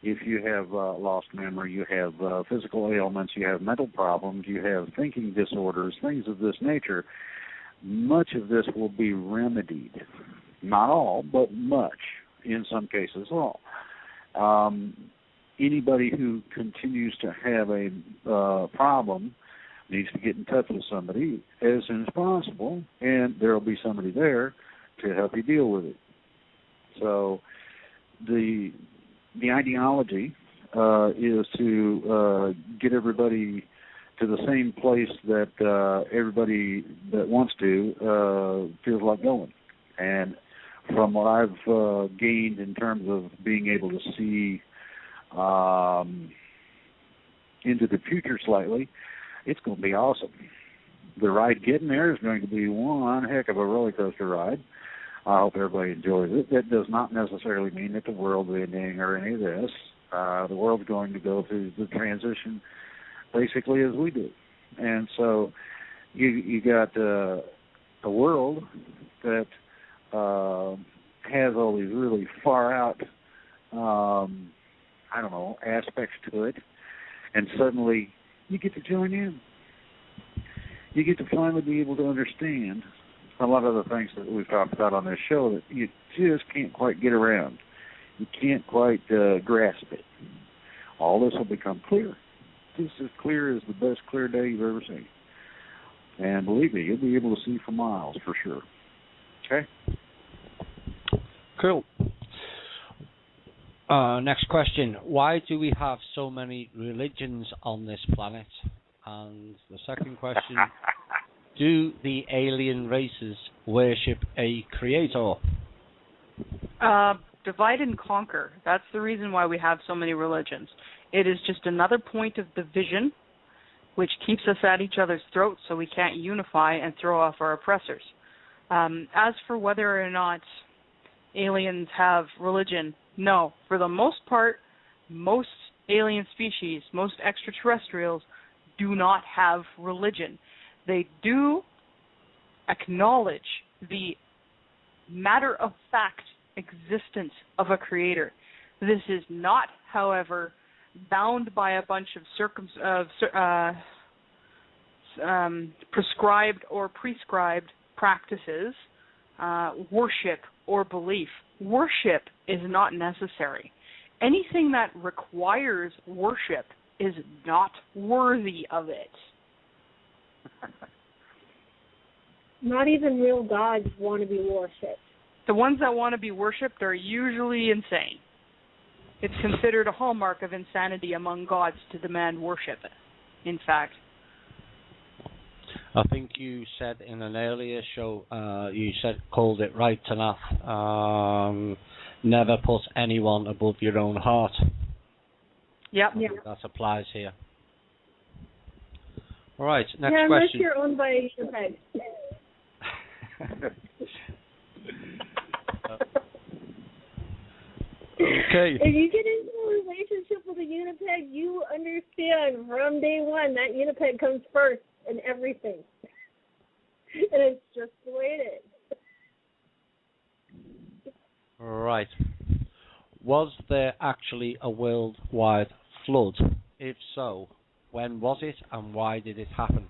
If you have lost memory, you have physical ailments, you have mental problems, you have thinking disorders, things of this nature, much of this will be remedied. Not all, but much, in some cases all. Anybody who continues to have a problem needs to get in touch with somebody as soon as possible, and there will be somebody there to help you deal with it. So the ideology is to get everybody to the same place that everybody that wants to feels like going. And from what I've gained in terms of being able to see into the future slightly, it's going to be awesome. The ride getting there is going to be one heck of a roller coaster ride. I hope everybody enjoys it. That does not necessarily mean that the world's ending or any of this. The world's going to go through the transition basically as we do. And so you got a world that has all these really far out, aspects to it, and suddenly you get to join in. You get to finally be able to understand a lot of the things that we've talked about on this show that you just can't quite get around. You can't quite grasp it. All this will become clear. Just as clear as the best clear day you've ever seen. And believe me, you'll be able to see for miles for sure. Okay? Cool. Next question. Why do we have so many religions on this planet? And the second question, do the alien races worship a creator? Divide and conquer. That's the reason why we have so many religions. It is just another point of division which keeps us at each other's throats so we can't unify and throw off our oppressors. As for whether or not aliens have religion, no. For the most part, most alien species, most extraterrestrials, do not have religion. They do acknowledge the matter-of-fact existence of a creator. This is not, however, bound by a bunch of prescribed or prescribed practices, worship or belief. Worship is not necessary. Anything that requires worship is not worthy of it. Not even real gods want to be worshipped. The ones that want to be worshipped are usually insane. It's considered a hallmark of insanity among gods to demand worship, in fact. I think you said in an earlier show, called it right, Tanaath. Never put anyone above your own heart. Yep. Yeah. That applies here. All right, next unless question. You're owned by your peg. Okay. If you get into a relationship with a Unipeg, you understand from day one that Unipeg comes first in everything. And it's just the way it is. Right. Was there actually a worldwide flood? If so, when was it and why did it happen?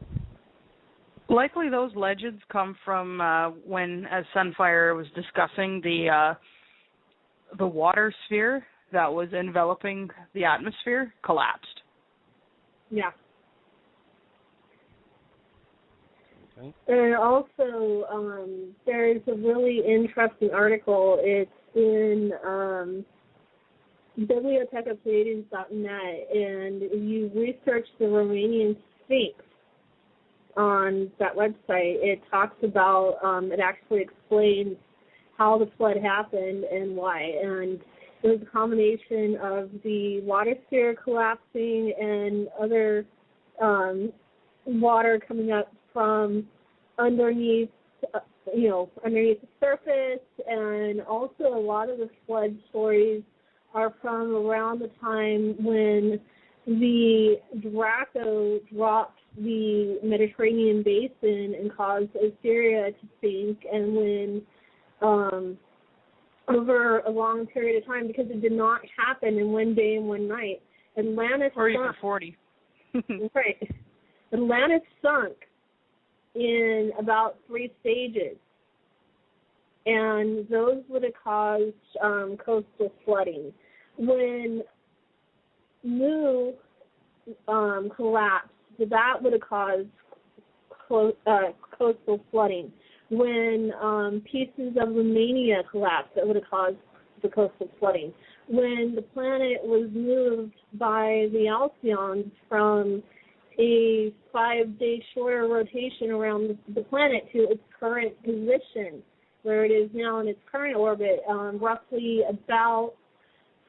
Likely those legends come from when, as Sunfire was discussing, the water sphere that was enveloping the atmosphere collapsed. Yeah. Okay. And also, there's a really interesting article. It's in bibliotecapleiades.net, and you research the Romanian Sphinx on that website. It talks about, it actually explains how the flood happened and why. And it was a combination of the water sphere collapsing and other water coming up from underneath, underneath the surface. And also a lot of the flood stories are from around the time when the Draco dropped the Mediterranean basin and caused Assyria to sink, and when over a long period of time, because it did not happen in one day and one night, Atlantis or sunk. even 40. Right. Atlantis sunk in about 3 stages, and those would have caused coastal flooding. When Mu collapsed, that would have caused coastal flooding. When pieces of Romania collapsed, that would have caused the coastal flooding. When the planet was moved by the Alcyons from a 5-day shorter rotation around the planet to its current position, where it is now in its current orbit, roughly about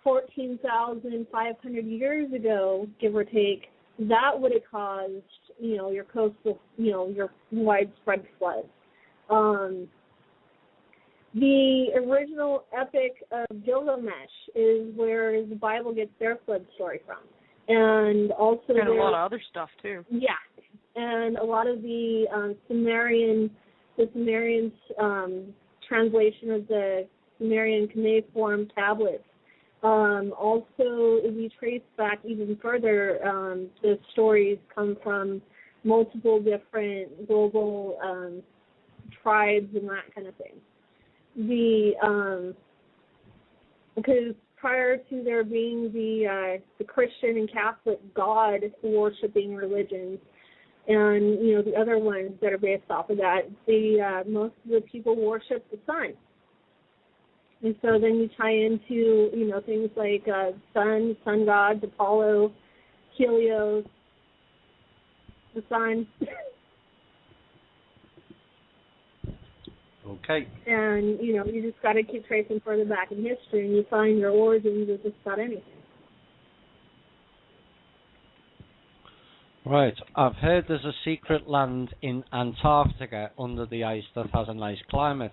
14,500 years ago, give or take, that would have caused, your coastal, your widespread floods. The original epic of Gilgamesh is where the Bible gets their flood story from. And also and a lot of other stuff, too. Yeah. And a lot of the Sumerian translation of the Sumerian cuneiform tablets. Also, if you trace back even further, the stories come from multiple different global tribes and that kind of thing. Because prior to there being the Christian and Catholic God worshiping religions, and the other ones that are based off of that, most of the people worship the sun. And so then you tie into, things like sun gods, Apollo, Helios, the sun. Okay. And, you just got to keep tracing further back in history, and you find your origins of just about anything. Right. I've heard there's a secret land in Antarctica under the ice that has a nice climate.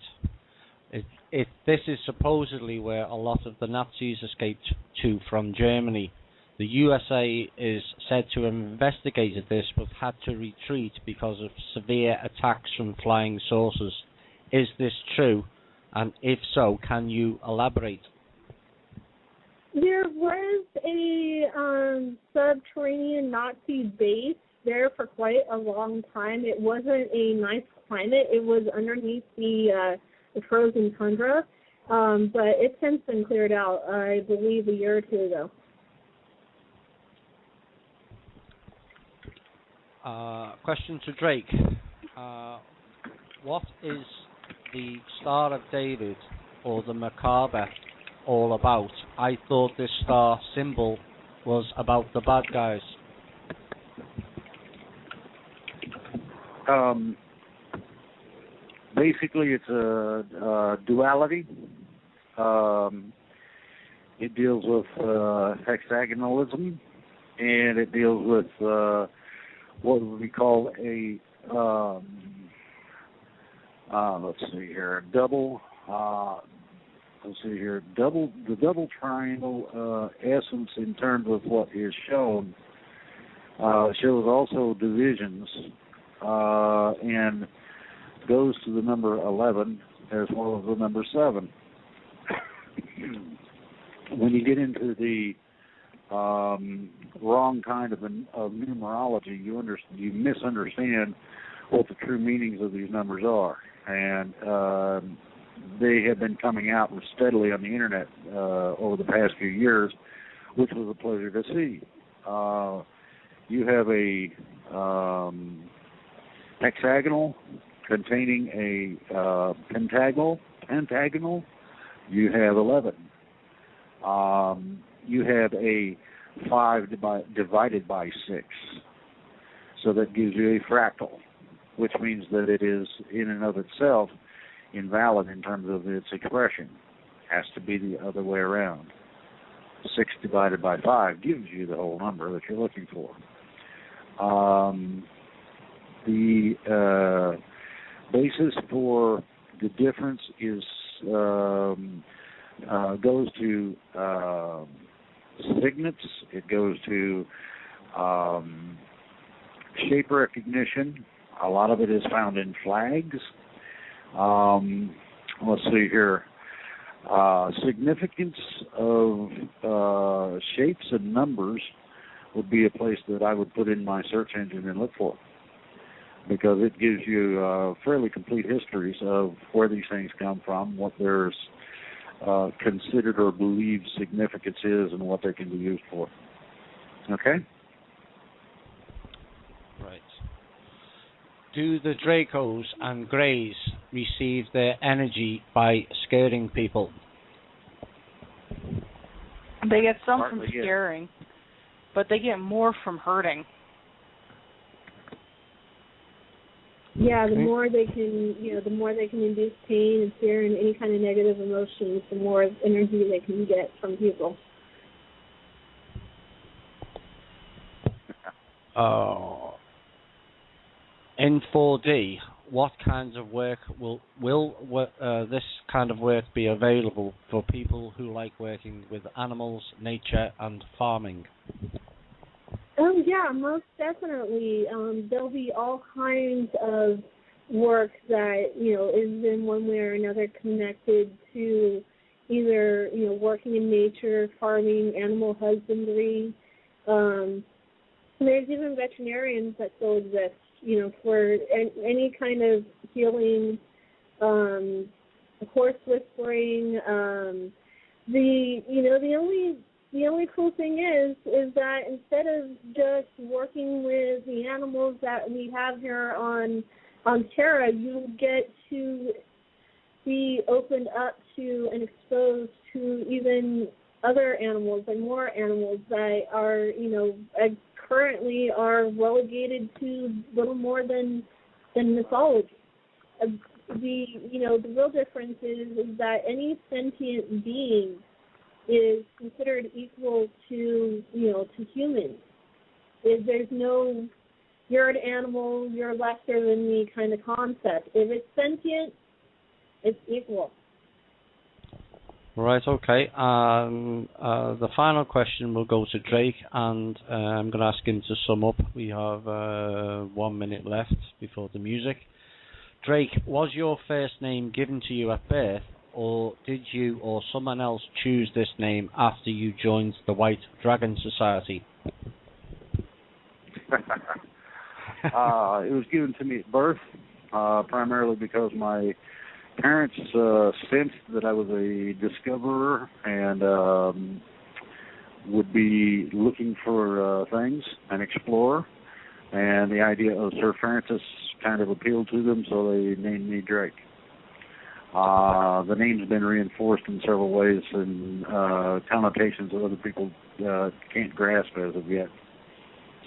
This is supposedly where a lot of the Nazis escaped to from Germany. The USA is said to have investigated this but had to retreat because of severe attacks from flying saucers. Is this true? And if so, can you elaborate? There was a subterranean Nazi base there for quite a long time. It wasn't a nice climate. It was underneath the frozen tundra, but it's since been cleared out, I believe, a year or two ago. Question to Drake. What is the Star of David or the Macabre all about? I thought this star symbol was about the bad guys. Basically, it's a duality. It deals with hexagonalism, and it deals with what we call a let's see here, double let's see here, the double triangle essence in terms of what is shown shows also divisions and goes to the number 11 as well as the number 7. When you get into the wrong kind of numerology, you misunderstand what the true meanings of these numbers are, and they have been coming out steadily on the internet over the past few years, which was a pleasure to see. You have a hexagonal containing a pentagonal. You have 11. You have a 5 divided by 6. So that gives you a fractal, which means that it is in and of itself invalid in terms of its expression. It has to be the other way around. 6 divided by 5 gives you the whole number that you're looking for. The basis for the difference is goes to signets. It goes to shape recognition. A lot of it is found in flags. Let's see here. Significance of shapes and numbers would be a place that I would put in my search engine and look for, because it gives you fairly complete histories of where these things come from, what their considered or believed significance is, and what they can be used for. Okay? Right. Do the Dracos and Greys receive their energy by scaring people? They get some Partly, from yes. scaring, but they get more from hurting. Yeah, the Okay. more they can, the more they can induce pain and fear and any kind of negative emotions, the more energy they can get from people. In 4D, what kinds of work will this kind of work be available for people who like working with animals, nature, and farming? Oh yeah, most definitely. There'll be all kinds of work that is in one way or another connected to either working in nature, farming, animal husbandry. There's even veterinarians that still exist, for any kind of healing, horse whispering. The only cool thing is that instead of just working with the animals that we have here on Terra, you get to be opened up to and exposed to even other animals and more animals that are, currently are relegated to little more than mythology. The real difference is that any sentient being is considered equal to humans. There's no you're an animal, you're lesser than me kind of concept. If it's sentient, it's equal. Right, okay. The final question will go to Drake, and I'm going to ask him to sum up. We have 1 minute left before the music. Drake, was your first name given to you at birth, or did you or someone else choose this name after you joined the White Dragon Society? It was given to me at birth, primarily because my parents sensed that I was a discoverer and would be looking for things, an explorer, and the idea of Sir Francis kind of appealed to them, so they named me Drake. The name's been reinforced in several ways and connotations that other people can't grasp as of yet.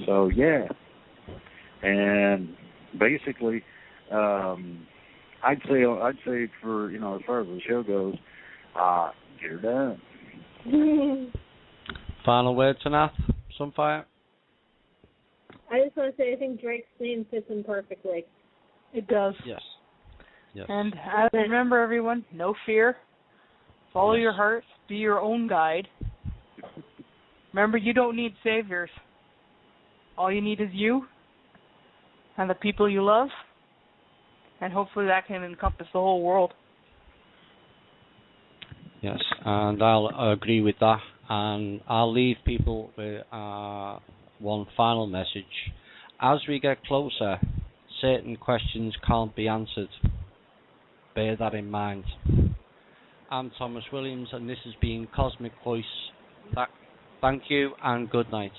So yeah, and basically, I'd say for as far as the show goes, you're done. Final word, Tanaath, Sunfire? I just want to say I think Drake's name fits him perfectly. It does. Yes. And remember, everyone, no fear. Follow your heart. Be your own guide. Remember, you don't need saviors. All you need is you and the people you love, and hopefully that can encompass the whole world. Yes, and I'll agree with that. And I'll leave people with one final message. As we get closer, certain questions can't be answered. Bear that in mind. I'm Thomas Williams, and this has been Cosmic Voice. Thank you, and good night.